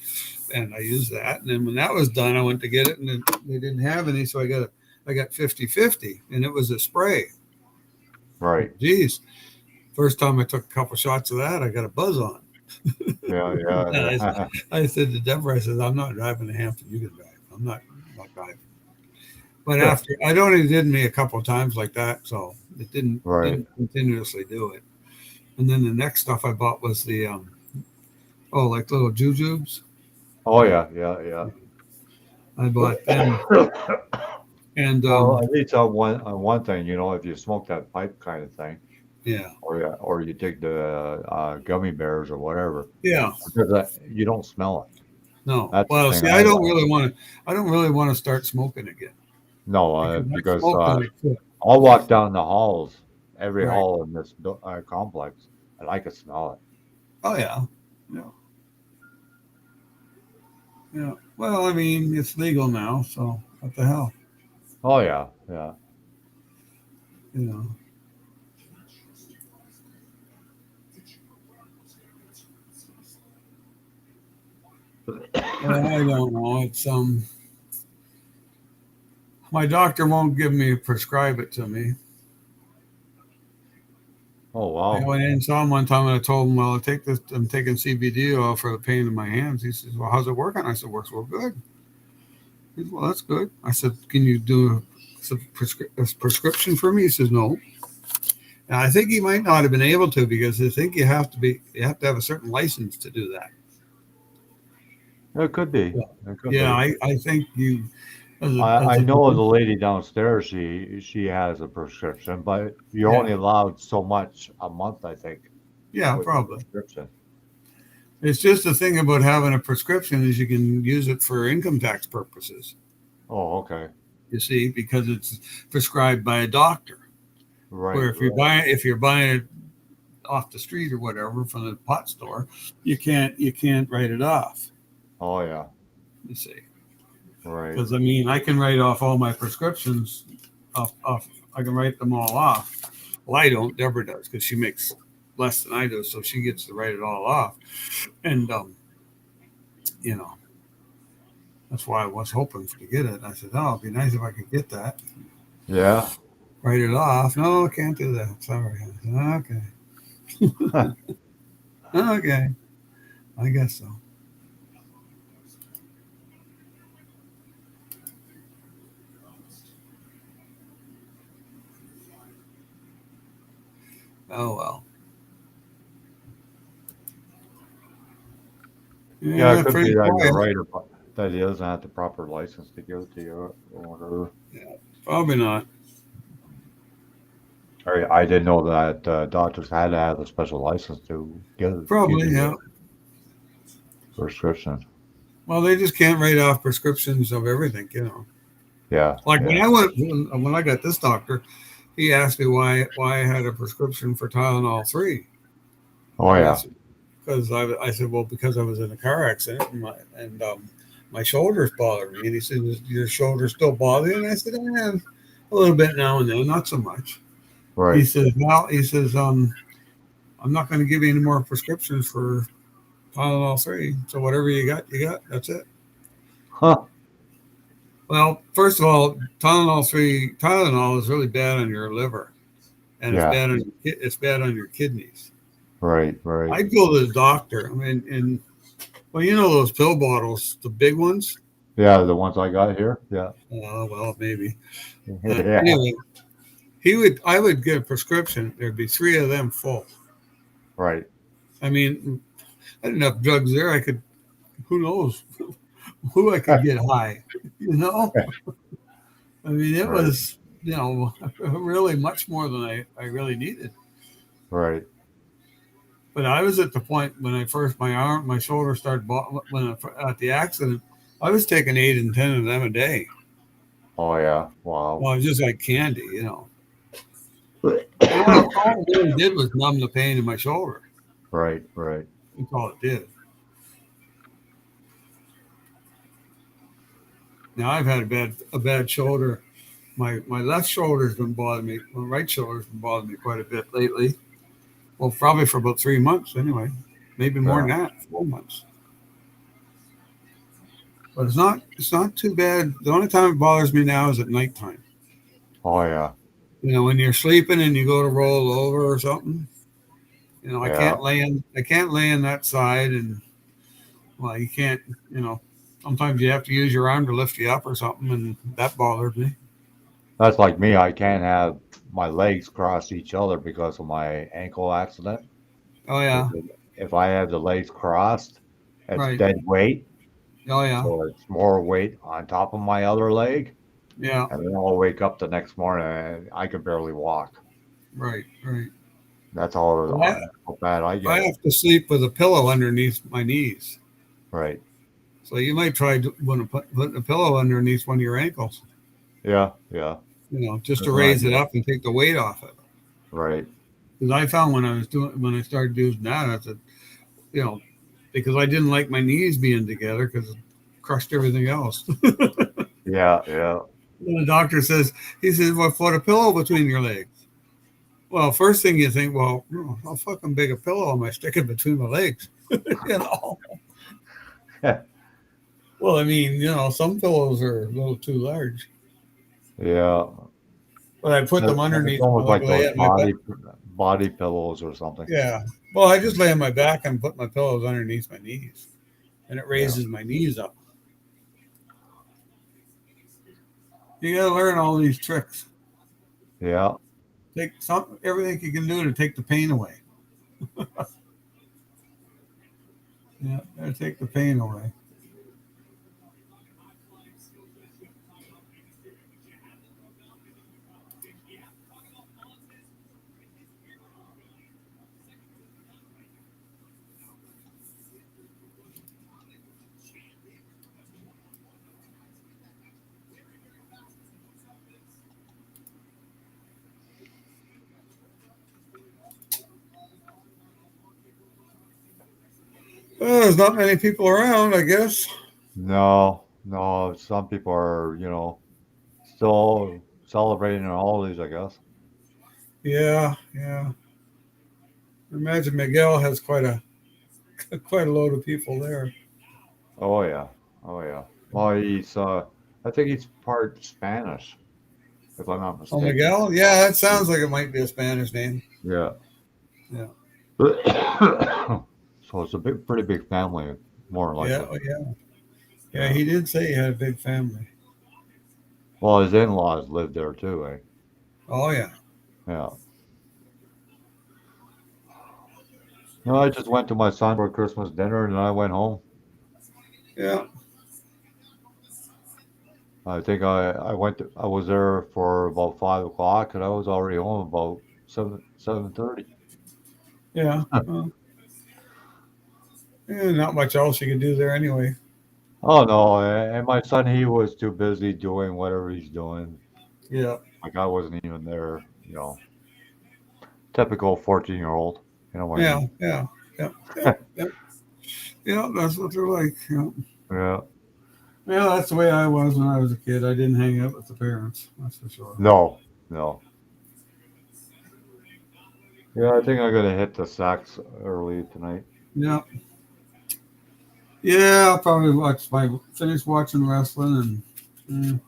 S4: and I used that. And then when that was done, I went to get it, and then they didn't have any, so I got 50/50, and it was a spray.
S1: right.
S4: Geez, first time I took a couple shots of that, I got a buzz on.
S1: Yeah,
S4: And
S1: yeah, yeah.
S4: I said to Deborah, I said, I'm not driving to Hampton. You can drive. I'm not driving. But after I'd only did me a couple of times like that, so it
S1: Right.
S4: didn't continuously do it. And then the next stuff I bought was the like little jujubes.
S1: Oh yeah, yeah, yeah.
S4: I bought them, and
S1: Well, at least on one thing, if you smoke that pipe kind of thing,
S4: yeah,
S1: or you take the gummy bears or whatever,
S4: yeah.
S1: because you don't smell it.
S4: No,
S1: That's the
S4: well,
S1: thing
S4: see,
S1: I like.
S4: I don't really want to start smoking again
S1: No,
S4: because I
S1: because
S4: smoked when I quit.
S1: I'll walk down the halls, every
S4: Right.
S1: hall in this complex, and I can smell it.
S4: Oh yeah, yeah, yeah. Well, I mean, it's legal now, so what the hell,
S1: Oh yeah, yeah.
S4: you know? Well, I don't know. It's my doctor won't give me prescribe it to me.
S1: Oh
S4: I
S1: wow.
S4: went in and saw him one time and I told him, well, I take this, I'm taking CBD oil for the pain in my hands. He says, well, how's it working? I said, works real good. He said, well, that's good. I said, can you do a prescription for me? He says, no. And I think he might not have been able to because I think you have to have a certain license to do that.
S1: It could be.
S4: Yeah,
S1: It could
S4: yeah,
S1: be.
S4: I think you,
S1: I
S4: as a
S1: know the lady downstairs. She has a prescription, but you're
S4: yeah,
S1: only allowed so much a month, I think,
S4: yeah,
S1: with the
S4: probably.
S1: prescription.
S4: It's just the thing about having a prescription is you can use it for income tax purposes.
S1: Oh, okay.
S4: You see, because it's prescribed by a doctor.
S1: Right,
S4: Where
S1: right.
S4: if you're buying it off the street or whatever from the pot store, you can't write it off.
S1: Oh yeah.
S4: You see,
S1: Right.
S4: because I mean, I can write off all my prescriptions off. I can write them all off. Well, I don't. Deborah does because she makes less than I do, so she gets to write it all off. And you know, that's why I was hoping to get it. I said, oh, it'd be nice if I could get that.
S1: Yeah.
S4: Write it off. No, I can't do that. Sorry. I said, okay. Okay. I guess so. Oh well.
S1: Yeah, it
S4: Yeah,
S1: could be
S4: pretty
S1: that you're
S4: quiet.
S1: right about that he doesn't have the proper license to give it to you or whatever.
S4: Yeah, probably not.
S1: I didn't know that doctors had to have a special license to give
S4: Probably,
S1: you
S4: yeah.
S1: a prescription.
S4: Well, they just can't write off prescriptions of everything.
S1: Yeah.
S4: Like
S1: Yeah.
S4: when I got this doctor, he asked me why I had a prescription for Tylenol 3.
S1: Oh
S4: And I
S1: yeah.
S4: said, because I said, well, because I was in a car accident my shoulders bothered me. And he said, "Does your shoulder still bother you?" And I said, a little bit now and then, not so much. He
S1: Right.
S4: says, well, he says, I'm not going to give you any more prescriptions for Tylenol 3. So whatever you got, you got. That's it.
S1: Huh.
S4: Well, first of all, Tylenol is really bad on your liver, and
S1: Yeah.
S4: it's bad on your kidneys.
S1: Right. Right.
S4: I'd go to the doctor. I mean, and well, you know those pill bottles, the big ones.
S1: Yeah. The ones I got here. Yeah.
S4: Well, maybe.
S1: Yeah.
S4: Anyway, I would get a prescription. There'd be three of them full.
S1: Right.
S4: I mean, I had enough drugs there. I could, who knows, who I could get high. You know, I mean, it
S1: Right.
S4: was, really much more than I really needed.
S1: Right.
S4: But I was at the point when my shoulder started, at the accident, I was taking 8 and 10 of them a day.
S1: Oh yeah. Wow.
S4: Well, it was just like candy. And all it really did was numb the pain in my shoulder.
S1: Right. Right.
S4: That's all it did. Now I've had a bad shoulder. My left shoulder's been bothering me. My right shoulder's been bothering me quite a bit lately. Well, probably for about 3 months anyway. Maybe more than
S1: Yeah.
S4: that, 4 months. But it's not too bad. The only time it bothers me now is at nighttime.
S1: Oh yeah.
S4: When you're sleeping and you go to roll over or something. I
S1: Yeah.
S4: can't lay on that side, and well, you can't. Sometimes you have to use your arm to lift you up or something, and that bothered me.
S1: That's like me. I can't have my legs cross each other because of my ankle accident.
S4: Oh yeah,
S1: Because if I have the legs crossed, it's
S4: right.
S1: dead weight.
S4: Oh yeah,
S1: So it's more weight on top of my other leg.
S4: yeah,
S1: And then I'll wake up the next morning and I could barely walk.
S4: right, right.
S1: That's all
S4: Well,
S1: how bad I
S4: I
S1: get it.
S4: have to sleep with a pillow underneath my knees.
S1: Right.
S4: So you might try putting a pillow underneath one of your ankles,
S1: Yeah. Yeah.
S4: just to
S1: That's an
S4: raise it
S1: idea.
S4: up and take the weight off it.
S1: Right.
S4: Because I found when I started doing that, I said, you know, because I didn't like my knees being together because it crushed everything else.
S1: Yeah. Yeah.
S4: And the doctor he says, well, put a pillow between your legs. Well, first thing you think, well, how fucking big a pillow am I sticking between my legs? you know. Well, I mean, some pillows are a little too large.
S1: Yeah.
S4: But I put them
S1: It's
S4: underneath,
S1: almost
S4: like
S1: like
S4: lay
S1: those
S4: at my back.
S1: body pillows or something.
S4: Yeah. Well, I just lay on my back and put my pillows underneath my knees, and it
S1: Yeah.
S4: raises my knees up. You got to learn all these tricks.
S1: Yeah.
S4: Take everything you can do to take the pain away. Yeah, gotta take the pain away. Well, there's not many people around, I guess.
S1: No. No. Some people are, still celebrating their holidays, I guess.
S4: Yeah, yeah. Imagine Miguel has quite a load of people there.
S1: Oh yeah. Oh yeah. Well, I think he's part Spanish, if I'm not
S4: Oh,
S1: mistaken.
S4: Miguel? Yeah, that sounds like it might be a Spanish name.
S1: Yeah.
S4: Yeah,
S1: So it's a pretty big family, more than
S4: yeah,
S1: likely.
S4: oh, yeah, yeah.
S1: Yeah.
S4: He did say he had a big family.
S1: Well, his in-laws live there too, eh?
S4: Oh yeah,
S1: Yeah. No, I just went to my son for Christmas dinner and then I went home.
S4: yeah.
S1: I think I was there for about 5 o'clock and I was already home about 7:30.
S4: Yeah. Yeah, not much else you can do there anyway.
S1: Oh no, and my son, he was too busy doing whatever he's doing.
S4: Yeah,
S1: Like I wasn't even there, typical 14-year-old. You know what I
S4: yeah,
S1: mean?
S4: yeah, yeah, yeah, yeah. Yeah, that's what they're like. Yeah.
S1: Yeah.
S4: Yeah, that's the way I was when I was a kid. I didn't hang out with the parents. That's for sure.
S1: No, no. Yeah, I think I'm gonna hit the sacks early tonight.
S4: Yeah, yeah. I'll probably finish watching wrestling and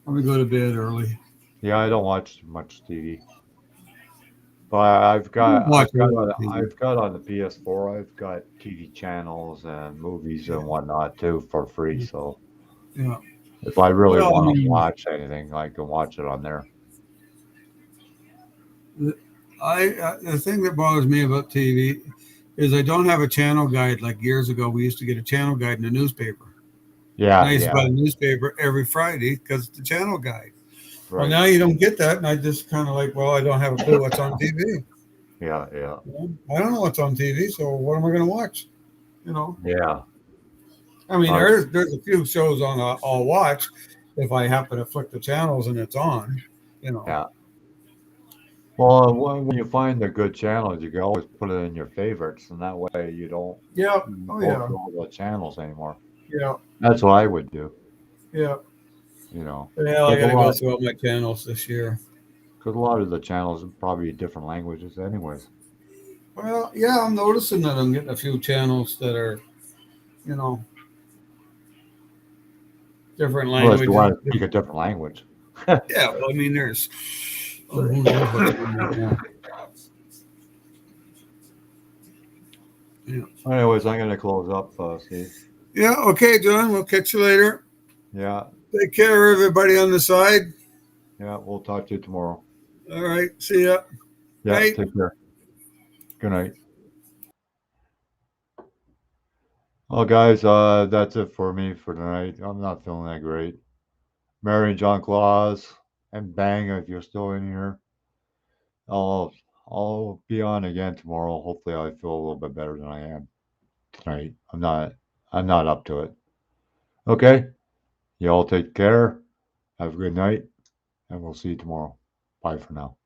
S4: probably go to bed early.
S1: Yeah, I don't watch much TV, but
S4: I don't watch a lot of TV.
S1: I've got on the PS4. I've got TV channels and movies and whatnot too for free. So
S4: Yeah.
S1: if I really
S4: Well, I
S1: want to
S4: mean,
S1: watch anything, I can watch it on there.
S4: the thing that bothers me about TV is I don't have a channel guide like years ago. We used to get a channel guide in the newspaper, and
S1: Yeah,
S4: I used to
S1: yeah,
S4: buy the newspaper every Friday because it's the channel guide. Well,
S1: right.
S4: now you don't get that, and I just kind of like, well, I don't have a clue what's on TV.
S1: Yeah, yeah,
S4: I don't know what's on TV, so what am I going to watch? You know,
S1: yeah.
S4: I mean,
S1: Uh,
S4: there's a few shows on I'll watch if I happen to flick the channels and it's on. You know,
S1: yeah. Well, when you find the good channels, you can always put it in your favorites, and that way you don't
S4: yeah, oh
S1: go
S4: yeah,
S1: through all the channels anymore.
S4: yeah,
S1: That's what I would do,
S4: yeah.
S1: you know,
S4: Well, I
S1: because
S4: got to go through all my channels this year.
S1: a lot of the channels are probably different languages, anyways.
S4: Well, yeah, I'm noticing that I'm getting a few channels that are, you know, different
S1: Unless you
S4: languages.
S1: want to speak a different language.
S4: Yeah, well, I mean, there's who knows what's going on now. Yeah.
S1: Anyways, I'm gonna close up, Steve.
S4: Yeah. Okay, John. We'll catch you later.
S1: Yeah,
S4: Take care, everybody on the side.
S1: yeah. We'll talk to you tomorrow.
S4: All right. See ya.
S1: Yeah,
S4: Night.
S1: take care. Good night. Well, guys, that's it for me for tonight. I'm not feeling that great. Mary and John Claus and Bang, if you're still in here, I'll I'll be on again tomorrow. Hopefully, I feel a little bit better than I am tonight. I'm not up to it. Okay, you all take care. Have a good night, and we'll see you tomorrow. Bye for now.